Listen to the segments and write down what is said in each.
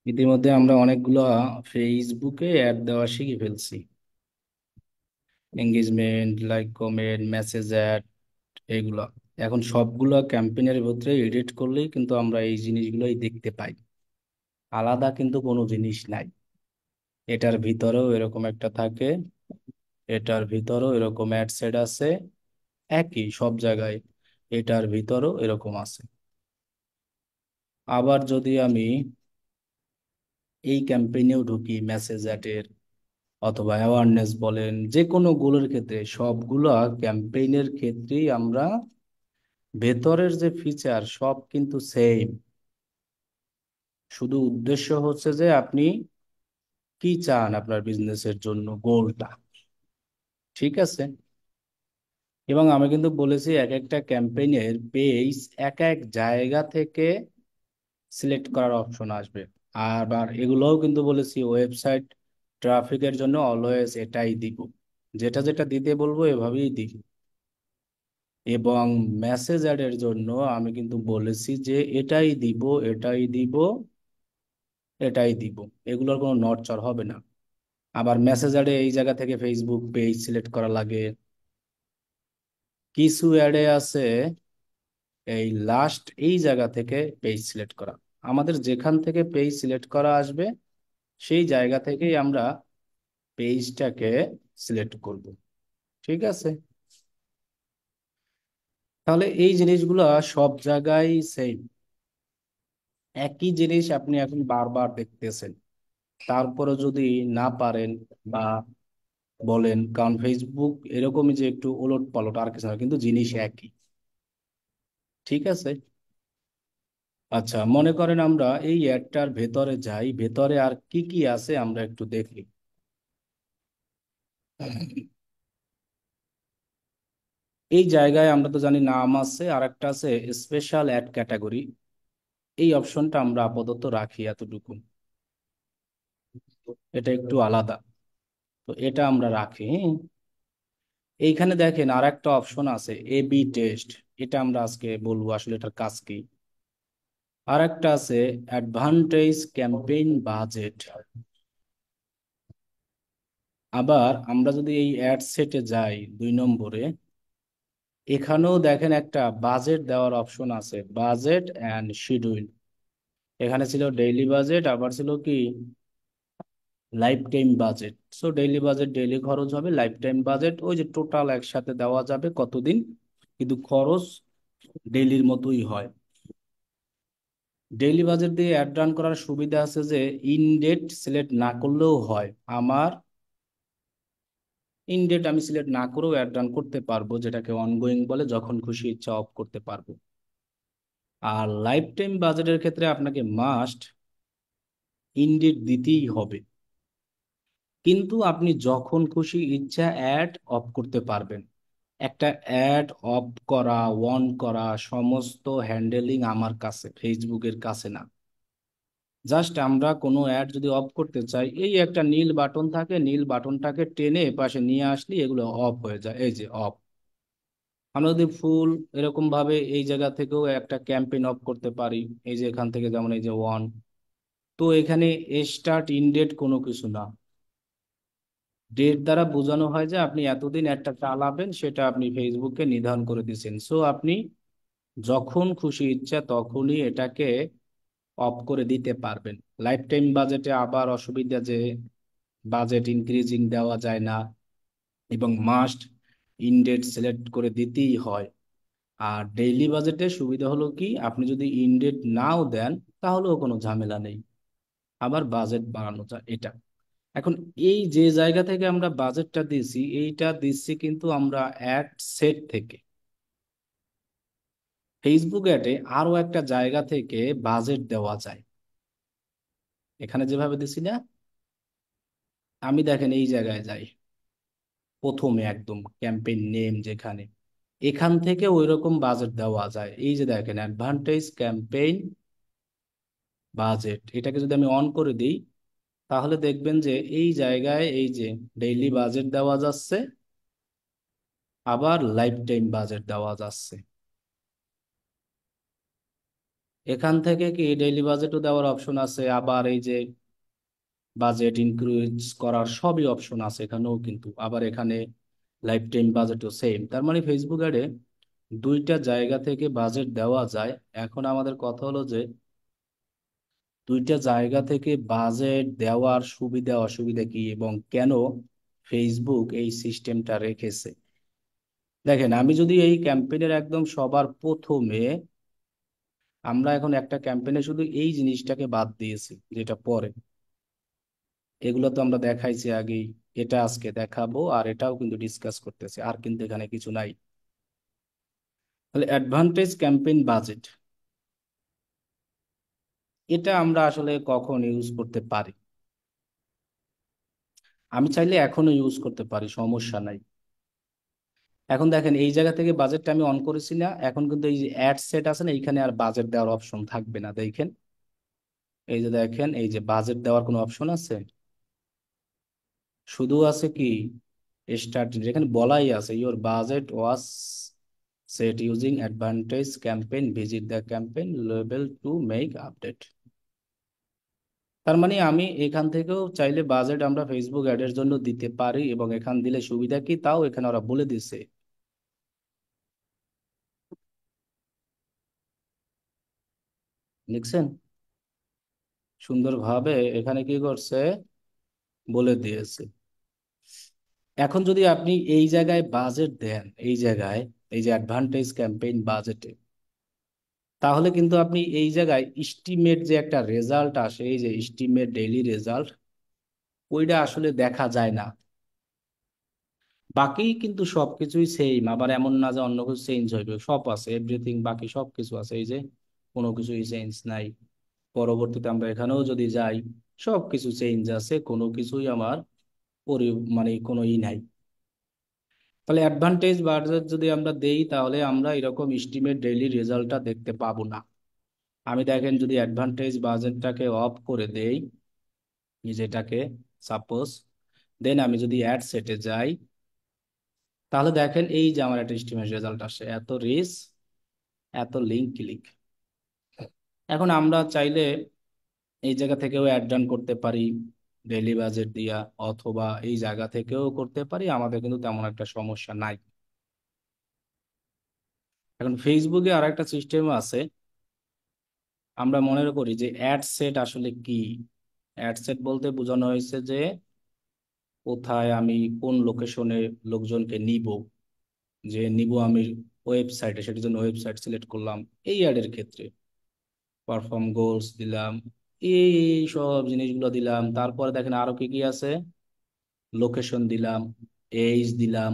ইতিমধ্যে আমরা অনেকগুলো ফেসবুকে অ্যাড দেওয়া শিখে ফেলছি। Engagement, like, comment, message add, এগুলা এখন সবগুলো ক্যাম্পেইনের ভিতরে এডিট করলেই কিন্তু আমরা এই জিনিসগুলোই দেখতে পাই। আলাদা কিন্তু কোনো জিনিস নাই। এটার ভিতরেও এরকম একটা থাকে, এটার ভিতরেও এরকম অ্যাড সেট আছে, একই সব জায়গায়। এটার ভিতরেও এরকম আছে। আবার যদি আমি এই ক্যাম্পেইনেও ঢুকি, মেসেজ অ্যাডের অথবা অ্যাওয়ারনেস বলেন, যে কোনো গোলের ক্ষেত্রে সবগুলা ক্যাম্পেইনের ক্ষেত্রেই আমরা ভেতরের যে ফিচার সব কিন্তু সেম। শুধু উদ্দেশ্য হচ্ছে যে আপনি কি চান আপনার বিজনেসের জন্য, গোলটা ঠিক আছে। এবং আমি কিন্তু বলেছি এক একটা ক্যাম্পেইনের পেজ এক এক জায়গা থেকে সিলেক্ট করার অপশন আসবে। আবার এগুলোও কিন্তু বলেছি ওয়েবসাইট ট্রাফিকের জন্য অলওয়েজ এটাই দিব, যেটা যেটা দিতে বলবো এভাবেই দিব। এবং মেসেজ অ্যাডের জন্য আমি কিন্তু বলেছি যে এটাই দিব, এটাই দিব, এটাই দিব। এগুলোর কোনো নড়চড় হবে না। আবার মেসেজ অ্যাডে এই জায়গা থেকে ফেসবুক পেজ সিলেক্ট করা লাগে। কিছু অ্যাডে আছে এই লাস্ট এই জায়গা থেকে পেজ সিলেক্ট করা। আমাদের যেখান থেকে পেজ সিলেক্ট করা আসবে সেই জায়গা থেকেই আমরা পেজটাকে সিলেক্ট করব। ঠিক আছে। তাহলে এই জিনিসগুলো সব জায়গায় সেম। একই জিনিস আপনি এখন বারবার দেখতেছেন, তারপরে যদি না পারেন বা বলেন, কারণ ফেসবুক এরকমই যে একটু ওলট পালট, আর কিছু না, কিন্তু জিনিস একই। ঠিক আছে। আচ্ছা, মনে করেন আমরা এই অ্যাডটার ভেতরে যাই, ভেতরে আর কি কি আছে আমরা একটু দেখি। এই জায়গায় আমরা তো জানি নাম আছে, আর একটা আছে স্পেশাল অ্যাড ক্যাটাগরি। এই অপশনটা আমরা আপাতত রাখি এতটুকু, এটা একটু আলাদা। তো এটা আমরা রাখি, হ্যাঁ? এইখানে দেখেন আর একটা অপশন আছে, এ বি টেস্ট। এটা আমরা আজকে বলবো আসলে এটার কাজ কি। আর একটা আছে অ্যাডভান্টেজ ক্যাম্পেইন বাজেট। আবার আমরা যদি এই অ্যাড সেটে যাই 2 নম্বরে, এখানেও দেখেন একটা বাজেট দেওয়ার অপশন আছে, বাজেট অ্যান্ড শিডিউল। এখানে ছিল ডেইলি বাজেট, আবার ছিল কি life time budget. So daily budget daily খরচ হবে, লাইফ টাইম বাজেট ওই যে টোটাল একসাথে দেওয়া যাবে কতদিন, কিন্তু খরচ ডেইলির মতোই হয়। ডেইলি বাজেট দিয়ে অ্যাড রান করার সুবিধা আছে যে ইন ডেট সিলেক্ট না করলেও হয়। আমার ইন ডেট আমি সিলেক্ট না করেও অ্যাড রান করতে পারবো, যেটাকে অনগোয়িং বলে, যখন খুশি ইচ্ছা অফ করতে পারবো। আর লাইফ টাইম বাজেটের ক্ষেত্রে আপনাকে মাস্ট ইন ডেট দিতেই হবে, কিন্তু আপনি যখন খুশি ইচ্ছা অ্যাড অফ করতে পারবেন। একটা অ্যাড অফ করা, অন করা, সমস্ত হ্যান্ডেলিং আমার কাছে, ফেসবুকের কাছে না। জাস্ট আমরা কোনো অ্যাড যদি অফ করতে চাই, এই একটা নীল বাটন থাকে, নীল বাটনটাকে টেনে এপাশে নিয়ে আসলে এগুলো অফ হয়ে যায়, এই যে অফ। আমরা যদি ফুল এরকম ভাবে এই জায়গা থেকেও একটা ক্যাম্পেইন অফ করতে পারি, এই যে এখান থেকে, যেমন এই যে ওয়ান। তো এখানে স্টার্ট ইন ডেট কোনো কিছু না, ডেট দ্বারা বোঝানো হয় যে আপনি এতদিন একটা চালাবেন, সেটা আপনি ফেসবুকে নির্ধারণ করে দিয়েছেন। সো আপনি যখন খুশি ইচ্ছা তখনই এটাকে অফ করে দিতে পারবেন। লাইফ টাইম বাজেটে আবার অসুবিধা যে বাজেট ইনক্রিজিং দেওয়া যায় না, এবং মাস্ট ইন ডেট সিলেক্ট করে দিতেই হয়। আর ডেইলি বাজেটে সুবিধা হলো কি, আপনি যদি ইন ডেট নাও দেন তাহলেও কোনো ঝামেলা নেই, আবার বাজেট বাড়ানো যায় এটা। এখন এই যে জায়গা থেকে আমরা বাজেটটা দিছি, এইটা দিচ্ছি কিন্তু আমরা অ্যাড সেট থেকে। ফেসবুক অ্যাডে আরো একটা জায়গা থেকে বাজেট দেওয়া যায়। এখানে যেভাবে দিছি না, আমি দেখেন এই জায়গায় যাই, প্রথমে একদম ক্যাম্পেইন নেম যেখানে, এখান থেকে ওই রকম বাজেট দেওয়া যায়। এই যে দেখেন অ্যাডভান্টেজ ক্যাম্পেইন বাজেট, এটাকে যদি আমি অন করে দিই, তাহলে দেখবেন যে এই জায়গায় এই যে ডেইলি বাজেট দেওয়া যাচ্ছে, আবার লাইফ টাইম বাজেট দেওয়া যাচ্ছে। এখান থেকে কি ডেইলি বাজেটও দেওয়ার অপশন আছে, আবার এই যে বাজেট ইনক্রিজ করার সবই অপশন আছে এখানেও, কিন্তু আবার এখানে লাইফ টাইম বাজেটও সেম। তার মানে ফেসবুক অ্যাডে দুইটা জায়গা থেকে বাজেট দেওয়া যায়। এখন আমাদের কথা হলো যে দুইটা জায়গা থেকে বাজেট দেওয়ার সুবিধা অসুবিধা কি এবং কেন ফেসবুক এই সিস্টেমটা রেখেছে। দেখেন, আমি যদি এই ক্যাম্পেইনের একদম সবার প্রথমে, আমরা এখন একটা ক্যাম্পেইনে শুধু এই জিনিসটাকে বাদ দিয়েছি যেটা পরে, এগুলো তো আমরা দেখাইছি আগেই, এটা আজকে দেখাবো আর এটাও কিন্তু ডিসকাস করতেছি, আর কিন্তু এখানে কিছু নাই। তাহলে অ্যাডভান্টেজ ক্যাম্পেইন বাজেট, এটা আমরা আসলে কখন ইউজ করতে পারি? আমি চাইলে এখনো ইউজ করতে পারি, সমস্যা নাই। এখন দেখেন, এই জায়গা থেকে বাজেটটা আমি অন করেছি না, এখন কিন্তু এই যে অ্যাড সেট আছে না, এইখানে আর বাজেট দেওয়ার অপশন থাকবে না। দেখেন, এই যে দেখেন, এই যে বাজেট দেওয়ার কোনো অপশন আছে? শুধু আছে কি স্টার্ট, যেখানে বলাই আছে your budget was set using advantage campaign, visit the campaign level to make update. তার মানে আমি এখান থেকেও চাইলে বাজেট আমরা ফেসবুক অ্যাডের জন্য দিতে পারি, এবং এখান দিলে সুবিধা কি তাও এখানে ওরা বলে দিছে। লিখছেন সুন্দরভাবে, এখানে কি করছে বলে দিয়েছে। এখন যদি আপনি এই জায়গায় বাজেট দেন, এই জায়গায় এই যে অ্যাডভান্টেজ ক্যাম্পেইন বাজেটে, তাহলে কিন্তু আপনি এই জায়গায় ইস্টিমেট যে একটা রেজাল্ট আসে, এই যে ইস্টিমেট ডেইলি রেজাল্ট, ওইটা আসলে দেখা যায় না। বাকি কিন্তু সবকিছুই সেম, আবার এমন না যে অন্য কিছু চেঞ্জ হইবে, সব আছে, এভরিথিং বাকি সবকিছু আছে, এই যে কোনো কিছুই চেঞ্জ নাই। পরবর্তীতে আমরা এখানেও যদি যাই, সবকিছু চেঞ্জ আছে, কোনো কিছুই আমার পরি মানে কোনো নাই। তাহলে অ্যাডভান্টেজ বাজেট যদি আমরা দেই, তাহলে আমরা এরকম এস্টিমেট ডেইলি রেজাল্টটা দেখতে পাবো না। আমি দেখেন যদি অ্যাডভান্টেজ বাজেটটাকে অফ করে দেই, যেটাকে সাপোজ, দেন আমি যদি অ্যাড সেটে যাই, তাহলে দেখেন এই যে আমার একটা এস্টিমেট রেজাল্ট আসে, এত রিচ, এত লিঙ্ক ক্লিক। এখন আমরা চাইলে এই জায়গা থেকেও অ্যাড রান করতে পারি ডেইলি বাজেট দিয়া, অথবা এই জায়গা থেকেও করতে পারি, আমাদের কিন্তু তেমন একটা সমস্যা নাই। এখন ফেসবুকে আর একটা সিস্টেম আছে, আমরা মনে করি যে অ্যাড সেট আসলে কি। অ্যাড সেট বলতে বোঝানো হয়েছে যে কোথায় আমি কোন লোকেশনে লোকজনকে নিব, যে নিব আমি ওয়েবসাইটে, সেটার জন্য ওয়েবসাইট সিলেক্ট করলাম। এই অ্যাডের ক্ষেত্রে পারফর্ম গোলস দিলাম, এই সব জিনিসগুলো দিলাম। তারপরে দেখেন আরো কি কি আছে, লোকেশন দিলাম, এজ দিলাম,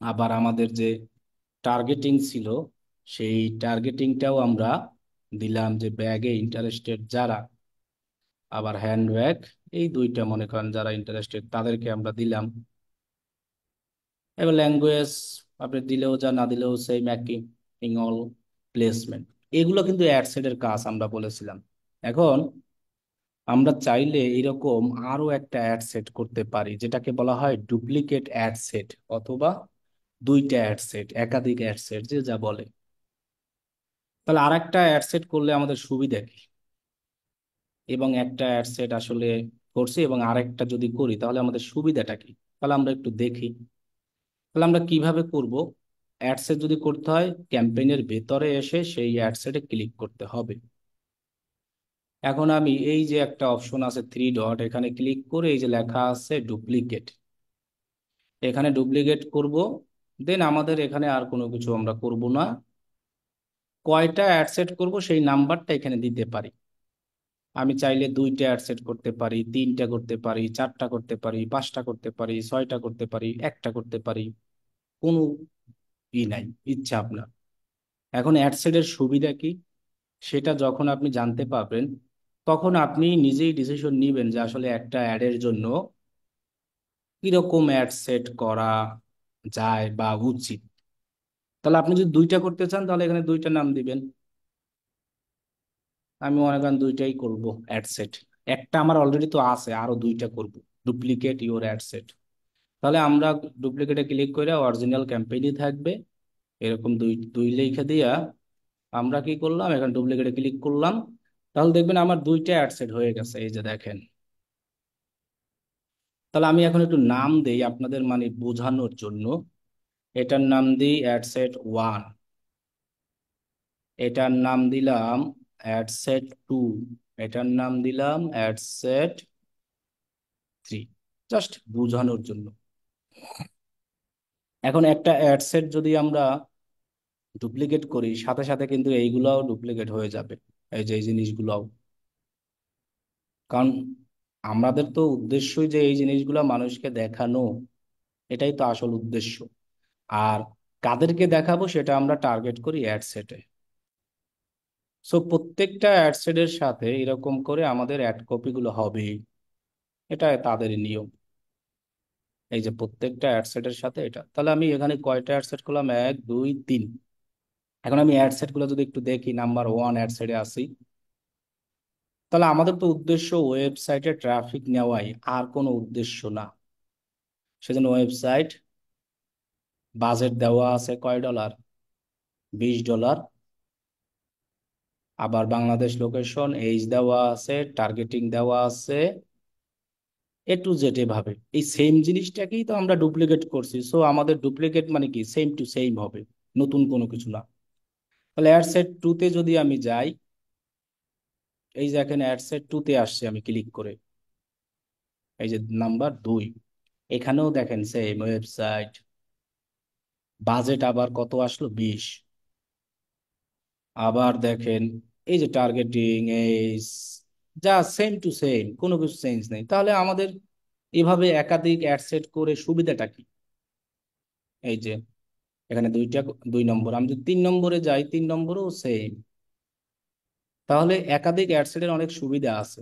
আবার আমাদের যে টার্গেটিং ছিল সেই টার্গেটিংটাও আমরা দিলাম, যে ব্যাগে ইন্টারেস্টেড যারা, আবার হ্যান্ড ব্যাগ, এই দুইটা মনে করেন যারা ইন্টারেস্টেড তাদেরকে আমরা দিলাম। এবার ল্যাঙ্গুয়েজ আপনি দিলেও যা, না দিলেও সেই একই, অল প্লেসমেন্ট। এগুলো কিন্তু অ্যাডসেটের কাজ আমরা বলেছিলাম। এখন আমরা চাইলে এরকম আরো একটা অ্যাড সেট করতে পারি, যেটাকে বলা হয় ডুপ্লিকেট অ্যাড সেট, অথবা দুইটা অ্যাড সেট, একাধিক অ্যাড সেট, যে যা বলে। তাহলে আর একটা অ্যাড সেট করলে আমাদের সুবিধা কি, এবং একটা অ্যাড সেট আসলে করছি এবং আরেকটা যদি করি তাহলে আমাদের সুবিধাটা কি, তাহলে আমরা একটু দেখি। তাহলে আমরা কিভাবে করব? অ্যাডসেট যদি করতে হয়, ক্যাম্পেইনের ভেতরে এসে সেই অ্যাডসেটে ক্লিক করতে হবে। এখন আমি এই যে একটা অপশন আছে থ্রি ডট, এখানে ক্লিক করে এই যে লেখা আছে ডুপ্লিকেট, এখানে ডুপ্লিকেট করব। দেন আমাদের এখানে আর কোনো কিছু আমরা করব না, কয়টা অ্যাডসেট করব সেই নাম্বারটা এখানে দিতে পারি। আমি চাইলে দুইটা অ্যাডসেট করতে পারি, তিনটা করতে পারি, চারটা করতে পারি, পাঁচটা করতে পারি, ছয়টা করতে পারি, একটা করতে পারি, কোনো নাই, ইচ্ছা আপনার। এখন অ্যাডসেটের সুবিধা কি সেটা যখন আপনি জানতে পারবেন, তখন আপনি নিজেই ডিসিশন নিবেন যে আসলে একটা অ্যাডের জন্য কিরকম অ্যাড সেট করা যায় বা উচিত। তাহলে আপনি যদি দুইটা করতে চান তাহলে এখানে দুইটা নাম দিবেন। আমি মনে করেন দুইটাই করব অ্যাড সেট, একটা আমার অলরেডি তো আছে, আরো দুইটা করব, ডুপ্লিকেট ইওর অ্যাড সেট। তাহলে আমরা ডুপ্লিকেটে ক্লিক করে অরিজিনাল ক্যাম্পেইনই থাকবে, এরকম দুই দুই লিখে দিয়া আমরা কি করলাম, এখন ডুপ্লিকেটে ক্লিক করলাম, তাহলে দেখবেন আমার দুইটা অ্যাড সেট হয়ে গেছে, এই যে দেখেন। তাহলে আমি এখন একটু নাম দেই আপনাদের মানে বোঝানোর জন্য। এটার নাম দিই অ্যাডসেট 1, এটার নাম দিলাম অ্যাডসেট 2, এটার নাম দিলাম অ্যাডসেট 3, জাস্ট বোঝানোর জন্য। এখন একটা অ্যাডসেট যদি আমরা ডুপ্লিকেট করি, সাথে সাথে কিন্তু এইগুলাও ডুপ্লিকেট হয়ে যাবে, এই যে এই জিনিসগুলাও। কারণ আমাদের তো উদ্দেশ্যই যে এই জিনিসগুলা মানুষকে দেখানো, এটাই তো আসল উদ্দেশ্য। আর কাদেরকে দেখাবো সেটা আমরা টার্গেট করি অ্যাডসেটে। সো প্রত্যেকটা অ্যাডসেটের সাথে এরকম করে আমাদের অ্যাড কপিগুলো হবে, এটা তাদের নিয়ম। এই যে প্রত্যেকটা অ্যাডসেটের সাথে এটা, তাহলে আমি এখানে কয়টা অ্যাডসেট করলাম, 1 2 3। এখন আমি অ্যাডসেট গুলো যদি একটু দেখি, নাম্বার 1 অ্যাডসেটে আসি। তাহলে আমাদের তো উদ্দেশ্য ওয়েবসাইটে ট্রাফিক নেওয়াই, আর কোনো উদ্দেশ্য না। সেজন্য ওয়েবসাইট বাজেট দেওয়া আছে কয় ডলার, $20। আবার বাংলাদেশ লোকেশন এইজ দেওয়া আছে, টার্গেটিং দেওয়া আছে, A to Z এভাবে। এই সেম জিনিসটাকেই তো আমরা ডুপ্লিকেট করছি, সো আমাদের ডুপ্লিকেট মানে কি, সেম টু সেম হবে, নতুন কোনো কিছু না। তাহলে অ্যাডসেট 2 তে যদি আমি যাই, এই যে এখানে অ্যাডসেট 2 তে আসছে, আমি ক্লিক করে এই যে নাম্বার 2, এখানেও দেখেন সেম ওয়েবসাইট, বাজেট আবার কত আসলো, 20। আবার দেখেন এই যে টার্গেটিং এইজ, যা সেম টু সেম, কোনো কিছু চেঞ্জ নেই। তাহলে আমাদের এভাবে একাধিক অ্যাডসেট করে সুবিধাটা কি? এই যে এখানে দুইটা, 2 নম্বর, আমি যদি 3 নম্বরে যাই, 3 নম্বরও সেম। তাহলে একাধিক অ্যাডসেটের অনেক সুবিধা আছে।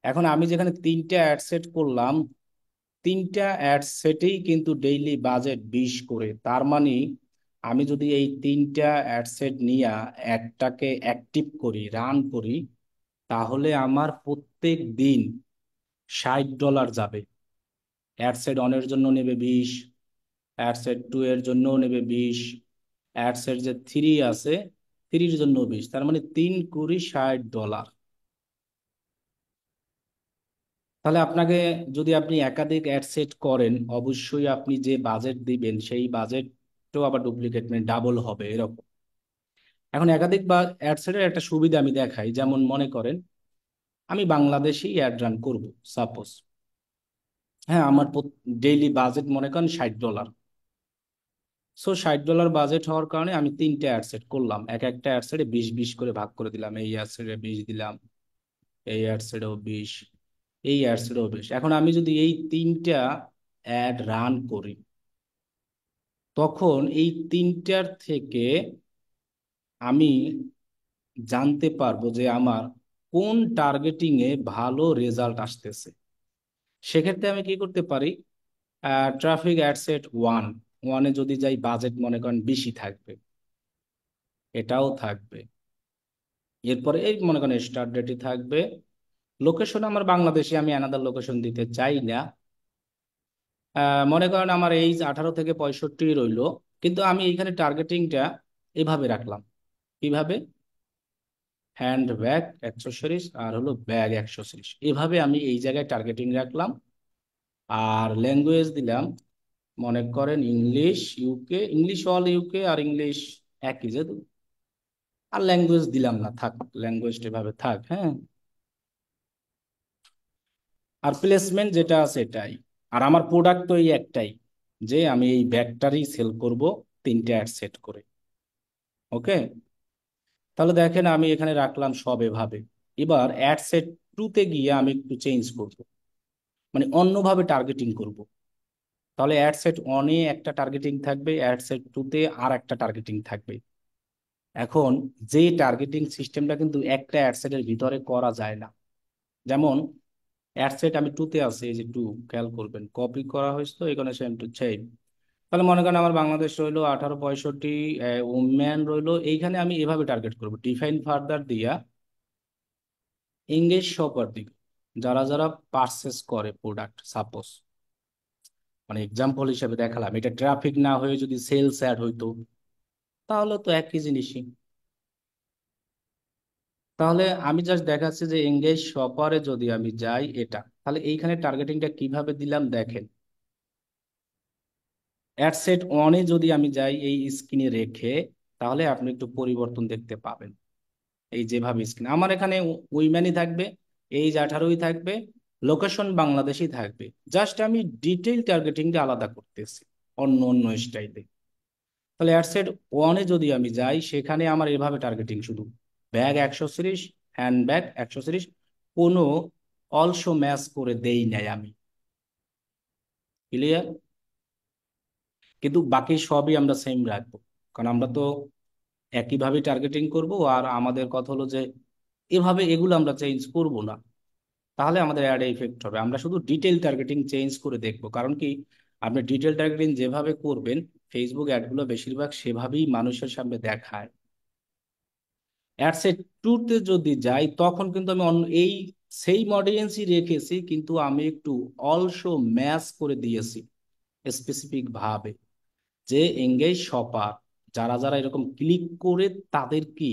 এখন আমি যেখানে 3টা অ্যাডসেট করলাম, 3টা অ্যাডসেটেই কিন্তু ডেইলি বাজেট 20 করে। তার মানে আমি যদি এই 3টা অ্যাডসেট নিয়ে একটাকে অ্যাক্টিভ করি, রান করি, তাহলে আমার প্রত্যেক দিন $60 যাবে। অ্যাডসেট 1 এর জন্য নেবে 20, অ্যাডসেট 2 এর জন্য নেবে 20, অ্যাডসেট যে 3 আছে, 3-র জন্য 20। তার মানে 3 কুড়ি $60। তাহলে আপনাকে, যদি আপনি একাধিক অ্যাড সেট করেন, অবশ্যই আপনি যে বাজেট দিবেন সেই বাজেটও আবার ডুপ্লিকেট মানে ডাবল হবে এরকম। এখন একাধিক বা অ্যাড সেটের একটা সুবিধা আমি দেখাই। যেমন মনে করেন আমি বাংলাদেশেই অ্যাড রান করব, সাপোজ। হ্যাঁ, আমার ডেইলি বাজেট মনে করেন $60। সো $60 বাজেট হওয়ার কারণে আমি 3টে অ্যাড সেট করলাম, এক একটা অ্যাড সেটে 20 20 করে ভাগ করে দিলাম। এই অ্যাড সেটে 20 দিলাম, এই অ্যাড সেটেও 20, এই অ্যাড সেটেও 20। এখন আমি যদি এই 3টা অ্যাড রান করি, তখন এই 3টার থেকে আমি জানতে পারবো যে আমার কোন টার্গেটিং এ ভালো রেজাল্ট আসতেছে। সেক্ষেত্রে আমি কি করতে পারি, ট্রাফিক অ্যাডসেট 1 যদি যাই, বাজেট মনে করেন বেশি থাকবে, এটাও থাকবে। এরপরে এই মনে করেন স্টার্ট ডেটই থাকবে। লোকেশন আমার বাংলাদেশে, আমি অ্যানাদার লোকেশন দিতে চাই না। মনে করেন আমার এইজ 18 থেকে 65 রইলো, কিন্তু আমি এইখানে টার্গেটিংটা এভাবে রাখলাম। কিভাবে, হ্যান্ড ব্যাগ অ্যাক্সেসরিজ আর হলো ব্যাগ অ্যাক্সেসরিজ, এভাবে আমি এই জায়গায় টার্গেটিং রাখলাম। আর ল্যাঙ্গুয়েজ দিলাম মনে করেন English UK, English all UK আর ইংলিশ একই যেহেতু। আর ল্যাঙ্গুয়েজ দিলাম না, থাক, ল্যাঙ্গুয়েজটা এভাবে থাক, হ্যাঁ। আর প্লেসমেন্ট যেটা আছে এটাই। আর আমার প্রোডাক্ট তো এই একটাই, যে আমি এই ব্যাগটারই সেল করব, 3টে অ্যাড সেট করে। ওকে, তাহলে দেখেন আমি এখানে রাখলাম সব এভাবে। এবার অ্যাড সেট 2 তে গিয়ে আমি একটু চেঞ্জ করব, মানে অন্যভাবে টার্গেটিং করব। তাহলে অ্যাড সেট 1-এ একটা টার্গেটিং থাকবে, অ্যাড সেট 2-তে আর একটা টার্গেটিং থাকবে। এখন যে টার্গেটিং সিস্টেমটা কিন্তু একটা অ্যাডসেটের ভিতরে করা যায় না। যেমন অ্যাডসেট আমি 2-তে আছে, এই যে 2, খেয়াল করবেন কপি করা হয়েছে তো এখানে সেম টু সেম। তাহলে মনে করেন আমার বাংলাদেশ রইলো 1865, ওম্যান রইলো, এইখানে আমি এভাবে টার্গেট করব, ডিফাইন ফার্দার দিয়া ইংলিশ শপার দিকে, যারা যারা পারচেস করে প্রোডাক্ট, সাপোজ মানে এক্সাম্পল হিসেবে দেখালাম। এটা ট্রাফিক না হয়ে যদি সেলস অ্যাড হইতো, তাহলে তো একই জিনিসই। তাহলে আমি জাস্ট দেখাচ্ছি যে এঙ্গেজ শপারে যদি আমি যাই এটা, তাহলে এইখানে টার্গেটিংটা কিভাবে দিলাম দেখেন। অ্যাড সেট অনে যদি আমি যাই এই স্ক্রিনে রেখে, তাহলে আপনি একটু পরিবর্তন দেখতে পাবেন। এই যেভাবে স্ক্রিন আমার এখানে উইম্যানই থাকবে, এইজ 18ই থাকবে, লোকেশন বাংলাদেশই থাকবে। জাস্ট আমি ডিটেইল টার্গেটিংটা আলাদা করতেছি অন্য অন্য স্টাইলে। তাহলে অ্যাডসেট ওয়ানে যদি আমি যাই, সেখানে আমার এভাবে টার্গেটিং শুধু ব্যাগ 130, হ্যান্ডব্যাগ 130, কোনো অলসো ম্যাচ করে দেই নাই আমি। ক্লিয়ার? কিন্তু বাকি সবই আমরা সেম রাখবো, কারণ আমরা তো একইভাবে টার্গেটিং করব। আর আমাদের কথা হলো যে এভাবে এগুলো আমরা চেঞ্জ করব না, তাহলে আমাদের অ্যাড ইফেক্ট হবে। আমরা শুধু ডিটেল টার্গেটিং চেঞ্জ করে দেখব, কারণ কি আপনি ডিটেল টার্গেটিং যেভাবে করবেন, ফেসবুক অ্যাডগুলো বেশিরভাগ সেভাবেই মানুষের সামনে দেখায়। অ্যাডসেট টুতে যদি যাই, তখন কিন্তু আমি এই সেম অডিয়েন্সই রেখেছি, কিন্তু আমি একটু অলসো ম্যাচ করে দিয়েছি স্পেসিফিক ভাবে, যে এঙ্গেজ শপার যারা যারা এরকম ক্লিক করে তাদের কি,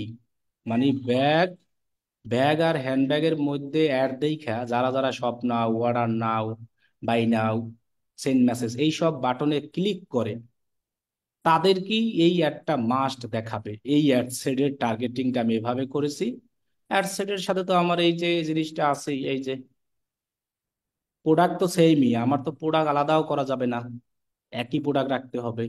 মানে ব্যাগ ব্যাগ আর হ্যান্ডব্যাগের মধ্যে অ্যাড দেখা যারা যারা shop now, order now, buy now, send message এইসব বাটনে ক্লিক করে, তাদেরকেই এই অ্যাডটা মাস্ট দেখাবে। এই অ্যাড সেটের টার্গেটিংটা আমি এভাবে করেছি। অ্যাড সেটের সাথে তো আমার এই যে জিনিসটা আছে, এই যে প্রোডাক্ট তো সেইমই, আমার তো প্রোডাক্ট আলাদাও করা যাবে না, একই প্রোডাক্ট রাখতে হবে।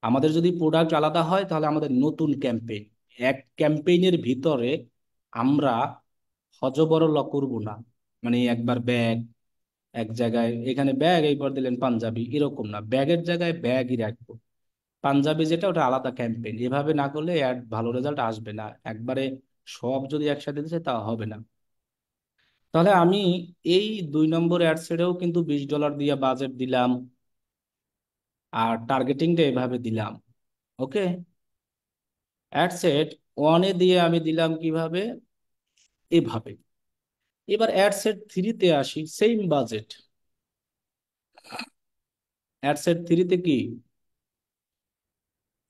আমাদের যদি প্রোডাক্ট আলাদা হয়, তাহলে আমাদের নতুন ক্যাম্পেইন, এক ক্যাম্পেইনের ভিতরে আমরা হজবরল করব না। মানে একবার ব্যাগ এক জায়গায়, এখানে ব্যাগ এইবার দিলেন পাঞ্জাবি, এরকম না, ব্যাগের জায়গায় ব্যাগই রাখবো, পাঞ্জাবি যেটা ওটা আলাদা ক্যাম্পেইন। এভাবে না করলে অ্যাড ভালো রেজাল্ট আসবে না। একবারে সব যদি একসাথে দিতে তা হবে না। তাহলে আমি এই 2 নম্বর অ্যাড সেটেও কিন্তু $20 দিয়ে বাজেট দিলাম, আর টার্গেটিংটা এভাবে দিলাম। ওকে, অ্যাড সেট ওয়ানে দিয়ে আমি দিলাম কিভাবে, এভাবে। এবার অ্যাড সেট থ্রিতে আসি, সেম বাজেট। অ্যাড সেট থ্রিতে কি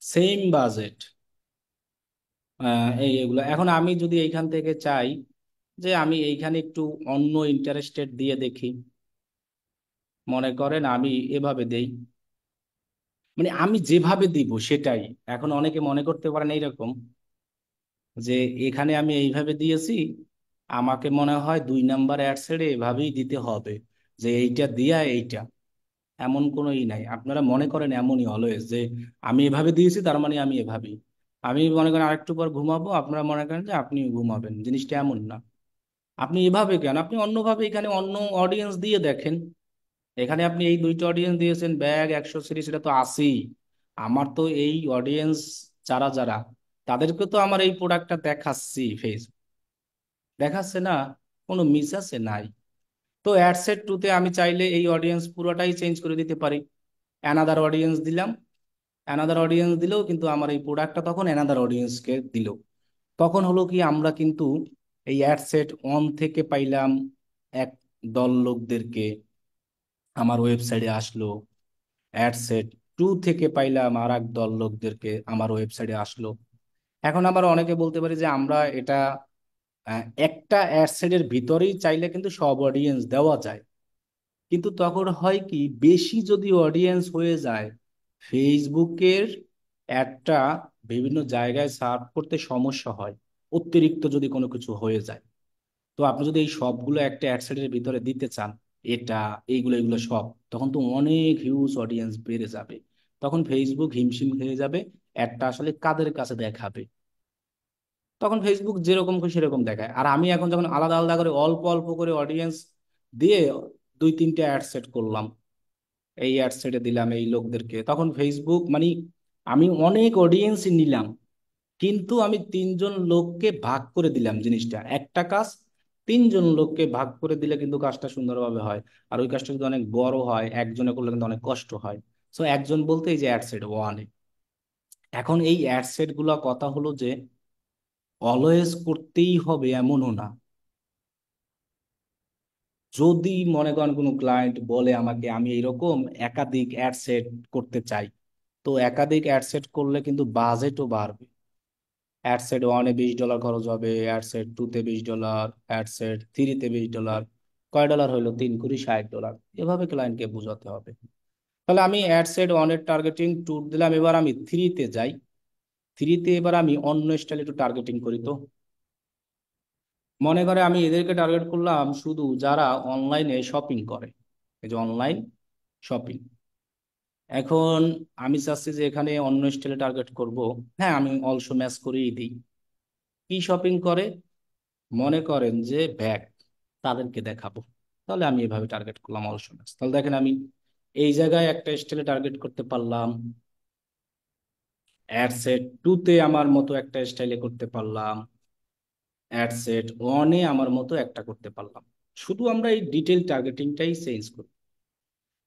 সেম বাজেট, এই এগুলো। এখন আমি যদি এইখান থেকে চাই যে আমি এইখানে একটু অন্য ইন্টারেস্টেড দিয়ে দেখি, মনে করেন আমি এভাবে দেই, মানে আমি যেভাবে দিব সেটাই। এখন অনেকে মনে করতে পারেন এইরকম যে এখানে আমি এইভাবে দিয়েছি, আমাকে মনে হয় 2 নাম্বার অ্যাড ছেড়ে এভাবেই দিতে হবে, যে এইটা দিয়া এইটা। এমন কোনো ই নাই, আপনারা মনে করেন এমনই অলওয়েজ যে আমি এভাবে দিয়েছি তার মানে আমি এভাবেই। আমি মনে করেন আরেকটু পর ঘুমাবো, আপনারা মনে করেন যে আপনি ঘুমাবেন, জিনিসটা এমন না। আপনি এভাবে কেন, আপনি অন্যভাবে এখানে অন্য অডিয়েন্স দিয়ে দেখেন। এখানে আপনি এই 2টা অডিয়েন্স দিয়েছেন, ব্যাগ 130, এটা তো আছেই। আমার তো এই অডিয়েন্স যারা যারা, তাদেরকে তো আমার এই প্রোডাক্টটা দেখাচ্ছি, ফেস দেখাচ্ছে না, কোনো মিস আছে নাই। তো অ্যাডসেট টুতে আমি চাইলে এই অডিয়েন্স পুরোটাই চেঞ্জ করে দিতে পারি, অ্যানাদার অডিয়েন্স দিলাম। অ্যানাদার অডিয়েন্স দিলেও কিন্তু আমার এই প্রোডাক্টটা তখন অ্যানাদার অডিয়েন্সকে দিল। তখন হলো কি আমরা কিন্তু এই অ্যাডসেট অন থেকে পাইলাম এক দল লোকদেরকে, আমার ওয়েবসাইটে আসলো। অ্যাডসেট টু থেকে পাইলাম আর এক দল লোকদেরকে, আমার ওয়েবসাইটে আসলো। এখন আবার অনেকে বলতে পারে যে আমরা এটা একটা অ্যাডসেটের ভিতরেই চাইলে কিন্তু সব অডিয়েন্স দেওয়া যায়। কিন্তু তখন হয় কি, বেশি যদি অডিয়েন্স হয়ে যায়, ফেসবুকের অ্যাডটা বিভিন্ন জায়গায় সার্ভ করতে সমস্যা হয়, অতিরিক্ত যদি কোনো কিছু হয়ে যায়। তো আপনি যদি এই সবগুলো একটা অ্যাডসেটের ভিতরে দিতে চান, এটা এইগুলো এগুলো সব, তখন তো অনেক হিউজ অডিয়েন্স বেড়ে যাবে। তখন ফেসবুক হিমশিম খেয়ে যাবে, অ্যাডটা আসলে কাদের কাছে দেখাবে। তখন ফেসবুক যেরকম খুশি সেরকম দেখায়। আর আমি এখন যখন আলাদা আলাদা করে অল্প অল্প করে অডিয়েন্স দিয়ে 2-3টে অ্যাড সেট করলাম, এই অ্যাড সেটে দিলাম এই লোকদেরকে, তখন ফেসবুক মানে আমি অনেক অডিয়েন্সই নিলাম, কিন্তু আমি 3জন লোককে ভাগ করে দিলাম জিনিসটা। একটা কাজ 3জন লোককে ভাগ করে দিলে কিন্তু কাজটা সুন্দরভাবে হয়। আর ওই কাজটা যদি অনেক বড় হয়, একজনে করলে কিন্তু অনেক কষ্ট হয়। সো একজন বলতে এই যে অ্যাডসেট ওয়ানে। এখন এই অ্যাডসেট গুলা কথা হলো যে অলওয়েজ করতেই হবে এমনও না। যদি মনে করেন কোনো ক্লায়েন্ট বলে আমাকে আমি এইরকম একাধিক অ্যাডসেট করতে চাই, তো একাধিক অ্যাড সেট করলে কিন্তু বাজেটও বাড়বে। অ্যাড সেট ওয়ানে $20 খরচ হবে, অ্যাড সেট টুতে $20, অ্যাড সেট থ্রিতে $20। কয় ডলার হইলো? 3 × 60 ডলার। এভাবে ক্লায়েন্টকে বোঝাতে হবে। তাহলে আমি অ্যাড সেট ওয়ানের টার্গেটিং টু দিলাম, এবার আমি থ্রিতে যাই। থ্রিতে এবার আমি অন্য স্টাইলে একটু টার্গেটিং করি। তো মনে করে আমি এদেরকে টার্গেট করলাম শুধু যারা অনলাইনে শপিং করে, এই যে অনলাইন শপিং। এখন আমি চাচ্ছি যে এখানে অন্য স্টাইলে টার্গেট করব। হ্যাঁ, আমি অলসো ম্যাচ করেই দিই। কি শপিং করে? মনে করেন যে ব্যাগ, তাদেরকে দেখাবো। তাহলে আমি এভাবে টার্গেট করলাম অলসো ম্যাচ। তাহলে দেখেন আমি এই জায়গায় একটা স্টাইলে টার্গেট করতে পারলাম, অ্যাড সেট টুতে আমার মতো একটা স্টাইলে করতে পারলাম, অ্যাড সেট ওয়ানে আমার মতো একটা করতে পারলাম। শুধু আমরা এই ডিটেল টার্গেটিংটাই চেঞ্জ করি,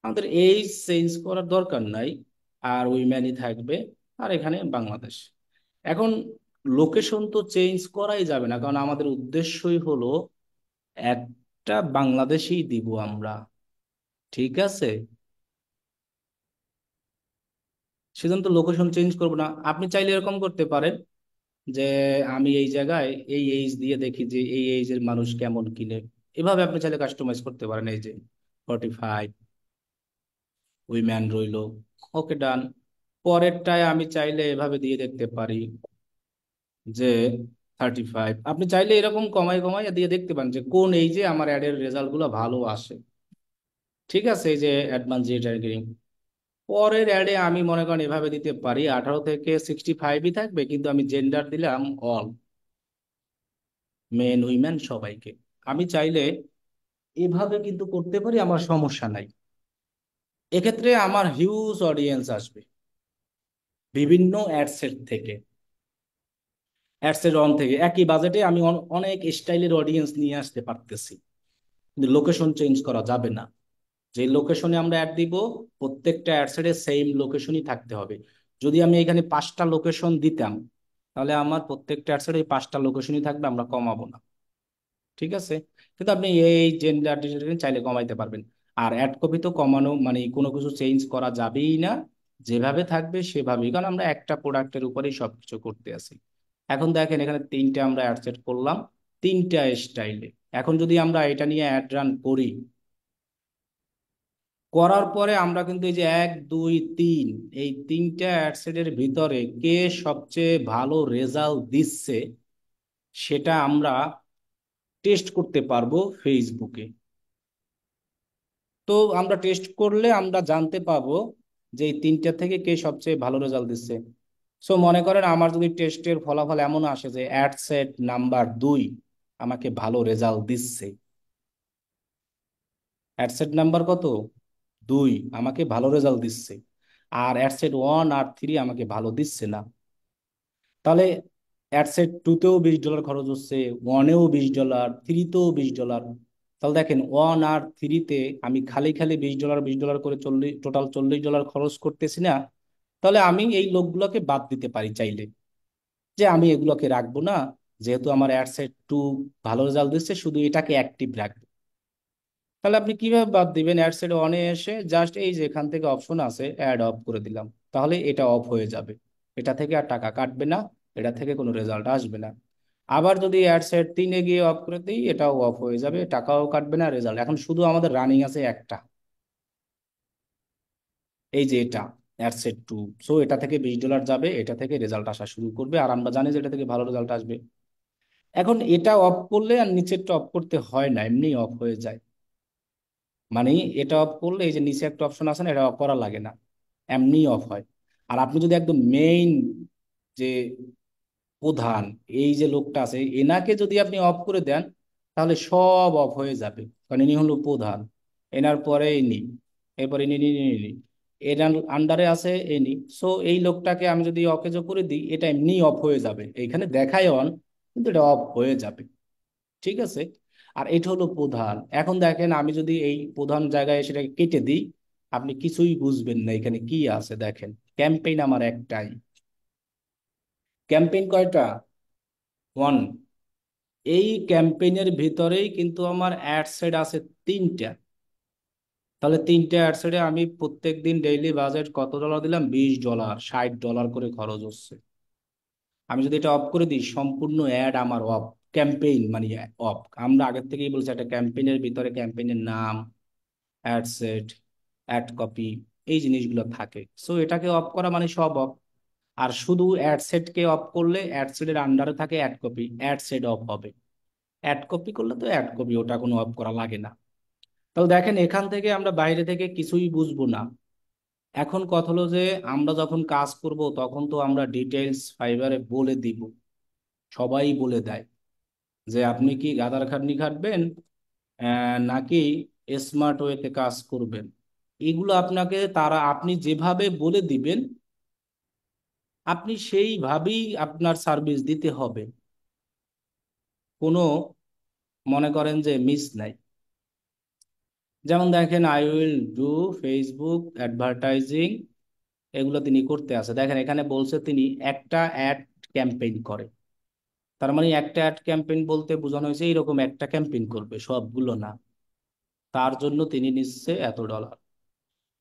আমাদের এই চেঞ্জ করার দরকার নাই। আর উইম্যানই থাকবে, আর এখানে বাংলাদেশ। এখন লোকেশন তো চেঞ্জ করাই যাবে না, কারণ আমাদের উদ্দেশ্যই হলো একটা বাংলাদেশেই দিব আমরা। ঠিক আছে, সেজন্য তো লোকেশন চেঞ্জ করবো না। আপনি চাইলে এরকম করতে পারেন যে আমি এই জায়গায় এই এইজ দিয়ে দেখি যে এই এইজের মানুষ কেমন কিনে। এভাবে আপনি চাইলে কাস্টমাইজ করতে পারেন। এই যে 45 উইম্যান রইলো, ওকে ডান। পরেরটায় আমি চাইলে এভাবে দিয়ে দেখতে পারি যে 35। আপনি চাইলে এরকম কমাই কমাই দিয়ে দেখতে পারেন যে কোন এই যে আমার অ্যাডের রেজাল্ট গুলো ভালো আসে। ঠিক আছে, এই যে অ্যাডভান্স টার্গেটিং। পরের অ্যাডে আমি মনে করেন এভাবে দিতে পারি 18 থেকে 65ই থাকবে, কিন্তু আমি জেন্ডার দিলাম অল, মেন উইমেন সবাইকে। আমি চাইলে এভাবে কিন্তু করতে পারি, আমার সমস্যা নাই। এক্ষেত্রে আমার হিউজ অডিয়েন্স আসবে বিভিন্ন অ্যাডসেট থেকে, অ্যাডসেট অন থেকে। একই বাজেটে আমি অনেক স্টাইলের অডিয়েন্স নিয়ে আসতে পারতেছি। কিন্তু লোকেশন চেঞ্জ করা যাবে না। যে লোকেশনে আমরা অ্যাড দিব, প্রত্যেকটা অ্যাডসেটে সেম লোকেশনই থাকতে হবে। যদি আমি এখানে 5টা লোকেশন দিতাম, তাহলে আমার প্রত্যেকটা অ্যাডসেটে এই 5টা লোকেশনই থাকবে, আমরা কমাবো না। ঠিক আছে, কিন্তু আপনি এই জেন্ডার চাইলে কমাইতে পারবেন। আর অ্যাড কপি তো কমানো মানে কোনো কিছু চেঞ্জ করা যাবেই না, যেভাবে থাকবে সেভাবেই, কারণ আমরা একটা প্রোডাক্টের উপরেই সবকিছু করতে আছি। এখন দেখেন এখানে 3টে আমরা অ্যাড সেট করলাম, 3টা স্টাইলে। এখন যদি আমরা এটা নিয়ে অ্যাড রান করি, করার পরে আমরা কিন্তু এই যে 1 2 3, এই 3টা অ্যাডসেটের ভিতরে কে সবচেয়ে ভালো রেজাল্ট দিচ্ছে সেটা আমরা টেস্ট করতে পারবো ফেসবুকে। তো আমরা টেস্ট করলে আমরা জানতে পাবো যে এই 3টা থেকে কে সবচেয়ে ভালো রেজাল্ট দিচ্ছে। সো মনে করেন আমার যদি টেস্টের ফলাফল এমন আসে যে অ্যাডসেট নাম্বার 2 আমাকে ভালো রেজাল্ট দিচ্ছে, অ্যাডসেট নাম্বার কত, 2 আমাকে ভালো রেজাল্ট দিচ্ছে, আর অ্যাডসেট 1 আর 3 আমাকে ভালো দিচ্ছে না, তাহলে অ্যাডসেট টুতেও $20 খরচ হচ্ছে, ওয়ানেও $20, থ্রিতেও $20। তাহলে দেখেন 1 আর 3-তে আমি খালি খালি $20 $20 করে 40, টোটাল $40 খরচ করতেছি না। তাহলে আমি এই লোকগুলোকে বাদ দিতে পারি চাইলে, যে আমি এগুলোকে রাখবো না, যেহেতু আমার অ্যাডসেট 2 ভালো রেজাল্ট দিচ্ছে, শুধু এটাকে অ্যাক্টিভ রাখবো। তাহলে আপনি কিভাবে বাদ দিবেন? অ্যাডসেট অনে এসে জাস্ট এই যে এখান থেকে অপশন আছে অ্যাড অফ করে দিলাম, তাহলে এটা অফ হয়ে যাবে। এটা থেকে আর টাকা কাটবে না, এটা থেকে কোনো রেজাল্ট আসবে না। আবার যদি অ্যাডসেট 3-এ গিয়ে অফ করে দিই, এটাও অফ হয়ে যাবে, টাকাও কাটবে না, রেজাল্ট। এখন শুধু আমাদের রানিং আছে একটা, এই যে এটা অ্যাডসেট 2। সো এটা থেকে $20 যাবে, এটা থেকে রেজাল্ট আসা শুরু করবে, আর আমরা জানি যে এটা থেকে ভালো রেজাল্ট আসবে। এখন এটা অফ করলে আর নিচেরটা অফ করতে হয় না, এমনি অফ হয়ে যায়। মানে এটা অফ করলে এই যে নিচে একটা অপশন আছে না, এটা অফ করা লাগে না, এমনি অফ হয়। আর আপনি যদি একদম মেইন যে প্রধান এই যে লোকটা আছে, এনাকে যদি আপনি অফ করে দেন, তাহলে সব অফ হয়ে যাবে, কারণ ইনি হলো প্রধান। এনার পরে ইনি, এরপর ইনি ইনি ইনি ইনি। এনার আন্ডারে আছে ইনি। সো এই লোকটাকে আমি যদি অকেজো করে দিই, এটা এমনি অফ হয়ে যাবে, এখানে দেখায় অন, কিন্তু এটা অফ হয়ে যাবে। ঠিক আছে, আর এটা হলো প্রধান। এখন দেখেন আমি যদি এই প্রধান জায়গায় সেটাকে কেটে দিই, আপনি কিছুই বুঝবেন না এখানে কি আছে। দেখেন ক্যাম্পেইন আমার একটাই, ক্যাম্পেইন কয়টা? ওয়ান। এই ক্যাম্পেইনের ভিতরেই কিন্তু আমার অ্যাড সেট আছে 3টা। তাহলে তিনটে অ্যাডসেটে আমি প্রত্যেক দিন ডেইলি বাজেট কত ডলার দিলাম? $20, $60 করে খরচ হচ্ছে। আমি যদি এটা অফ করে দিই, সম্পূর্ণ অ্যাড আমার অফ। ক্যাম্পেইন মানে অফ। আমরা আগের থেকেই বলছি একটা ক্যাম্পেইনের ভিতরে ক্যাম্পেইনের নাম, অ্যাড সেট, অ্যাড কপি, এই জিনিসগুলো থাকে। সো এটাকে অফ করা মানে সব অফ। আর শুধু অ্যাড সেটকে অফ করলে অ্যাড সেটের আন্ডারে থাকে ad copy, ad set of হবে। অ্যাড কপি করলে তো অ্যাড কপি, ওটা কোনো অফ করা লাগে না। তো দেখেন, এখান থেকে আমরা বাইরে থেকে কিছুই বুঝবো না। এখন কথা হলো যে আমরা যখন কাজ করব তখন তো আমরা ডিটেলস ফাইবারে বলে দিব। সবাই বলে দেয় যে আপনি কি গাদার খাটনি খাটবেন, নাকি স্মার্ট ওয়েতে কাজ করবেন। এগুলো আপনাকে তারা, আপনি যেভাবে বলে দিবেন আপনি সেইভাবেই আপনার সার্ভিস দিতে হবে। কোনো, মনে করেন যে মিস নাই। যেমন দেখেন, I will do Facebook advertising, এগুলো তিনি করতে আছে। দেখেন এখানে বলছে তিনি একটা অ্যাড ক্যাম্পেইন করে। তার মানে একটা অ্যাড ক্যাম্পেইন বলতে বোঝানো হয়েছে এইরকম একটা ক্যাম্পেইন করবে, সবগুলো না। তার জন্য তিনি নিচ্ছে $এত।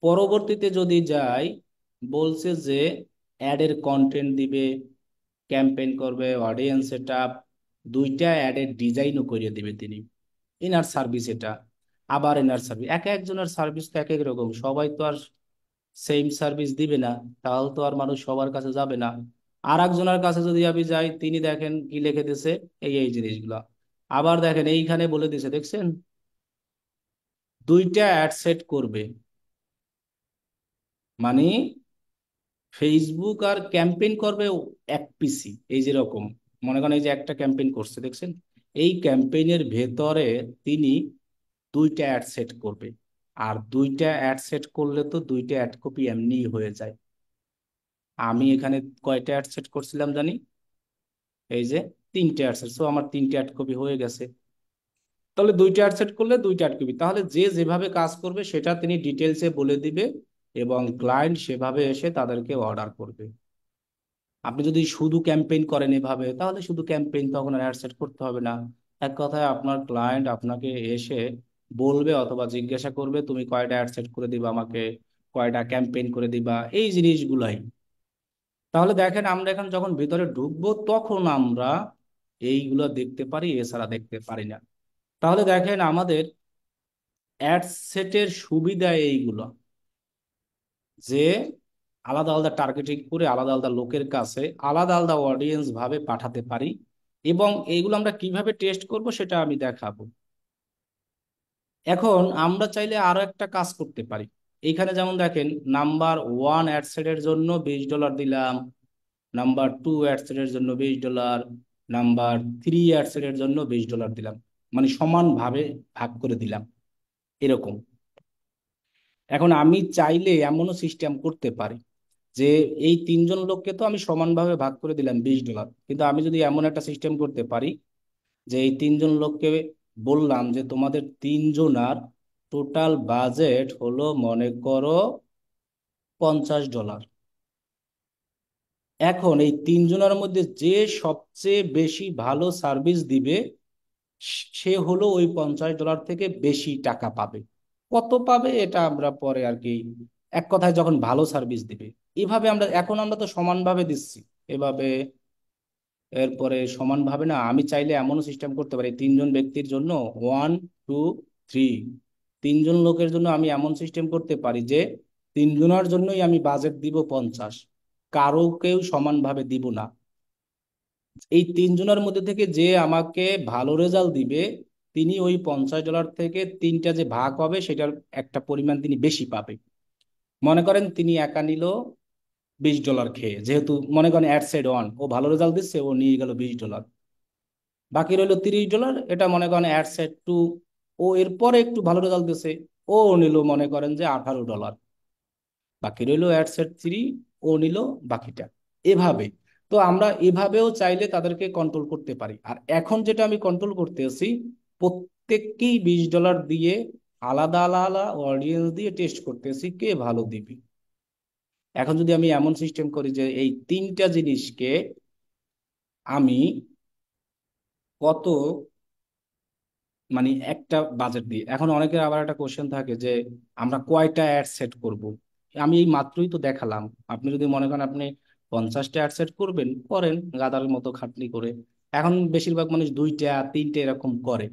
পরবর্তীতে যদি যাই, বলছে যে অ্যাডের কন্টেন্ট দিবে, ক্যাম্পেইন করবে, অডিয়েন্স সেট আপ, দুইটা অ্যাডের ডিজাইনও করে দিবে তিনি। ইনার সার্ভিস এটা। আবার ইনার সার্ভিস, এক একজনের সার্ভিস তো এক এক রকম, সবাই তো আর সেম সার্ভিস দিবে না। তাহলে তো আর মানুষ সবার কাছে যাবে না। আর একজনের কাছে যদি আমি যাই, তিনি দেখেন কি লিখে দিছে, এই এই জিনিসগুলা। আবার দেখেন এইখানে বলে দিছে, দেখছেন, দুইটা অ্যাড সেট করবে। মানে ফেসবুক আর ক্যাম্পেইন করবে এক পিসি, এই যে রকম। মনে করেন এই যে একটা ক্যাম্পেইন করছে, দেখছেন, এই ক্যাম্পেইনের ভেতরে তিনি দুইটা অ্যাড সেট করবে। আর দুইটা অ্যাড সেট করলে তো দুইটা অ্যাড কপি এমনিই হয়ে যায়। আমি এখানে কয়টা অ্যাড সেট করছিলাম জানি, এই যে তিনটে অ্যাড সেট। সো আমার তিনটে অ্যাড কপি হয়ে গেছে। তাহলে দুইটা অ্যাড সেট করলে দুইটা অ্যাড কপি, তাহলে যে যেভাবে কাজ করবে সেটা তিনি ডিটেলসে বলে দিবে, এবং ক্লায়েন্ট সেভাবে এসে তাদেরকে অর্ডার করবে। আপনি যদি শুধু ক্যাম্পেইন করেন এভাবে, তাহলে শুধু ক্যাম্পেইন, তখন আর অ্যাড সেট করতে হবে না। এক কথায় আপনার ক্লায়েন্ট আপনাকে এসে বলবে অথবা জিজ্ঞাসা করবে, তুমি কয়টা অ্যাড সেট করে দিবা আমাকে, কয়টা ক্যাম্পেইন করে দিবা, এই জিনিসগুলাই। তাহলে দেখেন, আমরা এখন যখন ভিতরে ঢুকবো তখন আমরা এইগুলো দেখতে পারি, এছাড়া দেখতে পারি না। তাহলে দেখেন, আমাদের অ্যাড সেটের সুবিধা এইগুলো, যে আলাদা আলাদা টার্গেটিং করে আলাদা আলাদা লোকের কাছে আলাদা আলাদা অডিয়েন্স ভাবে পাঠাতে পারি। এবং এইগুলো আমরা কিভাবে টেস্ট করব সেটা আমি দেখাবো। এখন আমরা চাইলে আরো একটা কাজ করতে পারি। এইখানে যেমন দেখেন, নাম্বার ওয়ান অ্যাডসেটের জন্য $20 দিলাম, নাম্বার টু অ্যাডসেটের জন্য $20, নাম্বার থ্রি অ্যাডসেটের জন্য $20 দিলাম। মানে সমানভাবে ভাগ করে দিলাম, এরকম। এখন আমি চাইলে এমনও সিস্টেম করতে পারি যে এই তিনজন লোককে তো আমি সমানভাবে ভাগ করে দিলাম $20, কিন্তু আমি যদি এমন একটা সিস্টেম করতে পারি যে এই তিনজন লোককে বললাম যে তোমাদের তিনজনার টোটাল বাজেট হলো, মনে করো, $50। এখন এই তিনজনের মধ্যে যে সবচেয়ে বেশি ভালো সার্ভিস দিবে, সে হলো ওই $50 থেকে বেশি টাকা পাবে। কত পাবে এটা আমরা পরে আর কি, এক কথায় যখন ভালো সার্ভিস দিবে। এভাবে আমরা, এখন আমরা তো সমানভাবে দিচ্ছি এভাবে। এরপরে সমানভাবে না, আমি চাইলে এমনও সিস্টেম করতে পারি, তিনজন ব্যক্তির জন্য ওয়ান, টু, থ্রি, তিনজন লোকের জন্য আমি এমন সিস্টেম করতে পারি যে তিনজনের জন্যই আমি বাজেট দিব 50, কারো কেউ সমানভাবে দিব না। এই তিনজনের মধ্যে থেকে যে আমাকে ভালো রেজাল্ট দিবে, তিনি ওই $50 থেকে তিনটা যে ভাগ হবে সেটার একটা পরিমাণ তিনি বেশি পাবে। মনে করেন তিনি একা নিল $20 খেয়ে, যেহেতু মনে করেন অ্যাড সাইড ওয়ান ও ভালো রেজাল্ট দিচ্ছে, ও নিয়ে গেল $20। বাকি রইলো $30, এটা মনে করেন অ্যাড সাইড টু, ও এরপরে একটু ভালো রেজাল্ট দিচ্ছে, ও নিল মনে করেন যে $18। বাকি রইলো অ্যাড সেট থ্রি, ও নিল বাকিটা। এভাবে। তো আমরা এভাবেও চাইলে তাদেরকে কন্ট্রোল করতে পারি। আর এখন যেটা আমি কন্ট্রোল করতেছি, প্রত্যেককেই $20 দিয়ে আলাদা আলাদা অডিয়েন্স দিয়ে টেস্ট করতেছি কে ভালো দিবে। এখন যদি আমি এমন সিস্টেম করি যে এই তিনটা জিনিসকে আমি কত মানে একটা বাজেট দিয়ে। এখন অনেকের আবার একটা কোশ্চেন থাকে যে আমরা কয়টা অ্যাড সেট করব। আমি এই মাত্রই তো দেখালাম। আপনি যদি মনে করেন আপনি 50টা অ্যাড সেট করবেন, করেন গাদার মতো খাটনি করে। এখন বেশিরভাগ মানুষ 2টা 3টে এরকম করে।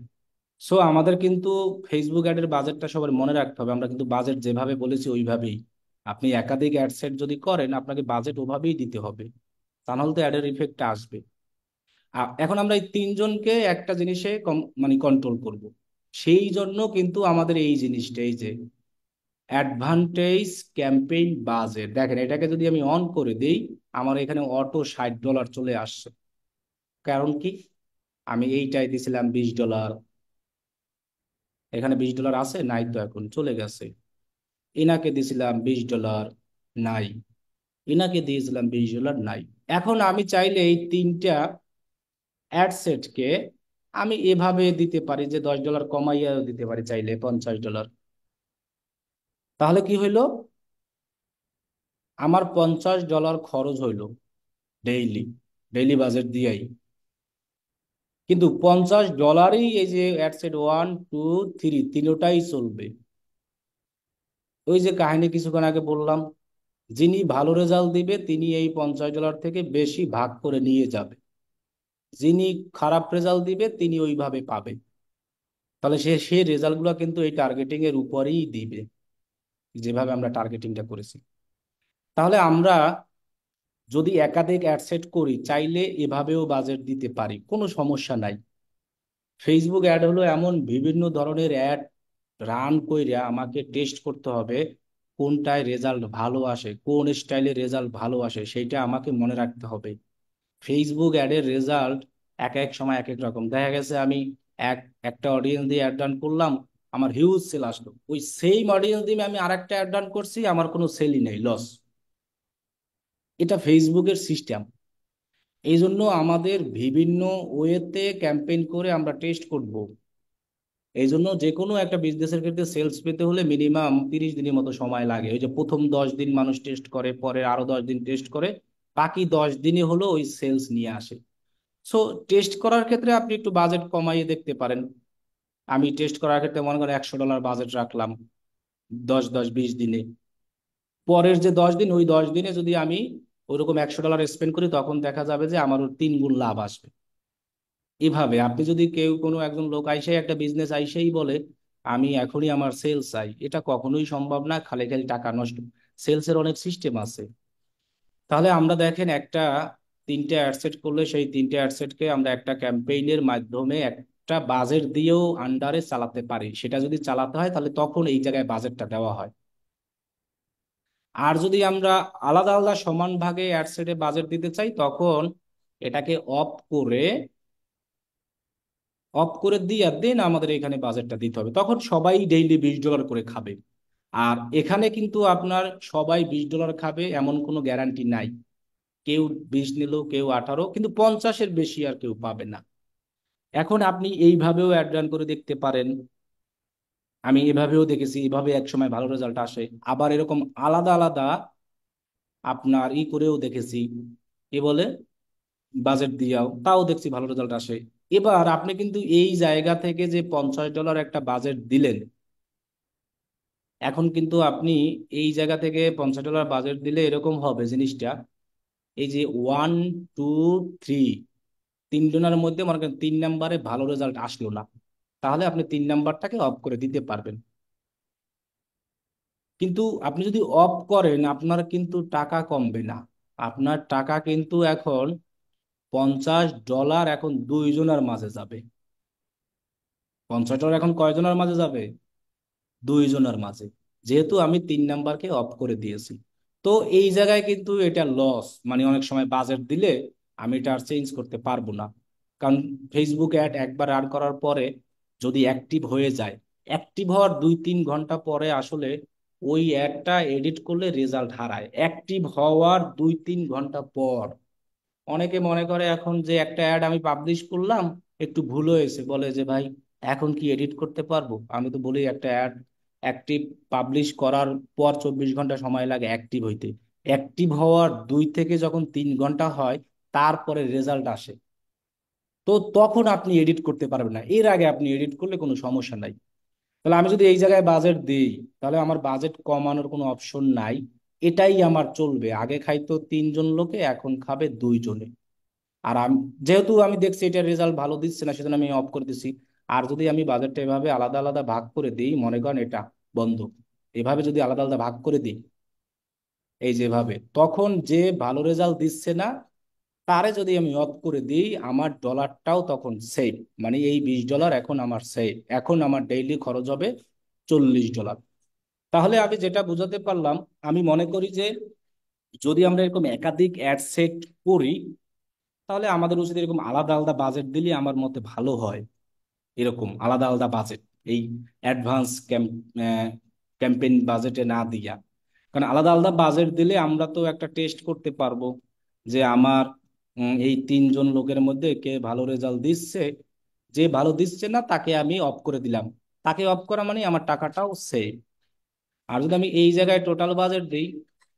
সো আমাদের কিন্তু ফেসবুক অ্যাডের বাজেটটা সবার মনে রাখতে হবে। আমরা কিন্তু বাজেট যেভাবে বলেছি ওইভাবেই, আপনি একাধিক অ্যাড সেট যদি করেন আপনাকে বাজেট ওভাবেই দিতে হবে, তা নাহলে তো অ্যাডের ইফেক্টটা আসবে। এখন আমরা এই তিনজনকে একটা জিনিসে মানে কন্ট্রোল করব। সেই জন্য কিন্তু আমাদের এই জিনিসটা, এই যে অ্যাডভান্টেজ ক্যাম্পেইন বাজেট, দেখেন এটাকে যদি আমি অন করে দিই আমার এখানে অটো $60 চলে আসছে। কারণ কি, আমি এইটাই দিছিলাম $20। এখানে $20 আছে নাই তো, এখন চলে গেছে। ইনাকে দিছিলাম $20, নাই। ইনাকে দিয়েছিলাম $20, নাই। এখন আমি চাইলে এই তিনটা অ্যাডসেটকে আমি এভাবে দিতে পারি যে $10 কমাইয়া দিতে পারি, চাইলে $50। তাহলে কি হইলো, আমার $50 খরচ হইলো ডেইলি, ডেইলি বাজেট দিয়াই। কিন্তু $50 এই যে অ্যাডসেট 1 2 3 তিনোটাই চলবে। ওই যে কাহিনী কিছুক্ষণ আগে বললাম, যিনি ভালো রেজাল্ট দিবে তিনি এই $50 থেকে বেশি ভাগ করে নিয়ে যাবে, যিনি খারাপ রেজাল্ট দিবে তিনি ওইভাবে পাবে। তাহলে সে সেই রেজাল্টগুলো কিন্তু এই টার্গেটিং এর উপরেই দিবে, যেভাবে আমরা টার্গেটিংটা করেছি। তাহলে আমরা যদি একাধিক অ্যাড সেট করি চাইলে এভাবেও বাজেট দিতে পারি, কোনো সমস্যা নাই। ফেসবুক অ্যাড হলো এমন বিভিন্ন ধরনের অ্যাড রান কইরা আমাকে টেস্ট করতে হবে কোনটায় রেজাল্ট ভালো আসে, কোন স্টাইলে রেজাল্ট ভালো আসে সেইটা আমাকে মনে রাখতে হবে। ফেসবুক অ্যাডের রেজাল্ট এক এক সময় এক এক রকম। দেখা গেছে আমি একটা অডিয়েন্স দিয়ে অ্যাড রান করলাম, আমার হিউজ সেল আসলো। ওই সেম অডিয়েন্স দিয়ে আমি আরেকটা অ্যাড রান করছি, আমার কোনো সেলই নেই, লস। এটা ফেসবুকের সিস্টেম। এই জন্য আমাদের বিভিন্ন ওয়েতে ক্যাম্পেইন করে আমরা টেস্ট করব। এই জন্য যে কোনো একটা বিজনেসের ক্ষেত্রে সেলস পেতে হলে মিনিমাম 30 দিনের মতো সময় লাগে। ওই যে প্রথম 10 দিন মানুষ টেস্ট করে, পরে আরো 10 দিন টেস্ট করে, বাকি 10 দিনে হলো ওই সেলস নিয়ে আসে। সো টেস্ট করার ক্ষেত্রে আপনি একটু বাজেট কমাইয়ে দেখতে পারেন। আমি টেস্ট করার ক্ষেত্রে মনে করেন $100 বাজেট রাখলাম 10 10 20 দিনে। পরের যে 10 দিন, ওই 10 দিনে যদি আমি ওইরকম $100 স্পেন্ড করি তখন দেখা যাবে যে আমার ওর 3 গুণ লাভ আসবে। এভাবে আপনি যদি কেউ কোনো একজন লোক আইসেই একটা বিজনেস আইসেই বলে আমি এখনই আমার সেলস চাই, এটা কখনোই সম্ভব না, খালি খালি টাকা নষ্ট। সেলসের অনেক সিস্টেম আছে। তাহলে আমরা দেখেন একটা 3টে অ্যাডসেট করলে সেই 3টে অ্যাডসেটকে আমরা একটা ক্যাম্পেইনের মাধ্যমে একটা বাজেট দিয়েও আন্ডারে চালাতে পারি। সেটা যদি চালাতে হয় তাহলে তখন এই জায়গায় বাজেটটা দেওয়া হয়। আর যদি আমরা আলাদা আলাদা সমান ভাগে অ্যাডসেটে বাজেট দিতে চাই তখন এটাকে অফ করে, দিয়ে দেন আমাদের এখানে বাজেটটা দিতে হবে, তখন সবাই ডেইলি $20 করে খাবে। আর এখানে কিন্তু আপনার সবাই $20 খাবে এমন কোনো গ্যারান্টি নাই। কেউ 20 নিল, কেউ 18, কিন্তু 50-এর বেশি আর কেউ পাবে না। এখন আপনি এইভাবেও অ্যাড রান করে দেখতে পারেন। আমি এভাবেও দেখেছি, এভাবে এক সময় ভালো রেজাল্ট আসে। আবার এরকম আলাদা আলাদা আপনার করেও দেখেছি, কি বলে, বাজেট দিয়েও তাও দেখছি ভালো রেজাল্ট আসে। এবার আপনি কিন্তু এই জায়গা থেকে যে $50 একটা বাজেট দিলেন, এখন কিন্তু আপনি এই জায়গা থেকে $50 বাজেট দিলে এরকম হবে জিনিসটা, এই যে 1 2 3 তিনজনের মধ্যে মনে করেন 3 নাম্বারে ভালো রেজাল্ট আসলো না, তাহলে আপনি 3 নাম্বারটাকে অফ করে দিতে পারবেন। কিন্তু আপনি যদি অফ করেন আপনার কিন্তু টাকা কমবে না। আপনার টাকা কিন্তু এখন $50 এখন 2 জনের মাঝে যাবে। $50 এখন কয়জনের মাঝে যাবে? 2 জনের মাঝে, যেহেতু আমি 3 নাম্বারকে অফ করে দিয়েছি। তো এই জায়গায় কিন্তু এটা লস, মানে অনেক সময় বাজেট দিলে আমি এটা আর চেঞ্জ করতে পারবো না। কারণ ফেসবুক অ্যাড একবার রান করার পরে যদি অ্যাক্টিভ হয়ে যায়, অ্যাক্টিভ হওয়ার 2 3 ঘন্টা পরে আসলে ওই অ্যাডটা এডিট করলে রেজাল্ট হারায় অ্যাক্টিভ হওয়ার 2 3 ঘন্টা পর। অনেকে মনে করে এখন যে একটা অ্যাড আমি পাবলিশ করলাম, একটু ভুল হয়েছে, বলে যে ভাই এখন কি এডিট করতে পারবো? আমি তো বলি একটা অ্যাড অ্যাক্টিভ পাবলিশ করার পর 24 ঘন্টা সময় লাগে অ্যাক্টিভ হইতে। অ্যাক্টিভ হওয়ার 2 থেকে যখন 3 ঘন্টা হয় তারপরে রেজাল্ট আসে। তো তখন আপনি এডিট করতে পারবেন না, এর আগে আপনি এডিট করলে কোনো সমস্যা নাই। তাহলে আমি যদি এই জায়গায় বাজেট দিই, তাহলে আমার বাজেট কমানোর কোনো অপশন নাই। এটাই আমার চলবে, আগে খাইতো 3 জন লোকে, এখন খাবে 2 জনে। আর আমি, যেহেতু আমি দেখছি এটা রেজাল্ট ভালো দিচ্ছে না, সেজন্য আমি অফ করে দিচ্ছি। আর যদি আমি বাজেটটা এভাবে আলাদা আলাদা ভাগ করে দিই, মনে করেন এটা বন্ধ, এভাবে যদি আলাদা আলাদা ভাগ করে দিই, এই যেভাবে, তখন যে ভালো রেজাল্ট দিচ্ছে না তারে যদি আমি অফ করে দিই, আমার ডলারটাও তখন সেভ। মানে এই $20 এখন আমার সেভ, এখন আমার ডেইলি খরচ হবে $40। তাহলে আমি যেটা বুঝাতে পারলাম, আমি মনে করি যে যদি আমরা এরকম একাধিক অ্যাড সেট করি, তাহলে আমাদের উচিত এরকম আলাদা আলাদা বাজেট দিলে আমার মতে ভালো হয়। এরকম আলাদা আলাদা বাজেট, এই অ্যাডভান্স ক্যাম্পেইন বাজেটে না দিয়া। কারণ আলাদা আলাদা বাজেট দিলে আমরা তো একটা টেস্ট করতে পারবো যে আমার এই 3 জন লোকের মধ্যে কে ভালো রেজাল্ট দিচ্ছে, যে ভালো দিচ্ছে না তাকে আমি অফ করে দিলাম। তাকে অফ করা মানে আমার টাকাটাও সেভ। আর যদি আমি এই জায়গায় টোটাল বাজেট দিই,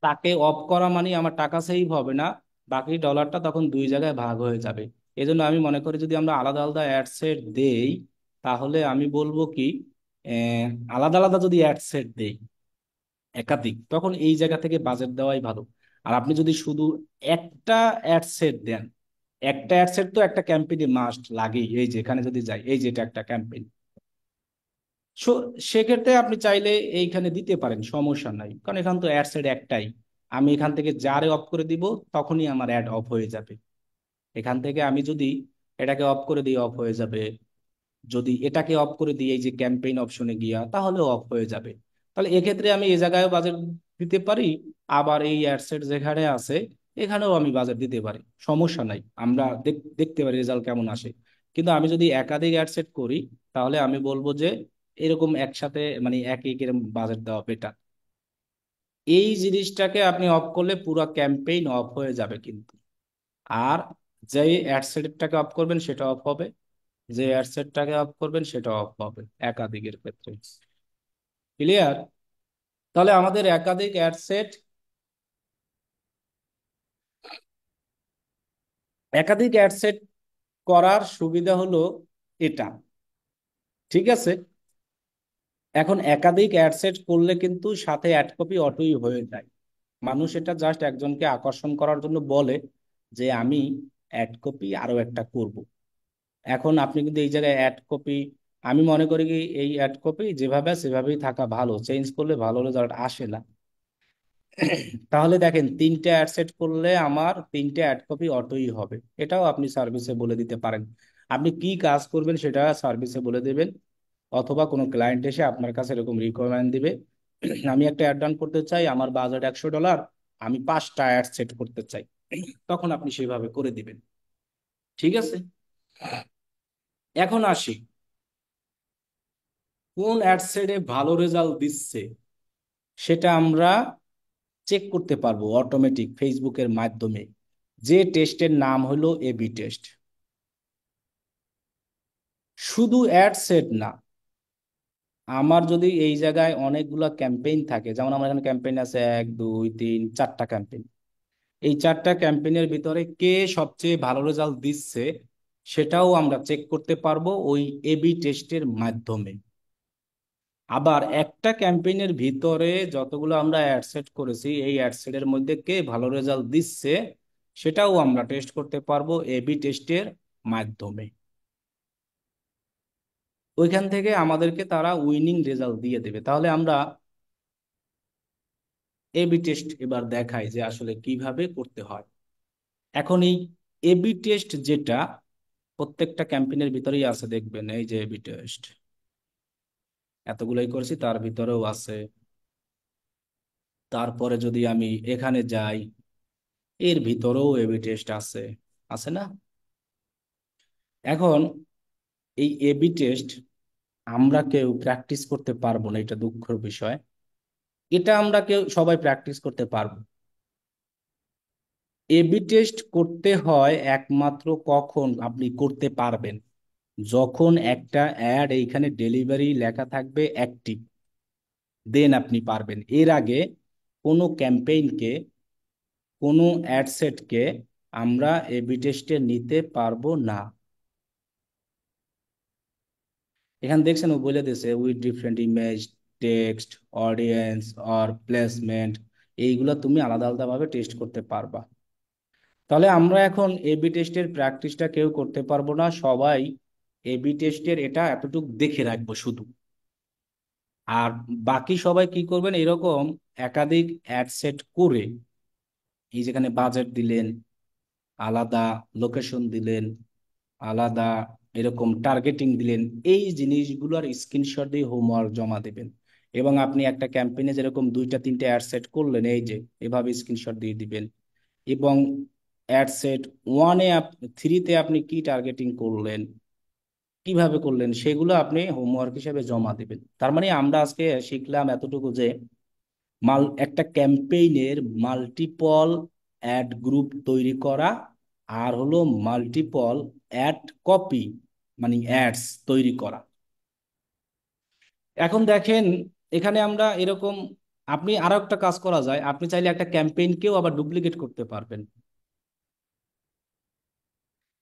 তাকে অফ করা মানে আমার টাকা সেভ হবে না, বাকি ডলারটা তখন 2 জায়গায় ভাগ হয়ে যাবে। এই জন্য আমি মনে করি যদি আমরা আলাদা আলাদা অ্যাড সেট দেই, তাহলে আমি বলবো কি, আহ, আলাদা আলাদা যদি অ্যাড সেট দেই একাধিক, তখন এই জায়গা থেকে বাজেট দেওয়াই ভালো। আর আপনি যদি শুধু একটা অ্যাড সেট দেন, একটা অ্যাড সেট তো একটা ক্যাম্পেইনে মাস্ট লাগেই, এই যে এখানে যদি যাই, এই যে এটা একটা ক্যাম্পেইন, সেক্ষেত্রে আপনি চাইলে এইখানে দিতে পারেন, সমস্যা নাই, কারণ এখান তো অ্যাড সেট একটাই। আমি এখান থেকে যারে অফ করে দিব, তখনই আমার অ্যাড অফ হয়ে যাবে। এখান থেকে আমি যদি এটাকে অফ করে দিই, অফ হয়ে যাবে। যদি এটাকে অফ করে দিই এই যে ক্যাম্পেইন অপশনে গিয়া, তাহলেও অফ হয়ে যাবে। তাহলে এক্ষেত্রে আমি এই জায়গায় বাজেট দিতে পারি, আবার এই অ্যাডসেট যেখানে আছে এখানেও আমি বাজেট দিতে পারি, সমস্যা নাই। আমরা দেখতে পারি রেজাল্ট কেমন আসে। কিন্তু আমি যদি একাধিক অ্যাডসেট করি, তাহলে আমি বলবো যে এরকম একসাথে মানে একই এরকম বাজেট দেওয়া বেটার। এই জিনিসটাকে আপনি অফ করলে পুরো ক্যাম্পেইন অফ হয়ে যাবে কিন্তু। আর যে অ্যাডসেটটাকে অফ করবেন সেটা অফ হবে, যে অ্যাডসেটটাকে অফ করবেন সেটা অফ হবে একাধিকের ক্ষেত্রে। ক্লিয়ার? তাহলে আমাদের একাধিক অ্যাডসেট, একাধিক অ্যাডসেট করার সুবিধা হলো এটা, ঠিক আছে। এখন একাধিক অ্যাডসেট করলে কিন্তু সাথে অ্যাড কপি অটোই হয়ে যায়। মানুষ এটা জাস্ট একজনকে আকর্ষণ করার জন্য বলে যে আমি অ্যাড কপি আরো একটা করব। এখন আপনি কিন্তু এই জায়গায় অ্যাড কপি, আমি মনে করি কি এই অ্যাড কপি যেভাবে আছে সেভাবেই থাকা ভালো, চেঞ্জ করলে ভালো রেজাল্ট আসে না। তাহলে দেখেন 3টে অ্যাড সেট করলে আমার 3টে অ্যাড কপি অটোই হবে। এটাও আপনি সার্ভিসে বলে দিতে পারেন। আপনি কি কাজ করবেন সেটা সার্ভিসে বলে দেবেন, অথবা কোনো ক্লায়েন্ট এসে আপনার কাছে এরকম রিকোয়ারমেন্ট দিবে, আমি একটা অ্যাড রান করতে চাই, আমার বাজেট $100, আমি 5টা অ্যাড সেট করতে চাই, তখন আপনি সেভাবে করে দিবেন। ঠিক আছে। এখন আসি, কোন অ্যাড সেটে ভালো রেজাল্ট দিচ্ছে সেটা আমরা চেক করতে পারবো অটোমেটিক ফেসবুকের মাধ্যমে, যে টেস্টের নাম হলো এবি টেস্ট। শুধু অ্যাড সেট না, আমার যদি এই জায়গায় অনেকগুলা ক্যাম্পেইন থাকে, যেমন আমার এখানে ক্যাম্পেইন আছে 1 2 3 4টা ক্যাম্পেইন, এই 4টা ক্যাম্পেইনের ভিতরে কে সবচেয়ে ভালো রেজাল্ট দিচ্ছে সেটাও আমরা চেক করতে পারবো ওই এবি টেস্টের মাধ্যমে। আবার একটা ক্যাম্পেইনের ভিতরে যতগুলো আমরা অ্যাড সেট করেছি, এই অ্যাড সেটের মধ্যে কে ভালো রেজাল্ট দিচ্ছে সেটাও আমরা টেস্ট করতে পারবো এবি টেস্টের মাধ্যমে। ওইখান থেকে আমাদেরকে তারা উইনিং রেজাল্ট দিয়ে দেবে। তাহলে আমরা এবি টেস্ট এবার দেখাই যে আসলে কিভাবে করতে হয়। এখন এই এবি টেস্ট যেটা প্রত্যেকটা ক্যাম্পেইনের ভিতরেই আছে, দেখবেন এই যে এবি টেস্ট এতগুলোই করেছি তার ভিতরেও আছে। তারপরে যদি আমি এখানে যাই, এর ভিতরেও এবি টেস্ট আছে, আছে না? এখন এই এবি টেস্ট আমরা কেউ প্র্যাকটিস করতে পারবো না, এটা দুঃখের বিষয়। এটা আমরা কেউ সবাই প্র্যাকটিস করতে পারবো। এবি টেস্ট করতে হয় একমাত্র কখন আপনি করতে পারবেন, যখন একটা অ্যাড এইখানে ডেলিভারি লেখা থাকবে অ্যাক্টিভ, দেন আপনি পারবেন। এর আগে কোনো ক্যাম্পেইনকে, কোনো অ্যাডসেটকে আমরা এবি টেস্টে নিতে পারবো না। এখানে দেখছেন ও বলে দিয়েছে with different image, text, audience or placement, এইগুলো তুমি আলাদা আলাদা ভাবে টেস্ট করতে পারবা। তাহলে আমরা এখন এবি টেস্টের প্র্যাকটিসটা কেউ করতে পারবো না, সবাই এবি টেস্টের এটা এতটুকু দেখে রাখবো শুধু। আর বাকি সবাই কি করবেন, এরকম একাধিক অ্যাড সেট করে, এই যেখানে বাজেট দিলেন, আলাদা লোকেশন দিলেন, আলাদা এরকম টার্গেটিং দিলেন, এই জিনিসগুলোর স্ক্রিনশট দিয়ে হোমওয়ার্ক জমা দেবেন। এবং আপনি একটা ক্যাম্পেইনে যেরকম দুইটা তিনটা অ্যাড সেট করলেন, এই যে এভাবে স্ক্রিনশট দিয়ে দিবেন। এবং অ্যাড সেট ওয়ানে, থ্রিতে আপনি কি টার্গেটিং করলেন, কিভাবে করলেন, সেগুলো আপনি হোমওয়ার্ক হিসেবে জমা দিবেন। তার মানে আমরা আজকে শিখলাম এতটুকু যে একটা ক্যাম্পেইনের মাল্টিপল অ্যাড গ্রুপ তৈরি করা, আর হলো মাল্টিপল অ্যাড কপি মানে অ্যাডস তৈরি করা। এখন দেখেন, এখানে আমরা এরকম, আপনি আরো একটা কাজ করা যায়, আপনি চাইলে একটা ক্যাম্পেইনকেও আবার ডুপ্লিকেট করতে পারবেন।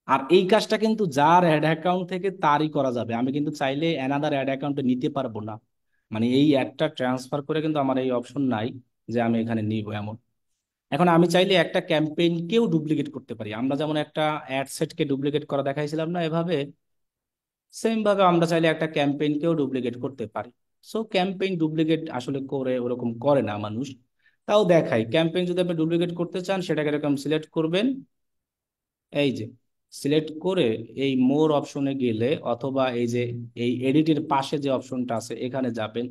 আর এই কাজটা কিন্তু যার অ্যাড অ্যাকাউন্ট থেকে তারই করা যাবে, আমি কিন্তু চাইলে অ্যানাদার অ্যাড অ্যাকাউন্টে নিতে পারবো না। মানে এই অ্যাডটা ট্রান্সফার করে কিন্তু আমার এই অপশন নাই যে আমি এখানে নিব এমন। এখন আমি চাইলে একটা ক্যাম্পেইনকেও ডুপ্লিকেট করতে পারি, আমরা যেমন একটা অ্যাড সেটকে ডুপ্লিকেট করা দেখাইছিলাম না এভাবে, সেম ভাবে আমরা চাইলে একটা ক্যাম্পেইনকেও ডুপ্লিকেট করতে পারি। সো ক্যাম্পেইন ডুপ্লিকেট আসলে করে ওরকম করে না মানুষ, তাও দেখাই। ক্যাম্পেইন যদি আপনি ডুপ্লিকেট করতে চান, সেটাকে এরকম সিলেক্ট করবেন, এই যে সিলেক্ট করে এই মোর অপশনে গেলে, অথবা এই যে এই এডিটের পাশে যে অপশনটা আছে এখানে যাবেন।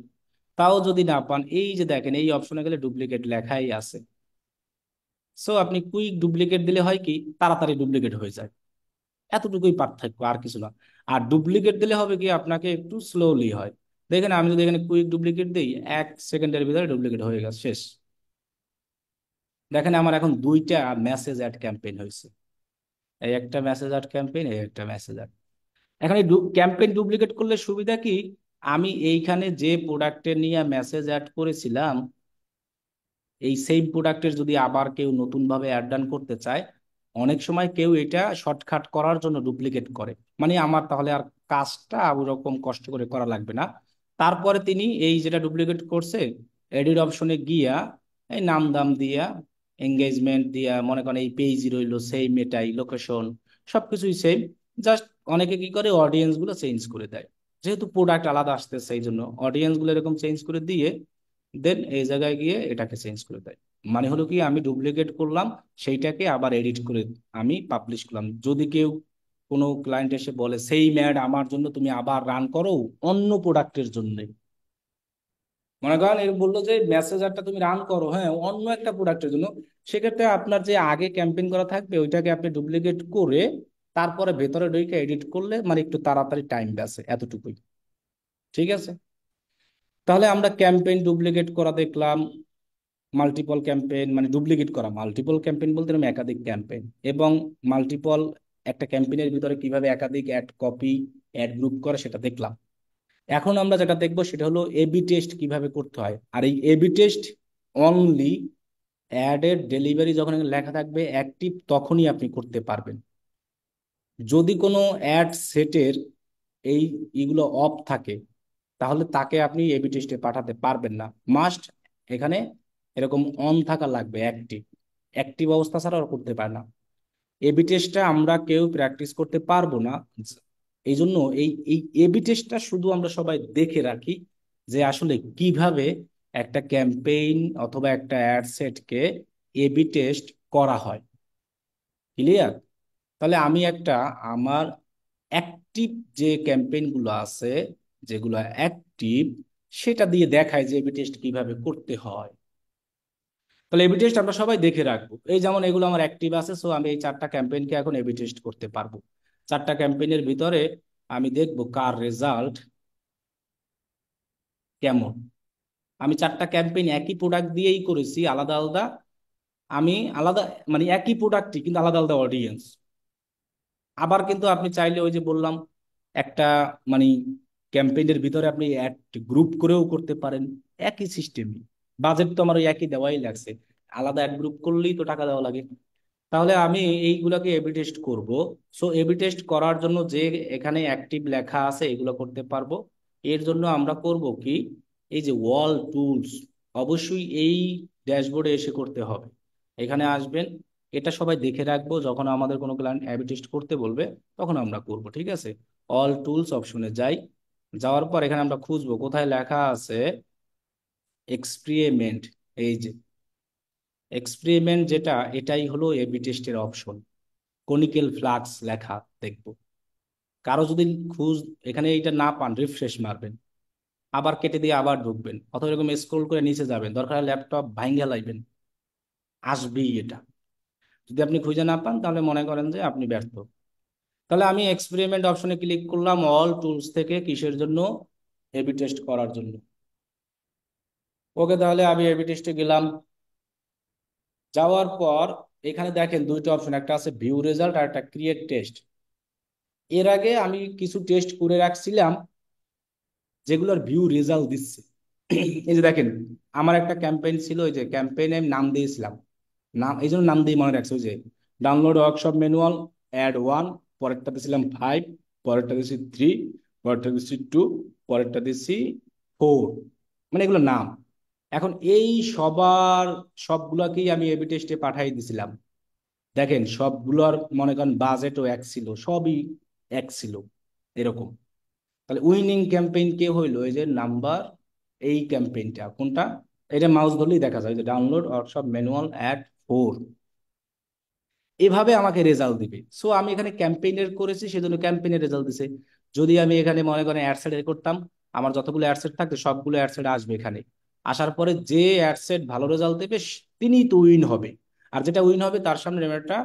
তাও যদি না পান, এই যে দেখেন এই অপশনে গেলে ডুপ্লিকেট লেখাই আছে। সো আপনি কুইক ডুপ্লিকেট দিলে হয় কি, তাড়াতাড়ি ডুপ্লিকেট হয়ে যায়, এতটুকুই পার্থক্য, আর কিছু না। আর ডুপ্লিকেট দিলে হবে কি, আপনাকে একটু স্লোলি হয়। দেখেন আমি যদি এখানে কুইক ডুপ্লিকেট দিই, 1 সেকেন্ডের ভিতরে ডুপ্লিকেট হয়ে গেছে, শেষ। দেখেন আমার এখন দুইটা মেসেজ অ্যাড ক্যাম্পেইন হয়েছে, এই একটা মেসেজ অ্যাড ক্যাম্পেইন, এই একটা মেসেজ অ্যাড। এখন এই ক্যাম্পেইন ডুপ্লিকেট করলে সুবিধা কি, আমি এইখানে যে প্রোডাক্টের নিয়ে মেসেজ অ্যাড করেছিলাম, এই সেম প্রোডাক্টের যদি আবার কেউ নতুন ভাবে অ্যাড ডান করতে চায়, অনেক সময় কেউ এটা শর্টকাট করার জন্য ডুপ্লিকেট করে, মানে আমার তাহলে আর কাজটা ওরকম কষ্ট করে করা লাগবে না। তারপরে তিনি এই যেটা ডুপ্লিকেট করছে, এডিট অপশনে গিয়া এই নাম দাম দিয়া, এঙ্গেজমেন্ট দিয়া, মনে করেন এই পেজ রইলো সেম, এটাই লোকেশন, সবকিছুই সেম। জাস্ট অনেকে কি করে, অডিয়েন্স গুলো চেঞ্জ করে দেয়, যেহেতু প্রোডাক্ট আলাদা আসতেছে এই জন্য অডিয়েন্স গুলো এরকম চেঞ্জ করে দিয়ে দেন এই জায়গায় গিয়ে এটাকে চেঞ্জ করে দেয়। মানে হলো কি, আমি ডুপ্লিকেট করলাম, সেইটাকে আবার এডিট করে আমি পাবলিশ করলাম। যদি কেউ কোনো ক্লায়েন্ট এসে বলে সেই ম্যাড আমার জন্য তুমি আবার রান করো অন্য প্রোডাক্টের জন্য, মনে করেন এর বললো যে মেসেজারটা তুমি রান করো হ্যাঁ অন্য একটা প্রোডাক্টের জন্য, সেক্ষেত্রে আপনার যে আগে ক্যাম্পেইন করা থাকবে ওইটাকে আপনি ডুপ্লিকেট করে তারপরে ভেতরে ঢুকে এডিট করলে মানে একটু তাড়াতাড়ি টাইম বাঁচে, এতটুকুই। ঠিক আছে, তাহলে আমরা ক্যাম্পেইন ডুপ্লিকেট করা দেখলাম, মাল্টিপল ক্যাম্পেইন মানে ডুপ্লিকেট করা, মাল্টিপল ক্যাম্পেইন বলতে এরকম একাধিক ক্যাম্পেইন, এবং মাল্টিপল একটা ক্যাম্পেইনের ভিতরে কিভাবে একাধিক অ্যাড কপি, অ্যাড গ্রুপ করে সেটা দেখলাম। এখন আমরা যেটা দেখবো সেটা হলো এবি টেস্ট কিভাবে করতে হয়। আর এই এবি টেস্ট অনলি অ্যাডের ডেলিভারি যখন এখানে লেখা থাকবে অ্যাক্টিভ, তখনই আপনি করতে পারবেন। যদি কোনো অ্যাড সেটের এই এগুলো অফ থাকে, তাহলে তাকে আপনি এবি টেস্টে পাঠাতে পারবেন না। মাস্ট এখানে এরকম অন থাকা লাগবে, অ্যাক্টিভ, অ্যাক্টিভ অবস্থা ছাড়া ওরা করতে পারে না। এবি টেস্টটা আমরা কেউ প্র্যাকটিস করতে পারবো না, এই জন্য এই এবি টেস্টটা শুধু আমরা সবাই দেখে রাখি, যে আসলে কিভাবে একটা ক্যাম্পেইন অথবা একটা অ্যাড সেটকে এবি টেস্ট করা হয়। ক্লিয়ার? তাহলে আমি একটা আমার অ্যাক্টিভ যে ক্যাম্পেইন গুলো আছে, যেগুলো অ্যাক্টিভ, সেটা দিয়ে দেখায় যে এবি টেস্ট কিভাবে করতে হয়। তাহলে এবি টেস্ট আমরা সবাই দেখে রাখবো, এই যেমন এগুলো আমার অ্যাক্টিভ আছে, সো আমি এই 4টা ক্যাম্পেইনকে এখন এবি টেস্ট করতে পারবো। 4টা ক্যাম্পেইনের ভিতরে আমি দেখবো কার রেজাল্ট কেমন। আমি 4টা ক্যাম্পেইন একই প্রোডাক্ট দিয়েই করেছি, আলাদা আলাদা, আমি আলাদা মানে একই প্রোডাক্টই কিন্তু আলাদা আলাদা অডিয়েন্স। আবার কিন্তু আপনি চাইলে ওই যে বললাম একটা মানে ক্যাম্পেইনের ভিতরে আপনি অ্যাড গ্রুপ করেও করতে পারেন, একই সিস্টেমই। বাজেট তো আমার ওই একই দেওয়াই লাগছে, আলাদা অ্যাড গ্রুপ করলেই তো টাকা দেওয়া লাগে। তাহলে আমি এইগুলাকে এবি টেস্ট করব। সো এবি টেস্ট করার জন্য যে এখানে অ্যাক্টিভ লেখা আছে এগুলো করতে পারবো। এর জন্য আমরা করব কি, এই যে ওয়াল টুলস, অবশ্যই এই ড্যাশবোর্ডে এসে করতে হবে। এখানে আসবেন, এটা সবাই দেখে রাখবো, যখন আমাদের কোনো ক্লায়েন্ট এবি টেস্ট করতে বলবে তখন আমরা করব, ঠিক আছে। অল টুলস অপশনে যাই, যাওয়ার পর এখানে আমরা খুঁজবো কোথায় লেখা আছে এক্সপেরিমেন্ট। এই যে এক্সপেরিমেন্ট যেটা, এটাই হলো এবি টেস্টের অপশন। কনিক্যাল ফ্লাক্স লেখা দেখবো। কারো যদি খুঁজ এখানে এটা না পান, রিফ্রেশ মারবেন, আবার কেটে দিয়ে আবার ঢুকবেন, অথবা এরকম স্ক্রোল করে নিচে যাবেন, দরকার ল্যাপটপ ভাঙ্গা লাইবেন, আসবেই এটা। যদি আপনি খুঁজে না পান তাহলে মনে করেন যে আপনি ব্যর্থ। তাহলে আমি এক্সপেরিমেন্ট অপশনে ক্লিক করলাম অল টুলস থেকে, কিসের জন্য? এবি টেস্ট করার জন্য। ওকে, তাহলে আমি এবি টেস্টে গেলাম। যাওয়ার পর এখানে দেখেন দুইটা অপশন, একটা আছে ভিউ রেজাল্ট আর একটা ক্রিয়েট টেস্ট। এর আগে আমি কিছু টেস্ট করে রাখছিলাম যেগুলোর ভিউ রেজাল্ট দিচ্ছে। এই যে দেখেন, আমার একটা ক্যাম্পেইন ছিল, ওই যে ক্যাম্পেইনে আমি নাম দিয়েছিলাম, নাম এই জন্য নাম দিয়ে মনে রাখছি, ওই যে ডাউনলোড ওয়ার্কশপ ম্যানুয়াল অ্যাড 1, পরেরটা দিয়েছিলাম 5, পরেরটা দিয়েছি 3, পরেরটা দিয়েছি 2, পরেরটা দিয়েছি 4, মানে এগুলো নাম। এখন এই সবার সবগুলাকেই আমি এবি টেস্টে পাঠাই দিছিলাম। দেখেন সবগুলোর মনে করেন বাজেটও এক ছিল, সবই এক ছিল এরকম। তাহলে উইনিং ক্যাম্পেইন কে হইলো? এই যে নাম্বার, এই ক্যাম্পেইনটা কোনটা, এটা মাউস ধরলেই দেখা যায় যে ডাউনলোড ওয়ার্কশপ ম্যানুয়াল অ্যাড 4। এভাবে আমাকে রেজাল্ট দিবে। সো আমি এখানে ক্যাম্পেইনের করেছি, সেজন্য ক্যাম্পেইনের রেজাল্ট দিছে। যদি আমি এখানে মনে করেন অ্যাডসেট করতাম, আমার যতগুলো অ্যাডসেট থাকতো সবগুলো অ্যাডসেট আসবে এখানে। আসার পরে যে অ্যাডসেট ভালো রেজাল্ট দেবে তিনিই তো উইন হবে। আর যেটা উইন হবে তার সামনে এরকম একটা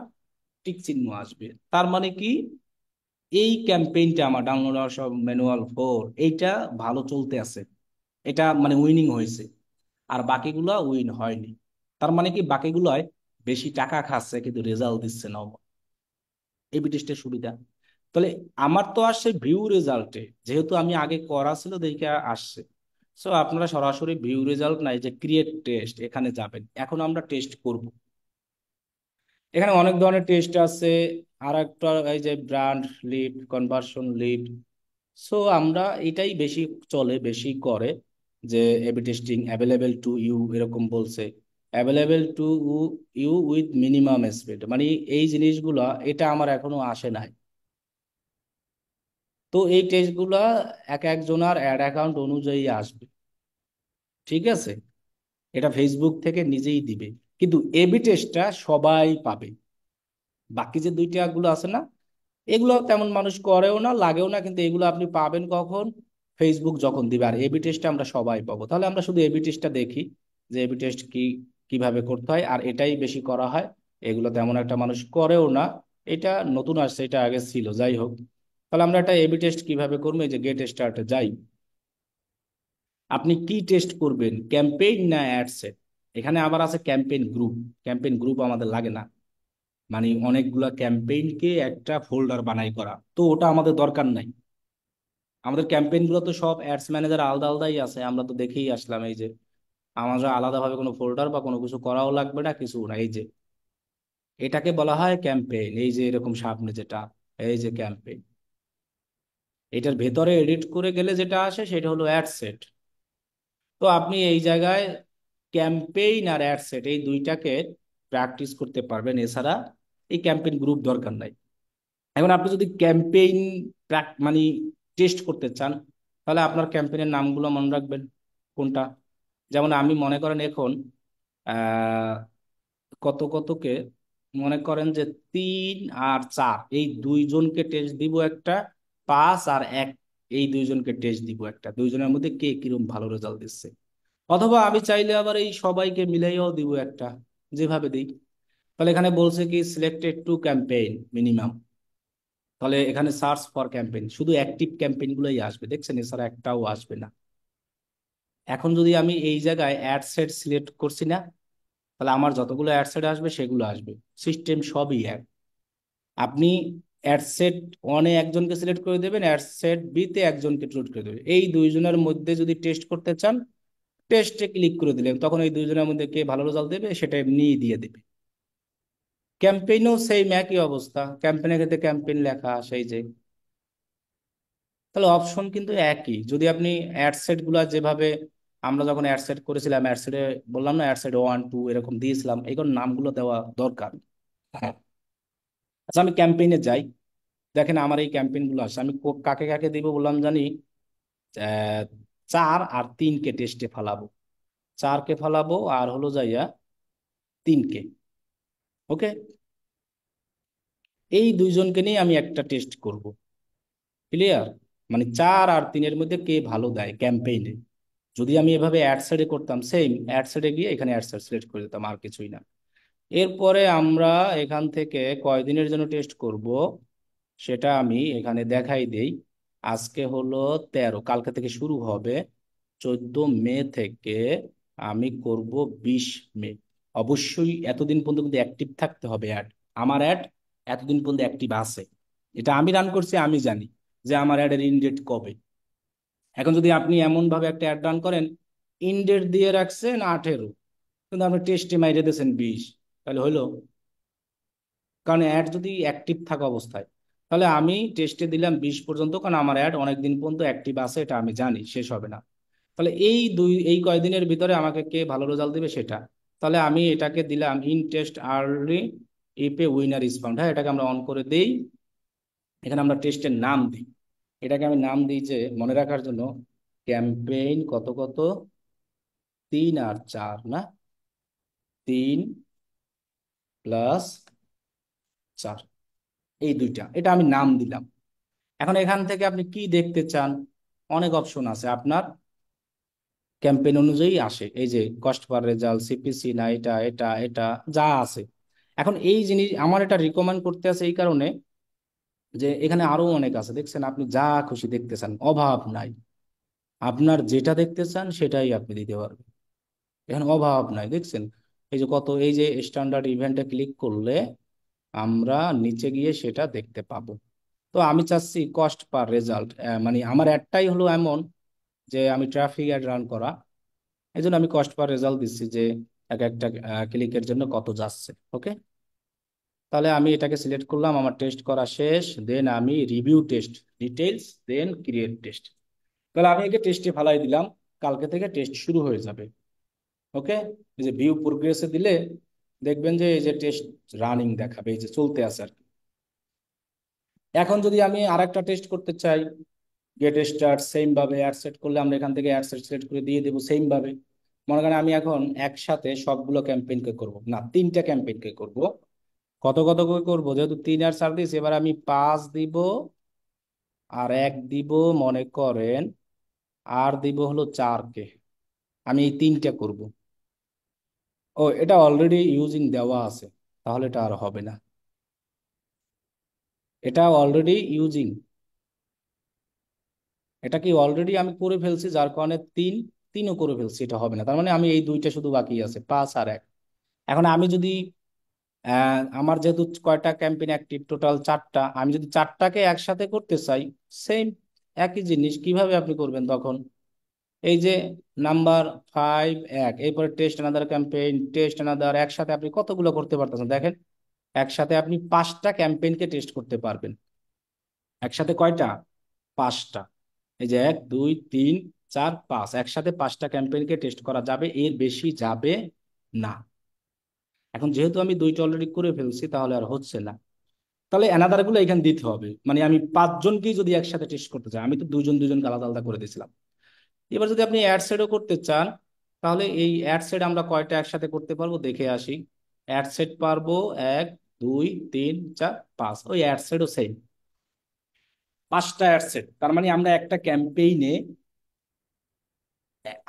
টিক চিহ্ন আসবে। তার মানে কি, এই ক্যাম্পেইনটা আমার ডাউনলোড সব ম্যানুয়াল 4 এইটা ভালো চলতে আছে, এটা মানে উইনিং হয়েছে। আর বাকিগুলো উইন হয়নি। তার মানে কি, বাকিগুলোয় বেশি টাকা খাচ্ছে কিন্তু রেজাল্ট দিচ্ছে না। এই টেস্টের সুবিধা। তাহলে আমার তো আসছে ভিউ রেজাল্টে, যেহেতু আমি আগে করা ছিল দেখে আসছে। সো আপনারা সরাসরি ভিউ রেজাল্ট নাই, যে ক্রিয়েট টেস্ট এখানে যাবেন, এখন আমরা টেস্ট করব। এখানে অনেক ধরনের টেস্ট আছে। আর একটা এই যে brand lead, conversion lead. So আমরা এটাই বেশি চলে, বেশি করে, যে AB testing available to you এরকম বলছে। Available to you with minimum speed, মানে এই জিনিসগুলা এটা আমার এখনো আসে নাই। তো এই টেস্টগুলা এক একজনের অ্যাড অ্যাকাউন্ট অনুযায়ী আসবে, ঠিক আছে। এটা ফেসবুক থেকে নিজেই দিবে, কিন্তু এবি টেস্টটা সবাই পাবে। বাকি যে দুইটা গুলো আছে না, এগুলো তেমন মানুষ করেও না, লাগেও না, কিন্তু এগুলো আপনি পাবেন কখন? ফেসবুক যখন দিবে। আর এবি টেস্টটা আমরা সবাই পাবো। তাহলে আমরা শুধু এবি টেস্টটা দেখি, যে এবি টেস্ট কি কিভাবে করতে হয়, আর এটাই বেশি করা হয়। এগুলো তেমন একটা মানুষ করেও না, এটা নতুন আসছে, এটা আগে ছিল, যাই হোক। তাহলে আমরা একটা এবি টেস্ট কিভাবে করবো, এই যে গেট স্টার্টে যাই। আপনি কি টেস্ট করবেন, ক্যাম্পেইন না অ্যাডসেট? এখানে আবার আছে ক্যাম্পেইন গ্রুপ। ক্যাম্পেইন গ্রুপ আমাদের লাগে না, মানে অনেকগুলা ক্যাম্পেইনকে একটা ফোল্ডার বানাই করা, তো ওটা আমাদের দরকার নাই। আমাদের ক্যাম্পেইন গুলো তো সব অ্যাডস ম্যানেজার আলাদা আলাদাই আছে, আমরা তো দেখেই আসলাম। এই যে আমাদের আলাদাভাবে কোনো ফোল্ডার বা কোনো কিছু করাও লাগবে না, কিছু না। এই যে এটাকে বলা হয় ক্যাম্পেইন। এই যে এরকম সামনে যেটা, এই যে ক্যাম্পেইন, এটার ভেতরে এডিট করে গেলে যেটা আসে সেটা হলো অ্যাডসেট। তো আপনি এই জায়গায় ক্যাম্পেইন আর অ্যাডসেট এই দুইটাকে প্র্যাকটিস করতে পারবেন, এছাড়া এই ক্যাম্পেইন গ্রুপ দরকার নাই। এখন আপনি যদি ক্যাম্পেইন মানে টেস্ট করতে চান, তাহলে আপনার ক্যাম্পেইনের নামগুলো মনে রাখবেন কোনটা। যেমন আমি মনে করেন এখন আহ কত কতকে, মনে করেন যে 3 আর 4 এই দুইজনকে টেস্ট দিব একটা, 5 আর 1 এই দুইজনকে টেস্ট দিব একটা, দুইজনের মধ্যে কে কিরকম ভালো রেজাল্ট দিচ্ছে। অথবা আমি চাইলে আবার এই সবাইকে মিলাইয়াও দিব একটা, যেভাবে দিই। তাহলে এখানে বলছে কি সিলেক্টেড টু ক্যাম্পেইন মিনিমাম, তাহলে এখানে সার্চ ফর ক্যাম্পেইন শুধু অ্যাক্টিভ ক্যাম্পেইন গুলোই আসবে, দেখছেন, এছাড়া একটাও আসবে না। এখন যদি আমি এই জায়গায় অ্যাড সেট সিলেক্ট করছি না, তাহলে আমার যতগুলো অ্যাড সেট আসবে সেগুলো আসবে, সিস্টেম সবই এক। আপনি অ্যাড সেট 1-এ একজনকে সিলেক্ট করে দেবেন, অ্যাড সেট বি-তে একজনকে সিলেক্ট করে দেবেন। এই দুইজনের মধ্যে যদি টেস্ট করতে চান, টেস্টে ক্লিক করে দিলেন, তখন এই দুইজনের মধ্যে কে ভালো রেজাল্ট দেবে সেটা এমনিই দিয়ে দেবে। ক্যাম্পেইনও সেম একই অবস্থা, ক্যাম্পেইনের ক্ষেত্রে ক্যাম্পেইন লেখা সেই যে, তাহলে অপশন কিন্তু একই। যদি আপনি অ্যাড সেট গুলা যেভাবে আমরা যখন অ্যাড সেট করেছিলাম, অ্যাড সেটে বললাম না, অ্যাড সেট 1 2 এরকম দিয়েছিলাম, এইগুলো নামগুলো দেওয়া দরকার। হ্যাঁ। আচ্ছা আমি ক্যাম্পেইনে যাই, দেখেন আমার এই ক্যাম্পেইন গুলো আসছে, আমি কাকে কাকে দিব বললাম জানি, 4 আর 3কে টেস্টে ফালাবো, 4কে ফালাবো আর হলো যাইয়া 3কে। ওকে, এই দুইজনকে নিয়ে আমি একটা টেস্ট করব। ক্লিয়ার? মানে 4 আর 3-এর মধ্যে কে ভালো দেয় ক্যাম্পেইনে। যদি আমি এভাবে অ্যাড সেটে করতাম, সেম অ্যাড সেটে গিয়ে এখানে অ্যাড সেট সিলেক্ট করে দিতাম, আর কিছুই না। এরপরে আমরা এখান থেকে কয়দিনের জন্য টেস্ট করব সেটা আমি এখানে দেখাই দেই। আজকে হলো 13, কালকে থেকে শুরু হবে, 14 মে থেকে আমি করব 20 মে। অবশ্যই এতদিন পর্যন্ত কিন্তু অ্যাক্টিভ থাকতে হবে অ্যাড। আমার অ্যাড এতদিন পর্যন্ত অ্যাক্টিভ আছে, এটা আমি রান করছি, আমি জানি যে আমার অ্যাডের ইন ডেট কবে। এখন যদি আপনি এমন ভাবে একটা অ্যাড রান করেন, ইন ডেট দিয়ে রাখছেন 18, কিন্তু আপনি টেস্টে মাইরে দিয়েছেন 20, তাহলে হইলো? কারণ অ্যাড যদি অ্যাক্টিভ থাকা অবস্থায়, তাহলে আমি টেস্টে দিলাম 20 পর্যন্ত, কারণ আমার অ্যাড অনেকদিন পর্যন্ত অ্যাক্টিভ আছে, এটা আমি জানি শেষ হবে না। তাহলে এই কয়দিনের ভিতরে আমাকে কে ভালো রেজাল্ট দিবে সেটা। তাহলে আমি এটাকে দিলাম in test early if A winner is found. হ্যাঁ, এটাকে আমরা অন করে দেই। এখানে আমরা টেস্টের নাম দিই, এটাকে আমি নাম দিই যে মনে রাখার জন্য, ক্যাম্পেইন কত কত, 3 আর 4 না, 3+4, এই দুইটা, এটা আমি নাম দিলাম। এখন এখান থেকে আপনি কি দেখতে চান, অনেক অপশন আছে আপনার, ক্যাম্পেইন অনুযায়ী আসে। এই যে কস্ট পার রেজাল্ট, সিপিসি, না এটা এটা এটা যা আছে। এখন এই জিনিস আমার এটা রিকমেন্ড করতে আছে এই কারণে যে এখানে আরো অনেক আছে, দেখছেন আপনি যা খুশি দেখতে চান, অভাব নাই। আপনার যেটা দেখতে চান সেটাই আপনি দিতে পারবেন, এখানে অভাব নাই, দেখছেন? এই যে কত, এই যে স্ট্যান্ডার্ড ইভেন্টে ক্লিক করলে আমরা নিচে গিয়ে সেটা দেখতে পাবো। তো আমি চাচ্ছি কস্ট পার রেজাল্ট, মানে আমার অ্যাডটাই হলো এমন যে আমি ট্রাফিক অ্যাড রান করা, এই জন্য আমি কস্ট পার রেজাল্ট দিচ্ছি যে এক একটা ক্লিকের জন্য কত যাচ্ছে। ওকে, তাহলে আমি এটাকে সিলেক্ট করলাম, আমার টেস্ট করা শেষ, দেন আমি রিভিউ টেস্ট ডিটেইলস, দেন ক্রিয়েট টেস্ট। তাহলে আমি একে টেস্টে ফালাই দিলাম, কালকে থেকে টেস্ট শুরু হয়ে যাবে। ওকে, এই যে ভিউ প্রোগ্রেসে দিলে দেখবেন যে এই যে টেস্ট রানিং দেখাবে, এই যে চলতে আছে আর কি। এখন যদি আমি আরেকটা টেস্ট করতে চাই, গেট স্টার্ট, সেম ভাবে অ্যাড সেট করলে আমরা এখান থেকে অ্যাড সেট সিলেক্ট করে দিয়ে দেবো সেম ভাবে। মনে করেন আমি এখন একসাথে সবগুলো ক্যাম্পেইনকে করব না, 3টা ক্যাম্পেইনকে করব। কত কত করে করবো, যেহেতু 3 আর 4 দিয়েছি, এবার আমি 5 দিব, আর 1 দিব মনে করেন, আর দিব হলো 4কে। আমি এই 3টা করব। ও, এটা অলরেডি ইউজিং দেওয়া আছে, তাহলে এটা আর হবে না। এটা অলরেডি ইউজিং, এটা কি অলরেডি আমি করে ফেলছি, যার কারণে 3 3ও করে ফেলছি, এটা হবে না। তার মানে আমি এই দুইটা শুধু বাকি আছে, 5 আর 1। এখন আমি যদি আমার যেহেতু কয়টা ক্যাম্পেইন অ্যাক্টিভ, টোটাল 4টা, আমি যদি 4টাকে একসাথে করতে চাই, সেম একই জিনিস কিভাবে আপনি করবেন তখন, এই যে নাম্বার 5 1, এরপরে test another campaign, test another, একসাথে আপনি কতগুলো করতে পারতেছেন দেখেন। একসাথে আপনি 5টা ক্যাম্পেইনকে টেস্ট করতে পারবেন। একসাথে কয়টা? 5টা। এই যে 1 2 3 4 5, একসাথে 5টা ক্যাম্পেইনকে টেস্ট করা যাবে, এর বেশি যাবে না। এখন যেহেতু আমি 2টা অলরেডি করে ফেলছি, তাহলে আর হচ্ছে না। তাহলে অ্যানাদার গুলো এখানে দিতে হবে, মানে আমি 5জনকেই যদি একসাথে টেস্ট করতে চাই, আমি তো দুজন দুজনকে আলাদা আলাদা করে দিয়েছিলাম। এবার যদি আপনি অ্যাড সেটও করতে চান, তাহলে এই অ্যাড সেট আমরা কয়টা একসাথে করতে পারবো দেখে আসি। অ্যাড সেট পারবো 1 2 3 4 5, ওই অ্যাড সেটও সেম, 5টা অ্যাড সেট। তার মানে আমরা একটা ক্যাম্পেইনে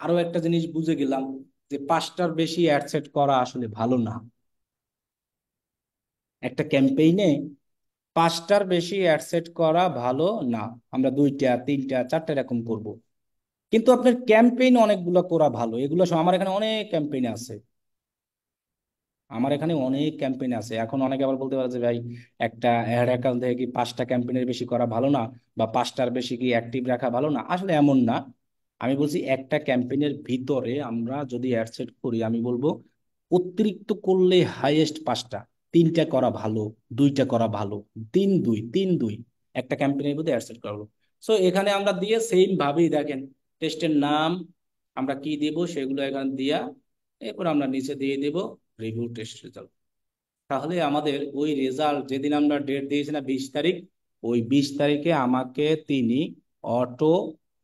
আরো একটা জিনিস বুঝে গেলাম, যে 5টার বেশি অ্যাড সেট করা আসলে ভালো না। একটা ক্যাম্পেইনে 5টার বেশি অ্যাড সেট করা ভালো না। আমরা 2টা 3টা 4টা এরকম করব। কিন্তু আপনার ক্যাম্পেইন অনেকগুলো করা ভালো, এগুলো সব আমার এখানে অনেক ক্যাম্পেইন আছে। আমার এখানে অনেক ক্যাম্পেইন আছে। এখন অনেকে আবার বলতে পারে যে ভাই, একটা অ্যাড অ্যাকাউন্ট থেকে কি 5টা ক্যাম্পেইনের বেশি করা ভালো না, বা 5টার বেশি কি অ্যাক্টিভ রাখা ভালো না? আসলে এমন না। আমি বলছি একটা ক্যাম্পেইনের ভিতরে আমরা যদি অ্যাড সেট করি, আমি বলবো অতিরিক্ত করলে হাইয়েস্ট 5টা। তিনটা করা ভালো, দুইটা করা ভালো, তিন দুই তিন দুই, একটা ক্যাম্পেইনের মধ্যে অ্যাড সেট করবো। সো এখানে আমরা দিয়ে সেম ভাবেই দেখেন, টেস্টের নাম আমরা কি দিব সেগুলো এখানে দিয়া, এরপর আমরা নিচে দিয়ে দিব রিভিউ টেস্ট রেজাল্ট। তাহলে আমাদের ওই রেজাল্ট যেদিন আমরা ডেট দিয়েছি না 20 তারিখ, ওই 20 তারিখে আমাকে তিনি অটো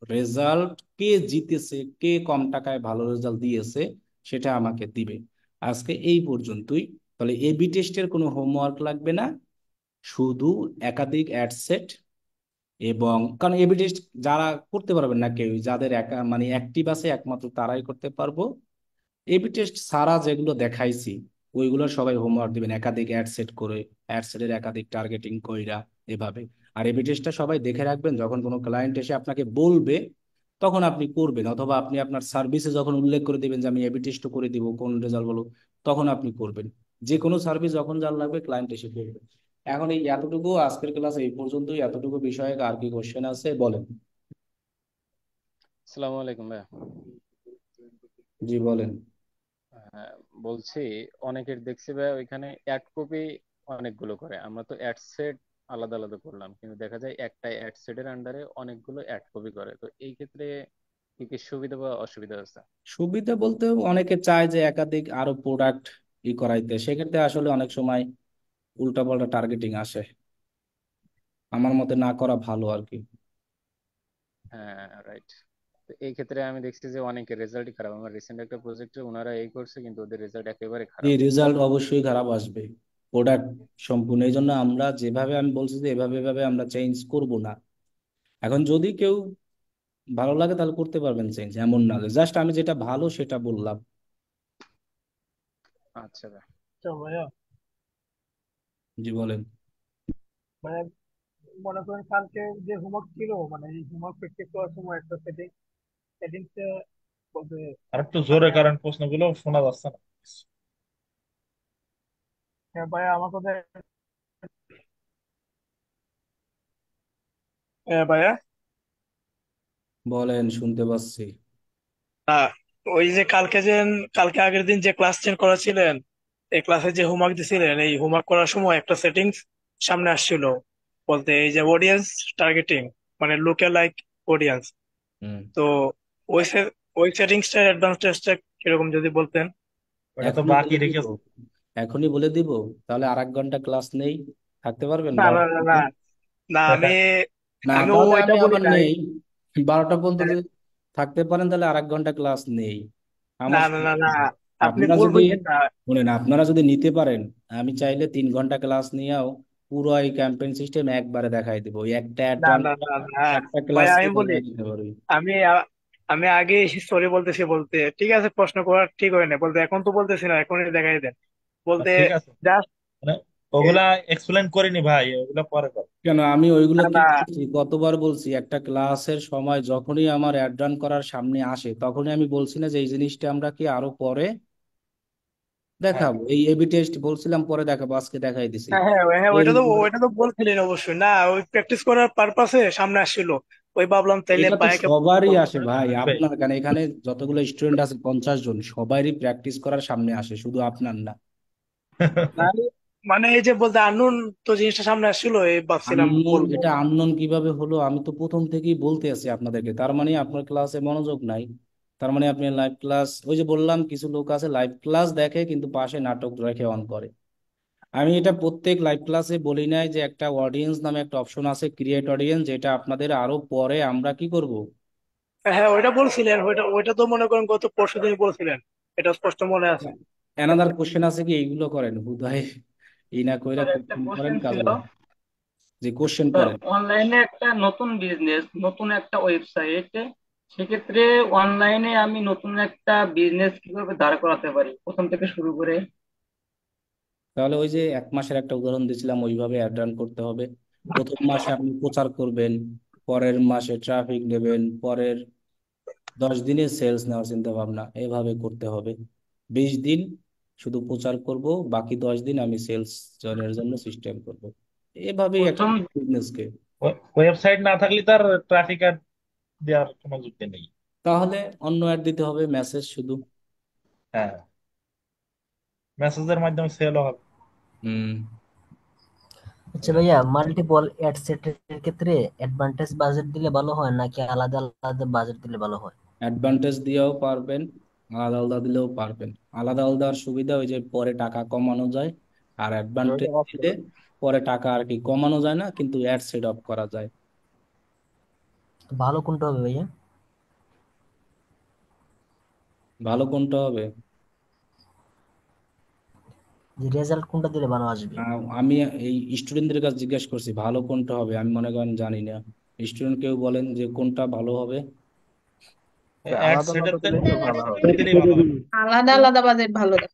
রেজাল্ট, কে জিতেছে, কে কম টাকায় ভালো রেজাল্ট দিয়েছে সেটা আমাকে দিবে। আজকে এই পর্যন্তই। তাহলে এবি টেস্টের কোনো হোমওয়ার্ক লাগবে না, শুধু একাধিক অ্যাড সেট। এবং কারণ এবি টেস্ট যারা করতে পারবেন না কেউ, যাদের একা মানে অ্যাক্টিভ আছে একমাত্র তারাই করতে পারবো। এবি টেস্ট সারা যেগুলো দেখাইছি ওইগুলো সবাই হোমওয়ার্ক দিবেন একাধিক অ্যাড সেট করে, অ্যাড সেটের একাধিক টার্গেটিং কইরা এভাবে। আর এবি টেস্টটা সবাই দেখে রাখবেন, যখন কোনো ক্লায়েন্ট এসে আপনাকে বলবে তখন আপনি করবেন, অথবা আপনি আপনার সার্ভিসে যখন উল্লেখ করে দিবেন যে আমি এবি টেস্টও করে দিব কোন রেজাল্ট বলো, তখন আপনি করবেন। যে কোনো সার্ভিস যখন যার লাগবে ক্লায়েন্ট এসে করবে। এখন এই এতটুকু আজকের ক্লাস এই পর্যন্তই। এতটুকু বিষয়ে আর কি কোশ্চেন আছে বলেন। আসসালামু আলাইকুম ভাইয়া। জি বলেন। হ্যাঁ, বলছি অনেকের দেখছি ভাইয়া ওইখানে অ্যাড কপি অনেকগুলো করে, আমরা তো অ্যাড সেট আলাদা আলাদা করলাম, কিন্তু দেখা যায় একটা অ্যাড সেটের আন্ডারে অনেকগুলো অ্যাড কপি করে। তো এই ক্ষেত্রে কি কি সুবিধা বা অসুবিধা আছে? সুবিধা বলতে অনেকে চায় যে একাধিক আরো প্রোডাক্ট করাইতে, সেক্ষেত্রে আসলে অনেক সময় উল্টাপাল্টা টার্গেটিং আসে। আমার মতে না করা ভালো আর কি। হ্যাঁ, রাইট। তো এই ক্ষেত্রে আমি দেখছি যে অনেকের রেজাল্টই খারাপ। আমার রিসেন্ট একটা প্রজেক্টে ওনারা এই করছে, কিন্তু ওদের রেজাল্ট একেবারে এই খারাপ। রেজাল্ট অবশ্যই খারাপ আসবে, প্রোডাক্ট সম্পূর্ণ। এই জন্য আমরা যেভাবে আমি বলছি যে এভাবে এভাবে আমরা চেঞ্জ করব না। এখন যদি কেউ ভালো লাগে তাহলে করতে পারবেন চেঞ্জ, এমন না জাস্ট আমি যেটা ভালো সেটা বললাম। আচ্ছা ভাই। তো ভাইয়া, জি বলেন। মানে মনে করেন কালকে যে হোমওয়ার্ক ছিল, মানে এই হোমওয়ার্ক প্র্যাকটিস করার সময় একটা সেটিংস বলতে আর একটু মানে জোরে কারণ প্রশ্নগুলো শোনা যাচ্ছে না। ভাইয়া আমার কথা, ভাইয়া বলেন, শুনতে পাচ্ছি। আহ, ওই যে কালকে আগের দিন যে ক্লাস চেঞ্জ করেছিলেন, এই ক্লাসে যে হোমওয়ার্ক দিছিলেন, এই হোমওয়ার্ক করার সময় একটা সেটিংস সামনে আসছিল, বলতে এই যে অডিয়েন্স টার্গেটিং, মানে লুকে লাইক অডিয়েন্স। হুম। তো ওই ওই সেটিংসটার অ্যাডভান্স টেস্টটা কিরকম যদি বলতেন। ওটা তো এখনই বাকি বলে দিব? রেখেছে। এখনই বলে দিব? তাহলে আর 1 ঘন্টা ক্লাস নেই, থাকতে পারবেন না না 12টা না না, পর্যন্ত? না আমি না আমি তাহলে ওইটা আমি বলি আবার নাই। নেই, 12টা পর্যন্ত যদি থাকতে পারেন তাহলে আর 1 ঘন্টা ক্লাস নেই। না আমার না না না, আপনি আপনারা ভুল যদি, বুঝছেন না। শুনেন, আপনারা যদি নিতে পারেন, আমি চাইলে 3 ঘন্টা ক্লাস নিয়েও পুরো এই ক্যাম্পেইন সিস্টেম একবারে দেখাই দেবো, ওই একটা অ্যাড না রান না না না, একটা ভাই ক্লাসে আমি বলি, দেখাই দিতে পারবি। আমি আমি আগে সরি বলতেছি, বলতে ঠিক আছে, প্রশ্ন করা ঠিক হয় না বলতে, এখন তো বলতেছি না, এখনই দেখাই দেন বলতে। ঠিক আছে, জাস্ট মানে ওগুলা এক্সপ্লেন করিনি ভাই, ওগুলা পরে কর। কেন আমি ওইগুলো না কি না, বলছি, কতবার বলছি, একটা ক্লাসের সময় যখনই আমার অ্যাড রান করার সামনে আসে তখনই আমি বলছি না যে এই জিনিসটা আমরা কি আরো পরে হ্যাঁ, দেখাবো, এই এবি টেস্ট বলছিলাম পরে দেখাবো, আজকে দেখাই দিছি। হ্যাঁ হ্যাঁ হ্যাঁ, ওইটা তো বলছিলেন অবশ্যই, না ওই প্র্যাকটিস করার পারপাসে সামনে আসছিল, ওই ভাবলাম তাইলে এটা তো বাইকে। সবারই আসে ভাই, ভাই। আপনার কেন, এখানে যতগুলো স্টুডেন্ট আছে 50 জন, সবারই প্র্যাকটিস করার সামনে আসে, শুধু আপনার না। মানে এই যে বলতে আনুন, তো জিনিসটা সামনে আসছিল, এই ভাবছিলাম আননোন, বলবো। এটা আননোন কিভাবে হলো? আমি তো প্রথম থেকেই বলতে আছি আপনাদেরকে, তার মানে আপনার ক্লাসে মনোযোগ নাই। তার মানে আপনি লাইভ ক্লাস, ওই যে বললাম কিছু লোক আছে লাইভ ক্লাস দেখে কিন্তু পাশে নাটক রেখে অন করে। আমি এটা প্রত্যেক লাইভ ক্লাসে বলি নাই যে একটা অডিয়েন্স নামে একটা অপশন আছে, ক্রিয়েট অডিয়েন্স, যেটা আপনাদের আরো পরে আমরা কি করব। হ্যাঁ, ওইটা বলছিলেন, ওইটা ওইটা তো মনে করেন গত পরশু দিন বলছিলেন, এটা স্পষ্ট মনে আছে। এনাদার কোশ্চেন আছে কি এইগুলো করেন হুদায়, ই না কইরা স্যার একটা কোশ্চেন করেন কোশ্চেন কাজে ছিল। লাগে। যে কোশ্চেন স্যার, করেন। অনলাইনে একটা নতুন বিজনেস, নতুন একটা ওয়েবসাইট, সেক্ষেত্রে অনলাইনে আমি নতুন একটা বিজনেস কিভাবে দাঁড় করাতে পারি প্রথম থেকে শুরু করে? তাহলে ওই যে 1 মাসের একটা উদাহরণ দিয়েছিলাম ওইভাবে অ্যাড রান করতে হবে। প্রথম মাসে আপনি প্রচার করবেন, পরের মাসে ট্রাফিক নেবেন, পরের 10 দিনে সেলস নেওয়ার চিন্তা ভাবনা, এভাবে করতে হবে। 20 দিন শুধু প্রচার করব, বাকি 10 দিন আমি সেলস জনের জন্য সিস্টেম করব। এভাবেই একটা প্রথম বিজনেসকে। ওয়েবসাইট না থাকলে তার ট্রাফিক আর দেওয়ার কোনো যুক্তি নেই। তাহলে অন্য অ্যাড দিতে হবে, মেসেজ শুধু। হ্যাঁ, মেসেজের মাধ্যমে সেলও হবে। হুম। আচ্ছা ভাইয়া, মাল্টিপল অ্যাড সেটের ক্ষেত্রে অ্যাডভান্টেজ বাজেট দিলে ভালো হয় নাকি আলাদা আলাদা বাজেট দিলে ভালো হয়? অ্যাডভান্টেজ দিয়েও পারবেন, আলাদা আলাদা দিলেও পারবেন। আলাদা আলাদার সুবিধা ওই যে পরে টাকা কমানো যায়, আর ওইটা অ্যাডভান্টেজ অফ দিলে করে। পরে টাকা আর কি কমানো যায় না, কিন্তু অ্যাড সেট অফ করা যায়। তো ভালো কোনটা হবে ভাইয়া? ভালো কোনটা হবে? যে রেজাল্ট কোনটা দিলে ভালো আসবে? আমি এই স্টুডেন্টদের কাছে জিজ্ঞেস করছি ভালো কোনটা হবে, আমি মনে করেন জানি না। স্টুডেন্ট কেউ বলেন যে কোনটা ভালো হবে। অ্যাড আলাদা সেটের আলাদা দিলেই ক্ষেত্রে তো ভালো হবে। কোনটা দিলেই ভালো হবে? আলাদা আলাদা বাজেট ভালো দেয়।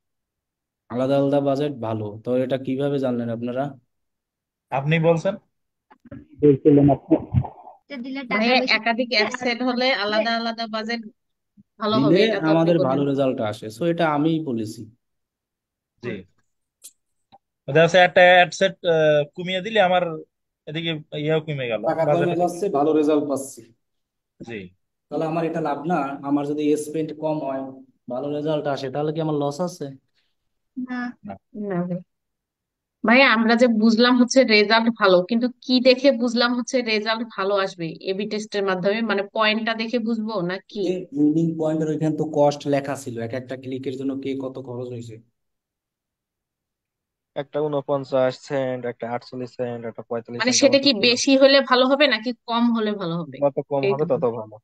আলাদা আলাদা বাজেট ভালো, তো এটা কিভাবে জানলেন আপনারা? আপনি বলছেন। ভাইয়া একাধিক অ্যাডসেট হলে আলাদা আলাদা বাজেট ভালো দিলে হবে, এটা তো আপনি আমাদের ভালো বললেন। রেজাল্ট আসে, সো এটা আমিই বলেছি। জি, দেখা যাচ্ছে একটা অ্যাড সেট কমিয়ে দিলে আমার এদিকে ইয়েও কমে গেল, টাকা বাজেট। কমে যাচ্ছে, ভালো রেজাল্ট পাচ্ছি। জি। তাহলে আমার এটা লাভ না? আমার যদি স্পেন্ড কম হয়, ভালো রেজাল্ট আসে, তাহলে কি আমার লস আছে? না, না, না ভাই। ভাইয়া আমরা যে বুঝলাম হচ্ছে রেজাল্ট ভালো, কিন্তু কি দেখে বুঝলাম হচ্ছে রেজাল্ট ভালো আসবে? এবি টেস্টের মাধ্যমে, মানে পয়েন্টটা দেখে বুঝবো না কি? উইনিং পয়েন্টের ওইখানে তো কস্ট লেখা ছিল, এক একটা ক্লিকের জন্য কে কত খরচ হয়েছে। একটা 49 সেন্ট, একটা 48 সেন্ট, একটা 45 মানে সেন্ট, সেটা অবশ্য কি বেশি হলে ভালো হবে নাকি কম হলে ভালো হবে? যত কম এই হবে তত ভালো।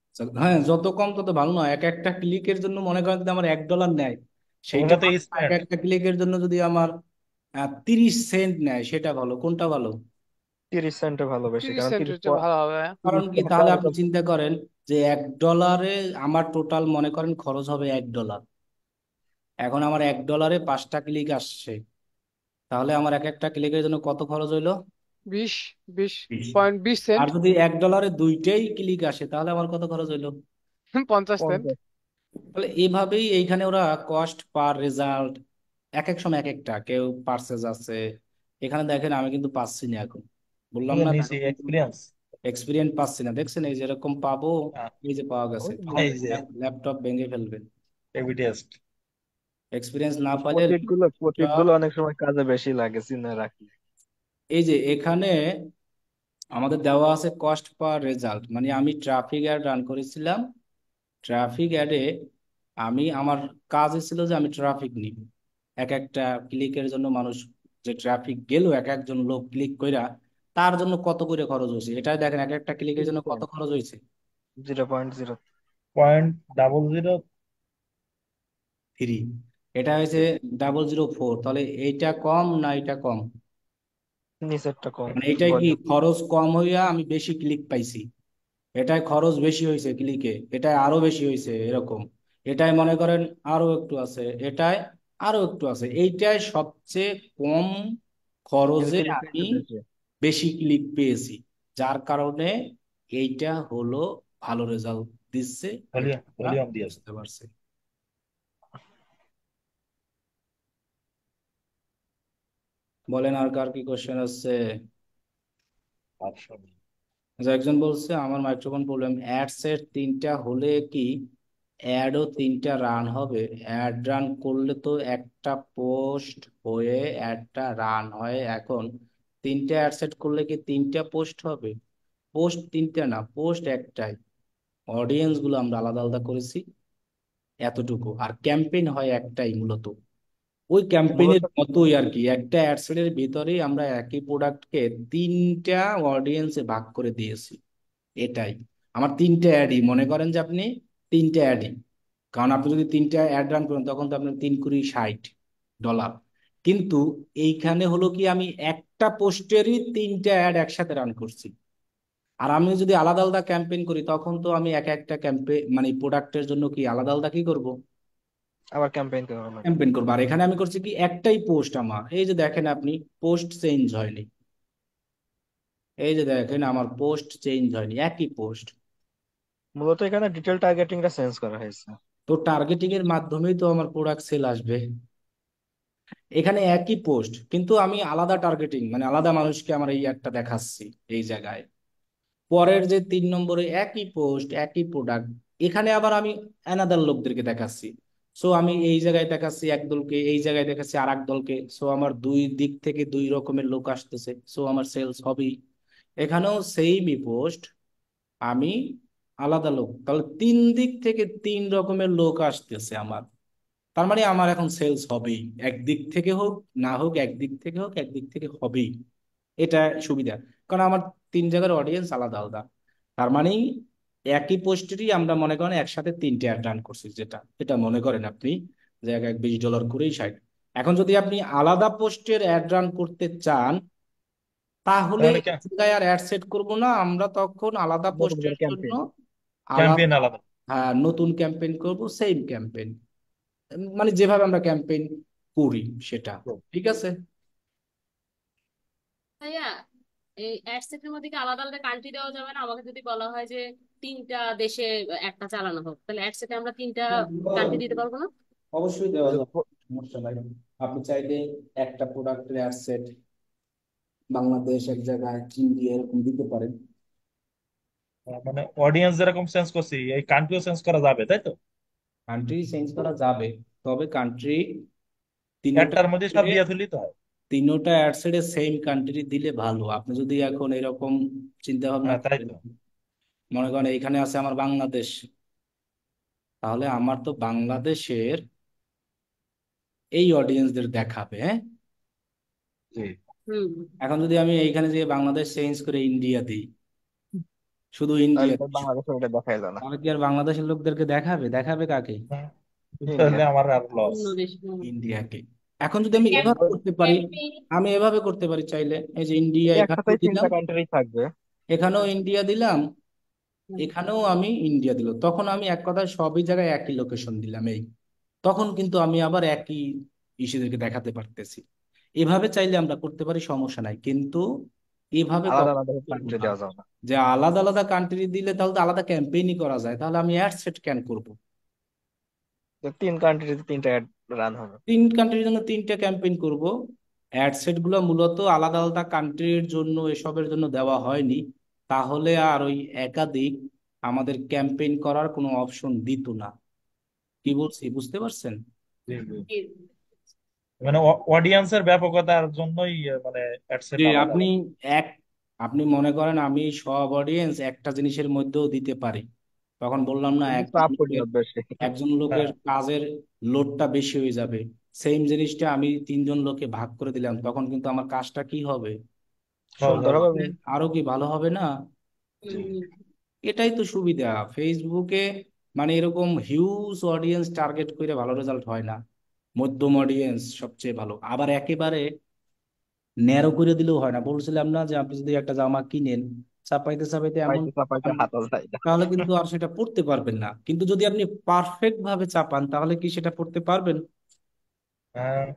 হ্যাঁ, যত কম তত ভালো নয়। এক একটা ক্লিকের জন্য মনে করেন যদি আমার $1 নেয়, সেইটা ওগুলো তো ভালো না। এক স্প্যাম। একটা ক্লিকের জন্য যদি আমার 30 সেন্ট নেয়, সেটা ভালো? কোনটা ভালো? 30 সেন্টে ভালো বেশি, তিরিশ কারণ সেন্টের 30 চেয়ে ভালো হবে। কারণ কি, টাকা তাহলে পয়েন্ট। আপনি চিন্তা করেন যে $1 আমার টোটাল মনে করেন খরচ হবে $1। এখন আমার $1 5টা ক্লিক আসছে, তাহলে আমার এক একটা ক্লিকের জন্য কত খরচ হইলো? 20, বিশ 20। Point 20 Saint. আর যদি $1 দুইটাই ক্লিক আসে, তাহলে আমার কত খরচ হইলো? 50 সেন্ট। 50। তাহলে এইভাবেই এইখানে ওরা কস্ট পার রেজাল্ট এক এক সময় এক একটা, কেউ পার্সেস আছে। এখানে দেখেন আমি কিন্তু পাচ্ছি না এখন, বললাম না নিচে এক্সপিরিয়েন্স। এক্সপিরিয়েন্স পাচ্ছি না। দেখছেন এই যেরকম পাবো, এই যে পাওয়া গেছে, এই যে ল্যাপটপ ভেঙে ফেলবে। AB test. এক্সপিরিয়েন্স না পাইলে প্রতীকগুলো অনেক সময় কাজে বেশি লাগে চিহ্ন রাখলে। এই যে এখানে আমাদের দেওয়া আছে কস্ট পার রেজাল্ট, মানে আমি ট্রাফিক অ্যাড রান করেছিলাম। ট্রাফিক অ্যাডে আমি আমার কাজ ছিল যে আমি ট্রাফিক নিব, এক একটা ক্লিকের জন্য মানুষ যে ট্রাফিক গেল, এক একজন লোক ক্লিক কইরা তার জন্য কত করে খরচ হয়েছে, এটাই দেখেন এক একটা ক্লিকের জন্য কত খরচ হয়েছে। 0.0। 3, এটা হয়েছে 0.04। তাহলে এইটা কম না এটা কম? নিচেরটা কম। মানে এটাই কি বডি। খরচ কম হইয়া আমি বেশি ক্লিক পাইছি, এটাই খরচ বেশি হয়েছে ক্লিকে, এটাই আরো বেশি হয়েছে এরকম, এটাই মনে করেন আরো একটু আছে, এটাই আরো একটু আছে, এইটাই সবচেয়ে কম কিন্তু খরচে ক্লিক আমি রেটটা বেশি। বেশি ক্লিক পেয়েছি, যার কারণে এইটা হলো ভালো রেজাল্ট দিচ্ছে। এটা ভলিউম আমরা ভলিউম দিয়েছে। বুঝতে পারছি। বলেন আর কার কি কোশ্চেন আছে? আচ্ছা, একজন বলছে আমার মাইক্রোফোন প্রবলেম, অ্যাড সেট 3টা হলে কি অ্যাডও 3টা রান হবে? অ্যাড রান করলে তো একটা পোস্ট হয়ে অ্যাডটা রান হয়, এখন 3টে অ্যাড সেট করলে কি 3টা পোস্ট হবে? পোস্ট 3টা না, পোস্ট একটাই। অডিয়েন্স গুলো আমরা আলাদা আলাদা করেছি, এতটুকু। আর ক্যাম্পেইন হয় একটাই মূলত, ওই ক্যাম্পেইনের মূলত মতোই আর কি। একটা অ্যাডসেটের ভিতরেই আমরা একই প্রোডাক্টকে 3টা অডিয়েন্সে ভাগ করে দিয়েছি, এটাই। আমার 3টে অ্যাডই মনে করেন যে আপনি 3টে অ্যাডই, কারণ আপনি যদি 3টা অ্যাড রান করেন তখন তো আপনার 3 × 60 $। কিন্তু এইখানে হলো কি আমি একটা পোস্টেরই 3টা অ্যাড একসাথে রান করছি। আর আমি যদি আলাদা আলাদা ক্যাম্পেইন করি তখন তো আমি এক একটা ক্যাম্পেইন মানে প্রোডাক্টের জন্য কি আলাদা আলাদা কি করব, আবার ক্যাম্পেইন করা লাগে। ক্যাম্পেইন করবো। আর এখানে আমি করছি কি একটাই পোস্ট, আমার এই যে দেখেন আপনি পোস্ট চেঞ্জ হয়নি, এই যে দেখেন আমার পোস্ট চেঞ্জ হয়নি, একই পোস্ট। মূলত এখানে ডিটেল টার্গেটিংটা চেঞ্জ করা হয়েছে। তো টার্গেটিং এর মাধ্যমেই তো আমার প্রোডাক্ট সেল আসবে। এখানে একই পোস্ট কিন্তু আমি আলাদা টার্গেটিং মানে আলাদা মানুষকে আমার এই অ্যাডটা দেখাচ্ছি এই জায়গায়। পরের যে 3 নম্বরে একই পোস্ট একই প্রোডাক্ট, এখানে আবার আমি অ্যানাদার লোকদেরকে দেখাচ্ছি। সো আমি এই জায়গায় দেখাচ্ছি এক দলকে, এই জায়গায় দেখাচ্ছি আর এক দলকে, সো আমার দুই দিক থেকে দুই রকমের লোক আসতেছে, সো আমার সেলস হবেই। এখানেও সেইমই পোস্ট, আমি আলাদা লোক, তাহলে তিন দিক থেকে তিন রকমের লোক আসতেছে আমার, তার মানে আমার এখন সেলস হবেই, একদিক থেকে হোক না হোক, একদিক থেকে হোক একদিক থেকে হবেই। এটা সুবিধা, কারণ আমার তিন জায়গার অডিয়েন্স আলাদা আলাদা। তার মানে একই পোস্টেরই আমরা মনে করেন একসাথে তিনটে অ্যাড রান করছি, যেটা এটা মনে করেন আপনি যে এক এক $20 করেই 60। এখন যদি আপনি আলাদা পোস্টের অ্যাড রান করতে চান, তাহলে তাহলে এক জায়গায় আর অ্যাড সেট করবো না আমরা, তখন আলাদা নতুন পোস্টের করে জন্য ক্যাম্পেইন। ক্যাম্পেইন আলাদা, আলাদা। হ্যাঁ, নতুন ক্যাম্পেইন করব, সেম ক্যাম্পেইন, মানে যেভাবে আমরা ক্যাম্পেইন করি সেটা। ঠিক আছে। ভাইয়া, এই অ্যাড সেটের মধ্যে কি আলাদা আলাদা কান্ট্রি দেওয়া যাবে না? আমাকে যদি বলা হয় যে 3টা দেশে একটা চালানো হোক, তাহলে অ্যাড সেটে আমরা 3টা কান্ট্রি দিতে পারবো না? অবশ্যই দেওয়া যাবে, সমস্যা নাই। আপনি চাইলে একটা প্রোডাক্টের অ্যাড সেট বাংলাদেশ এক জায়গায়, ইন্ডিয়া, এরকম দিতে পারেন। মানে অডিয়েন্স যেরকম চেঞ্জ করছি এই কান্ট্রিও চেঞ্জ করা যাবে, তাই তো? কান্ট্রি চেঞ্জ করা যাবে, তবে কান্ট্রি তিনোটা একটার মধ্যে সব দিয়ে তুলি তো হয়। তিনোটা অ্যাডসেটে সেম কান্ট্রি দিলে ভালো। আপনি যদি এখন এরকম চিন্তা ভাবনা হ্যাঁ, তাই করেন, তো। মনে করেন এইখানে আছে আমার বাংলাদেশ, তাহলে আমার তো বাংলাদেশের এই অডিয়েন্সদের দেখাবে, হ্যাঁ। জি। হুম। এখন যদি আমি এইখানে যে বাংলাদেশ চেঞ্জ করে ইন্ডিয়া দিই, শুধু ইন্ডিয়া, তাহলে তো বাংলাদেশে ওটা দেখাইলো না। তাহলে কি আর বাংলাদেশের লোকদেরকে দেখাবে? দেখাবে কাকে? হ্যাঁ, ইন্ডিয়া। তাহলে আমার আর লস। অন্য দেশ। ইন্ডিয়াকে। এখন যদি আমি এভাবে করতে পারি, ক্যাম্পেইন। আমি এভাবে করতে পারি চাইলে, এই যে ইন্ডিয়া এই এখানেও একসাথে দিলাম, তিনটা কান্ট্রি থাকবে। এখানেও ইন্ডিয়া দিলাম, এখানেও আমি ইন্ডিয়া দিলাম, তখন আমি এক কথায় সবই জায়গায় একই লোকেশন দিলাম, এই তখন কিন্তু আমি আবার একই ইস্যুদেরকে দেখাতে পারতেছি। এভাবে চাইলে আমরা করতে পারি, সমস্যা নাই, কিন্তু এভাবে আলাদা কখনো আলাদা করবো কান্ট্রি না। দেওয়া যাবে না। যে আলাদা আলাদা কান্ট্রি দিলে তাহলে তো আলাদা ক্যাম্পেইনই করা যায়, তাহলে আমি অ্যাড সেট ক্যান করব? তো তিন কান্ট্রিতে তিনটা অ্যাড রান হবে। তিন কান্ট্রির জন্য তিনটা ক্যাম্পেইন করব। অ্যাড সেট গুলো মূলত আলাদা আলাদা কান্ট্রির জন্য, এসবের জন্য দেওয়া হয়নি, তাহলে আর ওই একাধিক আমাদের ক্যাম্পেইন করার কোনো অপশন দিত না। কি বলছি বুঝতে পারছেন? জি, জি। মানে অডিয়েন্সের ব্যাপকতার জন্যই মানে অ্যাডসেট যে আলাদা আপনি আলাদা। এক আপনি মনে করেন আমি সব অডিয়েন্স একটা জিনিসের মধ্যেও দিতে পারি, তখন বললাম না কিন্তু একজন চাপ পড়ে লোকের যাবে বেশি। একজন লোকের হ্যাঁ, কাজের লোডটা বেশি হয়ে যাবে। সেম জিনিসটা আমি তিনজন লোকে ভাগ করে দিলাম, তখন কিন্তু আমার কাজটা কি হবে? সহজ সুন্দর হবে। হবে। আরো কি ভালো হবে না? জি। এটাই তো সুবিধা ফেসবুকে, মানে এরকম হিউজ অডিয়েন্স টার্গেট করে ভালো রেজাল্ট হয় না, মধ্যম অডিয়েন্স সবচেয়ে ভালো। আবার একেবারে ন্যারো করে দিলেও হয় না। বলছিলাম না যে আপনি যদি একটা জামা কিনেন, চাপাইতে চাপাইতে এমন চাপাইতে চাপাইতে চাপান, হাতা যায় না। তাহলে কিন্তু আর সেটা পড়তে পারবেন না। কিন্তু যদি আপনি পারফেক্ট ভাবে চাপান, তাহলে কি সেটা পড়তে পারবেন? হ্যাঁ।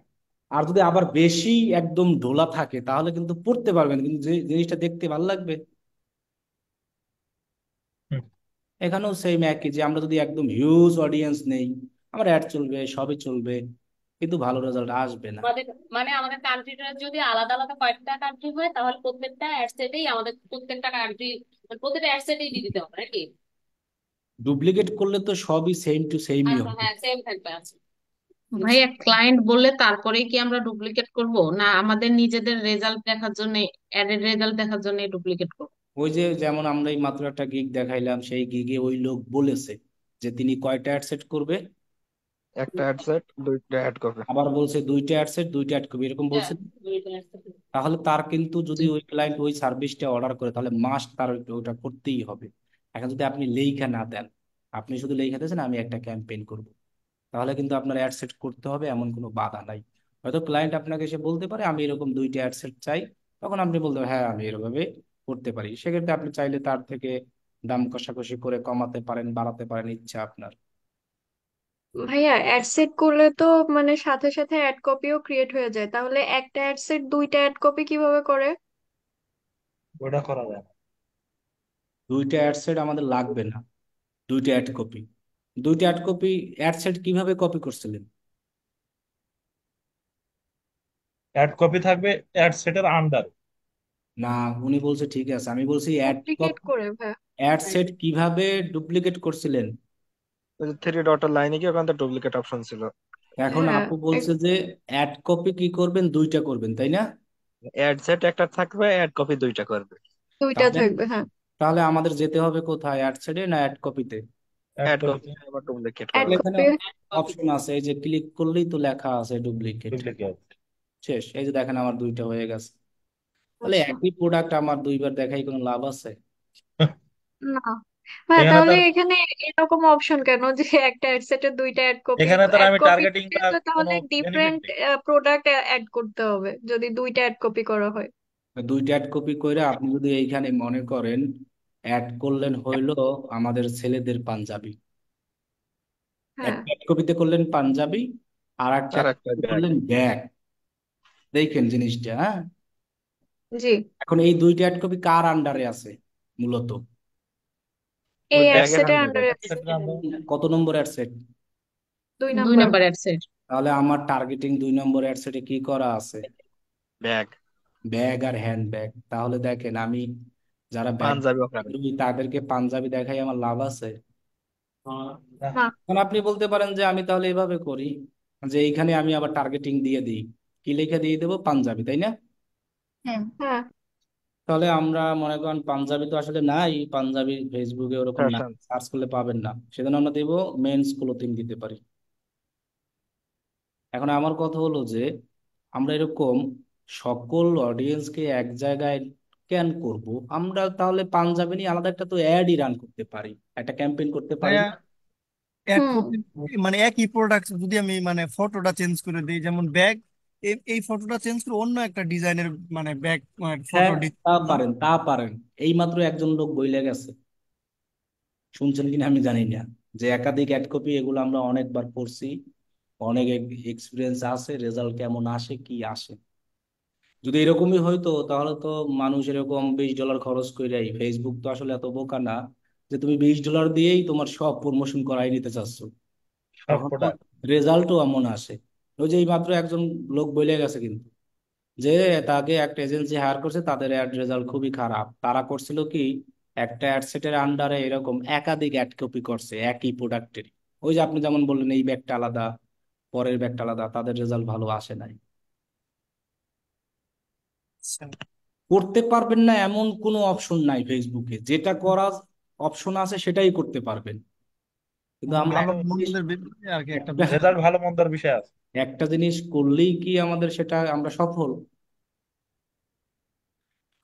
আর যদি আবার বেশি একদম ঢোলা থাকে, তাহলে কিন্তু পড়তে পারবেন, কিন্তু যে জিনিসটা দেখতে ভালো লাগবে। হুম। এখানেও সেম একই, যে আমরা যদি একদম হিউজ অডিয়েন্স নেই, আমার অ্যাড চলবে, সবই চলবে, কিন্তু ভালো রেজাল্ট আসবে না। আমাদের মানে আমাদের কান্ট্রিটা যদি আলাদা আলাদা কয়েকটা কান্ট্রি হয়, তাহলে প্রত্যেকটা অ্যাড সেটেই আমাদের প্রত্যেকটা কান্ট্রি, প্রত্যেকটা অ্যাড সেটেই দিয়ে দিতে হবে নাকি? ডুপ্লিকেট করলে তো সবই সেম টু সেমই আচ্ছা, হবে। হ্যাঁ, সেম থাকবে। আছে ভাইয়া, ক্লায়েন্ট বললে তারপরেই কি আমরা ডুপ্লিকেট করব, না আমাদের নিজেদের রেজাল্ট দেখার জন্য, অ্যাডের রেজাল্ট দেখার জন্য ডুপ্লিকেট করব? ওই যে যেমন আমরা এই মাত্র একটা গিগ দেখাইলাম, সেই গিগে ওই লোক বলেছে যে তিনি কয়টা অ্যাড সেট করবে, একটা অ্যাড সেট দুইটা অ্যাড করবে। আবার বলছে দুইটা অ্যাড সেট দুইটা অ্যাড করবে, এরকম হ্যাঁ, বলছে। দুইটা add set। তাহলে তার কিন্তু যদি ওই ক্লায়েন্ট ওই সার্ভিসটা অর্ডার করে, তাহলে মাস্ট তার ওইটা করতেই হবে। এখন যদি আপনি লেখা না দেন, আপনি শুধু লেখা দিয়েছেন আমি একটা ক্যাম্পেইন করব, তাহলে কিন্তু আপনার অ্যাড সেট করতে হবে, এমন কোনো বাধা নাই। হয়তো ক্লায়েন্ট আপনাকে এসে বলতে পারে আমি এরকম দুইটা অ্যাড সেট চাই, তখন আপনি বলতে হবে হ্যাঁ আমি এরভাবে করতে পারি। সেক্ষেত্রে আপনি চাইলে তার থেকে দাম কষাকষি করে কমাতে পারেন, বাড়াতে পারেন, ইচ্ছা আপনার। ভাইয়া, অ্যাড সেট করলে তো মানে সাথে সাথে অ্যাড কপিও ক্রিয়েট হয়ে যায়, তাহলে একটা অ্যাড সেট দুইটা অ্যাড কপি কিভাবে করে? ওটা করা যায় না। দুইটা অ্যাড সেট আমাদের লাগবে না, দুইটা অ্যাড কপি। দুইটা অ্যাড কপি, অ্যাড সেট কিভাবে কপি করছিলেন? অ্যাড কপি থাকবে অ্যাড সেটের আন্ডার। না, উনি বলছে ঠিক আছে, আমি বলছি অ্যাড ডুপ্লিকেট কপি, করে ভাইয়া। অ্যাড সেট কিভাবে ডুপ্লিকেট করছিলেন? ওই যে থ্রি ডটের লাইনে গিয়ে ওখান থেকে ডুপ্লিকেট অপশন ছিল। এখন হ্যাঁ, আপু বলছে যে অ্যাড কপি কি করবেন, দুইটা করবেন তাই না? অ্যাড সেট একটা থাকবে, অ্যাড কপি দুইটা করবে। দুইটা তাহলে থাকবে, হ্যাঁ। তাহলে আমাদের যেতে হবে কোথায়, অ্যাড সাইডে না অ্যাড কপিতে? অ্যাড অ্যাড কপি কপিতে আবার ডুপ্লিকেট অ্যাড তাহলে করবে। এখানে কপি। অপশন আছে, এই যে ক্লিক করলেই তো লেখা আছে ডুপ্লিকেট। ডুপ্লিকেট। শেষ, এই যে দেখেন আমার দুইটা হয়ে গেছে। তাহলে আচ্ছা, একই প্রোডাক্ট আমার দুইবার দেখাই কোনো লাভ আছে? না ভাই, এখানে তাহলে তার এখানে এরকম অপশন কেন যে একটা অ্যাডসেটের দুইটা অ্যাড কপি? এখানে তার অ্যাড আমি কপি টার্গেটিং বা তো কোনো তাহলে বেনিফিট ডিফারেন্ট নেই। প্রোডাক্ট অ্যাড করতে হবে যদি দুইটা অ্যাড কপি করা হয়। দুইটা অ্যাড কপি করে আপনি যদি এইখানে মনে করেন অ্যাড করলেন হইলো আমাদের ছেলেদের পাঞ্জাবি, হ্যাঁ, একটা অ্যাড কপিতে করলেন পাঞ্জাবি, আর একটা আর অ্যাড একটা কপিতে ব্যাগ। করলেন ব্যাগ। দেখেন জিনিসটা, হ্যাঁ। জি। এখন এই দুইটা অ্যাড কপি কার আন্ডারে আছে মূলত? ওই এই ব্যাগের অ্যাডসেটের আন্ডারে। আন্ডারে। কত নম্বর অ্যাড সেট? দুই দুই নাম্বার। Number ad set. তাহলে আমার টার্গেটিং 2 নম্বর অ্যাড সেটে কি করা আছে? ব্যাগ। ব্যাগ আর হ্যান্ড ব্যাগ। তাহলে দেখেন আমি যারা ব্যাগ পাঞ্জাবি ওখানে। তাদেরকে পাঞ্জাবি দেখাই আমার লাভ আছে? না। না। এখন আপনি বলতে পারেন যে আমি তাহলে এভাবে করি, যে এইখানে আমি আবার টার্গেটিং দিয়ে দিই, কি লিখে দিয়ে দেবো, পাঞ্জাবি, তাই না? হ্যাঁ। তাহলে আমরা মনে করেন পাঞ্জাবি তো আসলে নাই, পাঞ্জাবি ফেসবুকে ওরকম না, ফ্যাশন। সার্চ করলে পাবেন না, সেজন্য আমরা দেবো মেন্স ক্লোথিং দিতে পারি। এখন আমার কথা হলো যে আমরা এরকম সকল অডিয়েন্সকে এক জায়গায় কেন করব? আমরা তাহলে পাঞ্জাবি নিয়ে আলাদা একটা তো অ্যাডই রান করতে পারি, একটা ক্যাম্পেইন করতে পারি ভাইয়া না? এক হুম। কপি, মানে একই প্রোডাক্ট যদি আমি মানে ফটোটা চেঞ্জ করে দিই, যেমন ব্যাগ, এই ফটোটা চেঞ্জ করে অন্য একটা ডিজাইনের মানে ব্যাগ ফটো হ্যাঁ, তা দিই। পারেন, তা পারেন। এইমাত্র একজন লোক বইলে গেছে, শুনছেন কিনা আমি জানি না, যে একাধিক অ্যাড কপি, এগুলো আমরা অনেকবার করছি, অনেক এক্সপিরিয়েন্স আছে, রেজাল্ট কেমন আসে কি আসে। যদি এরকমই হইতো তাহলে তো মানুষ এরকম $20 খরচ কইরাই, ফেসবুক তো আসলে এত বোকা না যে তুমি $20 দিয়েই তোমার সব প্রমোশন করাই নিতে চাচ্ছ। সব তখন তো প্রোডাক্ট। রেজাল্টও এমন আসে। ওই যে এই মাত্র একজন লোক বলে গেছে কিন্তু, যে তাকে একটা এজেন্সি হায়ার করছে, তাদের অ্যাড রেজাল্ট খুবই খারাপ। তারা করছিল কি, একটা অ্যাড সেটের আন্ডারে এরকম একাধিক অ্যাড কপি করছে একই প্রোডাক্টের। ওই যে আপনি যেমন বললেন এই ব্যাগটা আলাদা, পরের ব্যাগটা আলাদা, তাদের রেজাল্ট ভালো আসে নাই। আচ্ছা। করতে পারবেন না এমন কোনো অপশন নাই ফেসবুকে, যেটা করার অপশন আছে সেটাই করতে পারবেন। কিন্তু মানে আমরা ভালো একটা জিনিস মন্দের আর কি একটা একটা বিষয়। রেজাল্ট ভালো মন্দের বিষয় আছে। একটা জিনিস করলেই কি আমাদের সেটা আমরা সফল?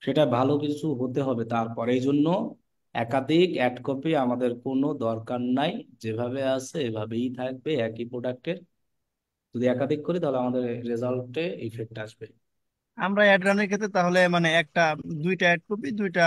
সেটা ভালো কিছু হতে হবে তারপর। এই জন্য একাধিক অ্যাড কপি আমাদের কোনো দরকার নাই, যেভাবে আছে এভাবেই থাকবে একই প্রোডাক্টের। যদি একাধিক করি তাহলে আমাদের রেজাল্টে ইফেক্ট আসবে। আমরা অ্যাড রানের ক্ষেত্রে তাহলে মানে একটা দুইটা অ্যাড কপি, দুইটা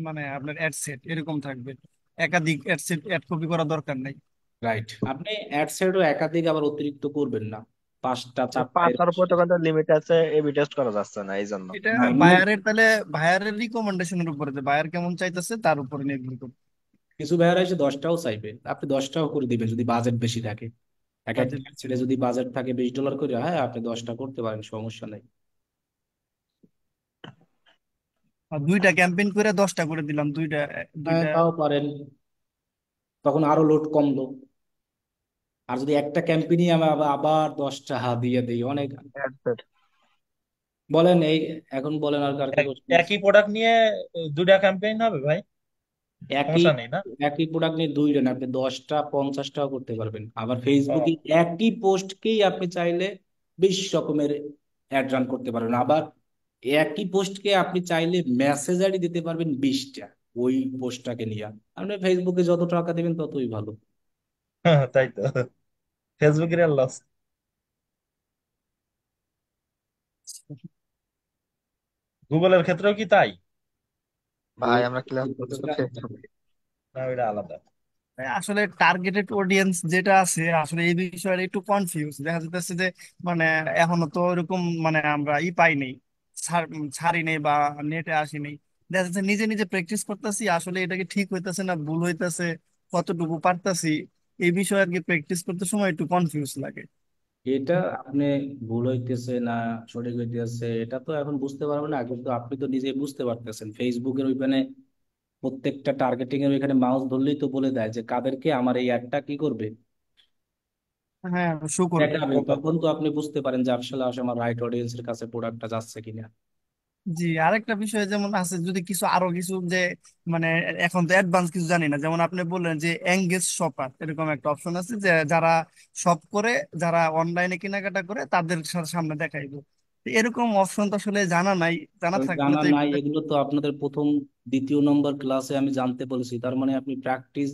মানে আপনার অ্যাড সেট এরকম থাকবে, একাধিক অ্যাড সেট অ্যাড কপি করার দরকার নাই। রাইট, আপনি অ্যাড সেটও একাধিক আবার অতিরিক্ত করবেন না, 5টা 4টা 5টার এরকম। উপর তো কিন্তু লিমিট আছে, এবি টেস্ট করা যাচ্ছে না এই জন্য। এটা না, এমনি বায়ারের তাহলে বায়ারের রিকমেন্ডেশনের উপরে, যে বায়ার কেমন চাইতেছে তার উপরে নির্ভর করে। কিছু ভাইয়ারা এসে 10টাও চাইবে, আপনি 10টাও করে দিবেন যদি বাজেট বেশি থাকে। এক একটা বাজেট, ছেলে যদি বাজেট থাকে $20 করে, হ্যাঁ আপনি 10টা করতে পারেন, সমস্যা নেই। আর দুইটা ক্যাম্পেইন করে 10টা করে দিলাম, দুইটা হ্যাঁ, দুইটা তাও পারেন, তখন আরো লোড কমলো। আর যদি একটা ক্যাম্পেইনই আমি আবার আবার 10টা দিয়ে দিই, অনেক। Ad set. বলেন এই, এখন বলেন আর কার কি কোশ্চেন আছে? একই প্রোডাক্ট নিয়ে দুইটা ক্যাম্পেইন হবে ভাই, একই সমস্যা নেই না? একই প্রোডাক্ট নিয়ে দুইটা না, আপনি 10টা 50টাও করতে পারবেন। আবার ফেসবুকে ও, একই পোস্টকেই আপনি চাইলে 20 রকমের অ্যাড রান করতে পারবেন। আবার একই পোস্টকে আপনি চাইলে মেসেজ আইডি দিতে পারবেন 20টা, ওই পোস্টটাকে নিয়ে। আপনি ফেসবুকে যত টাকা দিবেন ততই ভালো। তাই তো, ফেসবুকের লস। গুগলের ক্ষেত্রেও কি তাই? ভাই আমরা ক্লাস করছি তো গুগল ফেসবুক। না, ওইটা আলাদা। আসলে টার্গেটেড অডিয়েন্স যেটা আছে, আসলে এই বিষয়ে একটু কনফিউজ দেখা যাচ্ছে যে মানে এখনো তো ওরকম মানে আমরা পাই নেই, ছাড়ি নেই বা নেটে আসি নেই। দেখা যাচ্ছে নিজে নিজে প্র্যাকটিস করতেছি, আসলে এটাকে ঠিক হইতেছে না ভুল হইতেছে, কতটুকু পারতাছি, এই বিষয়ে আর কি প্র্যাকটিস করতে সময় একটু কনফিউজ লাগে। এটা আপনি ভুল হইতেছে না সঠিক হইতেছে এটা তো এখন বুঝতে পারবেন না, কিন্তু আপনি তো নিজে বুঝতে পারতেছেন ফেসবুকের ওইখানে প্রত্যেকটা টার্গেটিং এর এখানে মাউস ধরলেই তো বলে দেয় যে কাদেরকে আমার এই অ্যাডটা কি করবে, হ্যাঁ, শো করবে। দেখাবে। তখন তো আপনি বুঝতে পারেন যে আসলে আসলে আমার রাইট অডিয়েন্সের কাছে প্রোডাক্টটা যাচ্ছে কিনা। জি, আরেকটা বিষয় যেমন আছে, যদি কিছু আরো কিছু যে মানে এখন তো অ্যাডভান্স কিছু জানি না, যেমন আপনি বললেন যে এঙ্গেজ শপার, এরকম একটা অপশন আছে যে যারা শপ করে, যারা অনলাইনে কেনাকাটা করে তাদের সামনে দেখাইবো। তো এরকম অপশন তো আসলে জানা নাই, জানা থাকলে জানা তো নাই, একটু এগুলো তো আপনাদের প্রথম দ্বিতীয় নম্বর ক্লাসে আমি জানতে বলেছি। তার মানে আপনি প্র্যাকটিস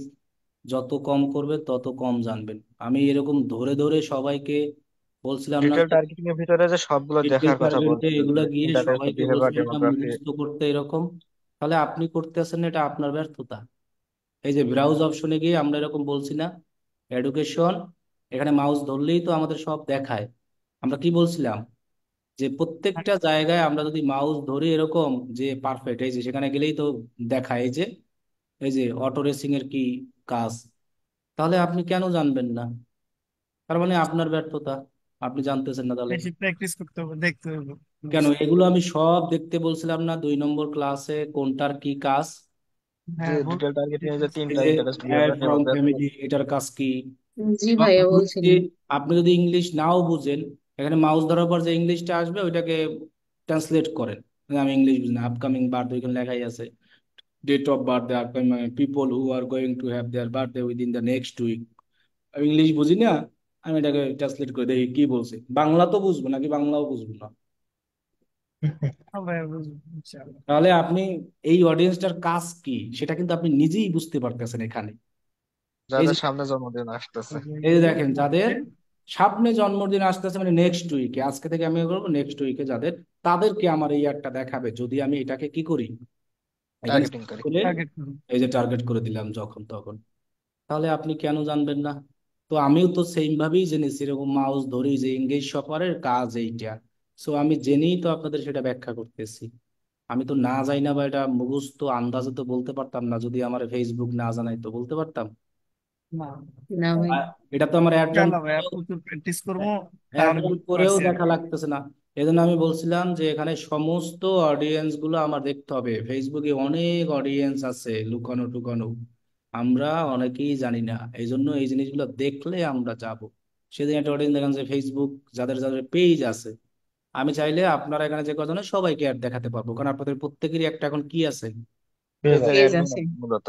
যত কম করবে তত কম জানবেন। আমি এরকম ধরে ধরে সবাইকে বলছিলাম না ডিটেল যে টার্গেটিং এর ভিতরে যে সবগুলো ডিটেল দেখার কথা টার্গেটে বলছে, এগুলা যে গিয়ে ইন্টারেস্ট, সবাইকে বিহেভিয়ার, বলছিলাম এটা ডেমোগ্রাফি। মুখস্থ করতে এরকম। তাহলে আপনি করতেছেন না, এটা আপনার ব্যর্থতা। এই যে ব্রাউজ অপশনে গিয়ে আমরা এরকম বলছি না, এডুকেশন, এখানে মাউস ধরলেই তো আমাদের সব দেখায়। আমরা কি বলছিলাম যে প্রত্যেকটা জায়গায় আমরা যদি মাউস ধরি এরকম, যে পারফেক্ট, এই যে সেখানে গেলেই তো দেখায় এই যে অটো রেসিং এর কি কাজ। তাহলে আপনি কেন জানবেন না? তার মানে আপনার ব্যর্থতা, আপনি জানতেছেন না তাহলে। বেশি প্র্যাকটিস করতে হবে, দেখতে হবে। কেন এগুলো আমি সব দেখতে বলছিলাম না 2 নম্বর ক্লাসে কোনটার কি কাজ? যে হ্যাঁ, ডিটেল টার্গেটিং এর যে এই তিনটা, যে interest, ad behaviour, from demography. Family, এটার কাজ কি? জি এবং ভাইয়া যদি বলছিলেন। আপনি যদি ইংলিশ নাও বুঝেন, এখানে মাউস ধরার পর যে ইংলিশটা আসবে ওইটাকে ট্রান্সলেট করেন। আমি ইংলিশ বুঝি না, আপকামিং বার্থডে এখানে লেখাই আছে, date of birthday, upcoming people who are going to have their birthday within the next week. আমি ইংলিশ বুঝি না, আমি এটাকে ট্রান্সলেট করে দেখি কি বলছে। বাংলা তো বুঝবো নাকি বাংলাও বুঝবো না। হবে, বুঝবো ইনশাআল্লাহ। তাহলে আপনি এই অডিয়েন্সটার কাজ কি সেটা কিন্তু আপনি নিজেই বুঝতে পারতেছেন এখানে। এই যে যাদের সামনে জন্মদিন আসতেছে। এই যে দেখেন, যাদের সামনে জন্মদিন আসতেছে মানে নেক্সট উইকে, আজকে থেকে আমি করবো নেক্সট উইকে যাদের, তাদেরকে আমার এই একটা দেখাবে যদি আমি এটাকে কি করি, এখানে টার্গেটিং করি। করে টার্গেট এই যে টার্গেট করে দিলাম যখন তখন। তাহলে আপনি কেন জানবেন না? তো আমিও তো সেম ভাবেই জেনেছি, এরকম মাউস ধরি যে এঙ্গেজ শপারের কাজ এইটা। সো আমি জেনেই তো আপনাদের সেটা ব্যাখ্যা করতেছি। আমি তো না যাই না বা এটা মুখস্থ আন্দাজে তো বলতে পারতাম না যদি আমার ফেসবুক না জানাই, তো বলতে পারতাম। না। না ভাই। এটা তো আমার অ্যাড রান, ইনশাআল্লাহ ভাইয়া, প্রচুর প্র্যাকটিস করবো, অ্যাড তাহলে রান বুঝতে করেও পারছি আর দেখা কি। লাগতেছে না। এই জন্য আমি বলছিলাম যে এখানে সমস্ত অডিয়েন্স গুলো আমার দেখতে হবে। ফেসবুকে অনেক অডিয়েন্স আছে লুকানো টুকানো, আমরা অনেকেই জানি না। এই জন্য এই জিনিসগুলো দেখলে আমরা যাব। সেদিন একটা অডিয়েন্স দেখেন যে ফেসবুক যাদের যাদের পেজ আছে, আমি চাইলে আপনারা এখানে যে কজন সবাইকে অ্যাড দেখাতে পারবো, কারণ আপনাদের প্রত্যেকেরই একটা এখন কি আছে, পেজের পেজ অ্যাডমিন আছে। মূলত।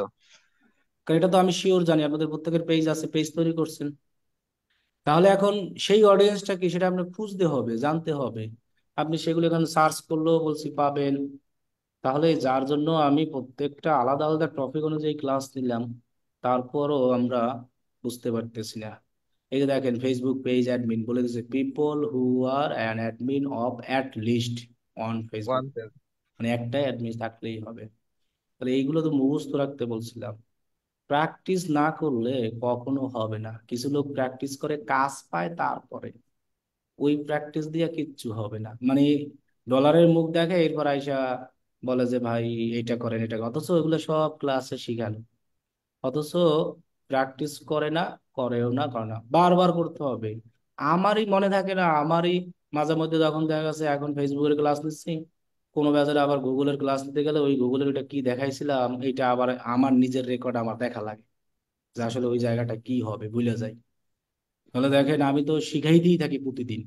কারণ এটা তো আমি শিওর জানি আপনাদের প্রত্যেকের পেজ আছে, পেজ তৈরি করছেন। তাহলে এখন সেই অডিয়েন্সটা কি সেটা আপনার খুঁজতে হবে, জানতে হবে। আপনি সেগুলো এখন সার্চ করলেও বলছি পাবেন। তাহলে যার জন্য আমি প্রত্যেকটা আলাদা আলাদা টপিক অনুযায়ী ক্লাস নিলাম, তারপরও আমরা বুঝতে পারতেছি না। এই যে দেখেন, ফেসবুক পেজ অ্যাডমিন বলে দিচ্ছে people who are an admin of at least one ওয়ান ফেসবুক, পেজ। মানে একটা অ্যাডমিন থাকলেই হবে। তাহলে এইগুলো তো মুখস্থ রাখতে বলছিলাম। প্র্যাকটিস না করলে কখনো হবে না। কিছু লোক প্র্যাকটিস করে কাজ পায়, তারপরে ওই প্র্যাকটিস দিয়ে কিচ্ছু হবে না। মানে ডলারের মুখ দেখে এরপর আইসা বলে যে ভাই এটা করেন এটা করেন। অথচ ওইগুলো সব ক্লাসে শিখানো, অথচ প্র্যাকটিস করে না, করেও না, করে না, বারবার করতে হবে। আমারই মনে থাকে না, আমারই মাঝে মধ্যে যখন দেখা গেছে এখন ফেসবুকের ক্লাস নিচ্ছি, কোনো ব্যাচের আবার গুগলের ক্লাস নিতে গেলে ওই গুগলের ওইটা কি দেখাইছিলাম এটা আবার আমার নিজের রেকর্ড আমার দেখা লাগে, যে আসলে ওই জায়গাটা কি হবে ভুলে যাই। তাহলে দেখেন আমি তো শিখাইতেই থাকি প্রতিদিন,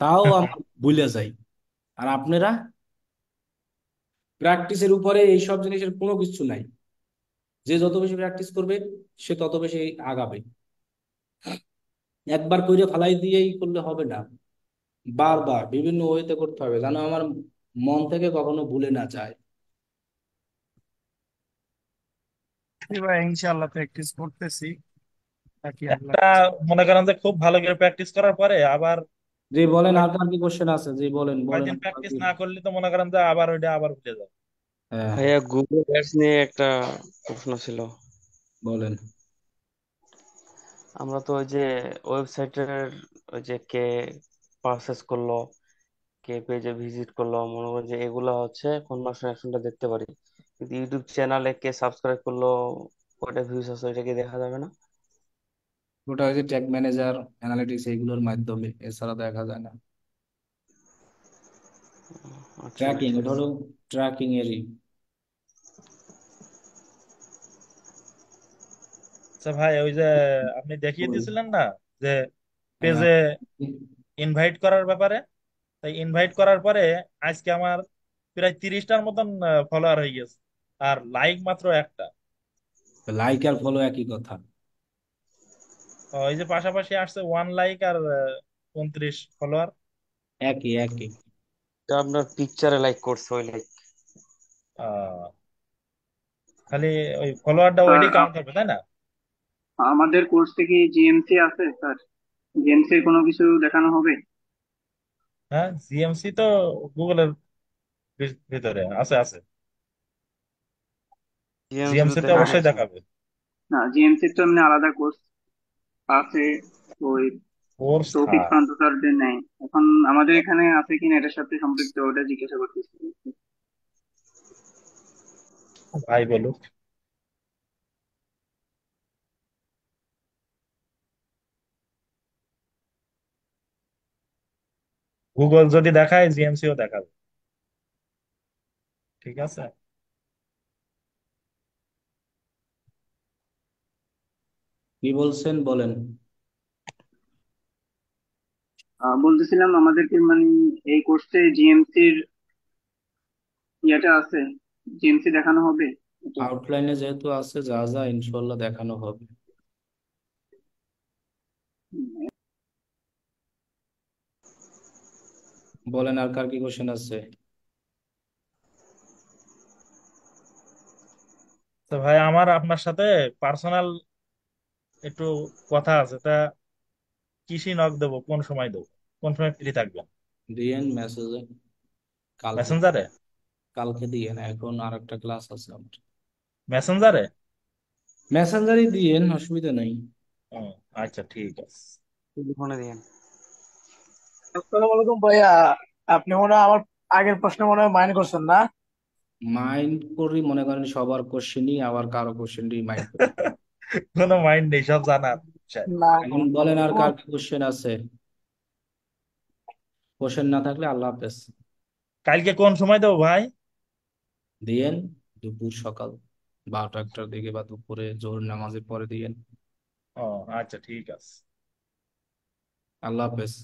তাও আমার ভুলে যাই। আর আপনারা প্র্যাকটিসের উপরে এইসব জিনিসের কোনো কিছু নাই। যে যত বেশি প্র্যাকটিস করবে সে তত বেশি আগাবে। একবার কইরে ফালাই দিয়েই করলে হবে না, বারবার বিভিন্ন ওয়েতে করতে হবে যেন আমার মন থেকে কখনো ভুলে না যায়। এবার ইনশাআল্লাহ প্র্যাকটিস করতেছি, বাকি আল্লাহ। একটা মনে করেন যে খুব ভালো করে প্র্যাকটিস করার পরে আবার যে বলেন, আর কয়েকদিন কার কি কোশ্চেন আছে, যে বলেন বলেন কয়েকদিন আর প্র্যাকটিস কি। না করলে তো মনে করেন যে আবার ওইটা আবার ভুলে যায়। হ্যাঁ, ভাইয়া গুগল অ্যাডস নিয়ে একটা প্রশ্ন ছিল। বলেন। আমরা তো ওই যে ওয়েবসাইটের ওই যে কে পারচেস করলো, কে পেজে ভিজিট করলো, মনে করেন যে এগুলা হচ্ছে কনভার্সন অ্যাকশনটা দেখতে পারি, কিন্তু ইউটিউব চ্যানেলে কে সাবস্ক্রাইব করলো, কয়টা ভিউজ আছে, ওইটা কি দেখা যাবে না? ওটা হচ্ছে ট্যাগ ম্যানেজার, অ্যানালিটিক্স এইগুলোর মাধ্যমে, এছাড়া দেখা যায় না। আচ্ছা, ট্র্যাকিং, ঠিক এটা আছে। হলো ট্র্যাকিং এরই। আচ্ছা ভাই, ওই যে আপনি দেখিয়ে দিয়েছিলেন না যে হ্যাঁ, পেজে ইনভাইট করার ব্যাপারে, তাই ইনভাইট করার পরে আজকে আমার প্রায় 30টার মতন ফলোয়ার হয়ে গেছে, আর লাইক মাত্র একটা। লাইক আর ফলো একই কথা। ওই যে পাশাপাশি আসছে 1 লাইক আর 29 ফলোয়ার। একই একই। এটা আপনার পিকচারে লাইক করছে ওই লাইক। খালি ওই ফলোয়ারটা স্যার ওইটাই কাউন্ট হবে, তাই না? আমাদের কোর্সে কি জিএমসি আছে স্যার? জিএমসি এর কোনো কিছু দেখানো হবে? হ্যাঁ, জিএমসি তো গুগলের ভিতরে আছে আছে। জিএমসি তো জিএমসি তে দেখানো অবশ্যই হয়েছে। দেখাবে। না, জিএমসি তো এমনি আলাদা কোর্স আছে, ওই কোর্স তৌফিক থাক। প্রান্ত স্যারদের নেই। এখন আমাদের এখানে আছে কিনা এটার সাথে সম্পৃক্ত, ওটা জিজ্ঞাসা করতেছি। ভাই বলুক। গুগল যদি দেখায় জিএমসিও দেখাবে। ঠিক আছে। কি বলছেন বলেন। বলতেছিলাম আমাদেরকে মানে এই কোর্সে জিএমসির ইয়েটা আছে, জিএমসি দেখানো হবে এটা। আউটলাইনে যেহেতু আছে, যা যা ইনশাল্লাহ দেখানো হবে। বলেন আর কার কি কোশ্চেন আছে। তো ভাই, আমার আপনার সাথে পার্সোনাল একটু কথা আছে, তা কিসি নক দেবো, কোন সময় দেবো, কোন সময় ফ্রি থাকবেন? দিয়েন মেসেজে। কালকে। মেসেঞ্জারে? কালকে দিয়েন, এখন আর একটা ক্লাস আছে আমার। মেসেঞ্জারে? মেসেঞ্জারই দিয়েন, অসুবিধা নেই। ও, আচ্ছা ঠিক আছে। টেলিফোনে দিয়েন। আসসালামু আলাইকুম ভাইয়া। আপনি মনে হয় আমার আগের প্রশ্ন মনে হয় মাইন্ড করছেন না? মাইন্ড করি, মনে করেন সবার কোশ্চেনই, আবার কারো কোশ্চেনই মাইন্ড করি। কোনো মাইন্ড নেই, সব জানার বিষয়। না এখন বলেন আর কার কি কোশ্চেন আছে। কোশ্চেন না থাকলে আল্লাহ হাফেজ। কালকে কোন সময় দেবো ভাই? দিয়েন দুপুর সকাল 12টা 1টার দিকে, বা দুপুরে জোহর নামাজের পরে দিয়েন। ও, আচ্ছা ঠিক আছে। আল্লাহ হাফেজ।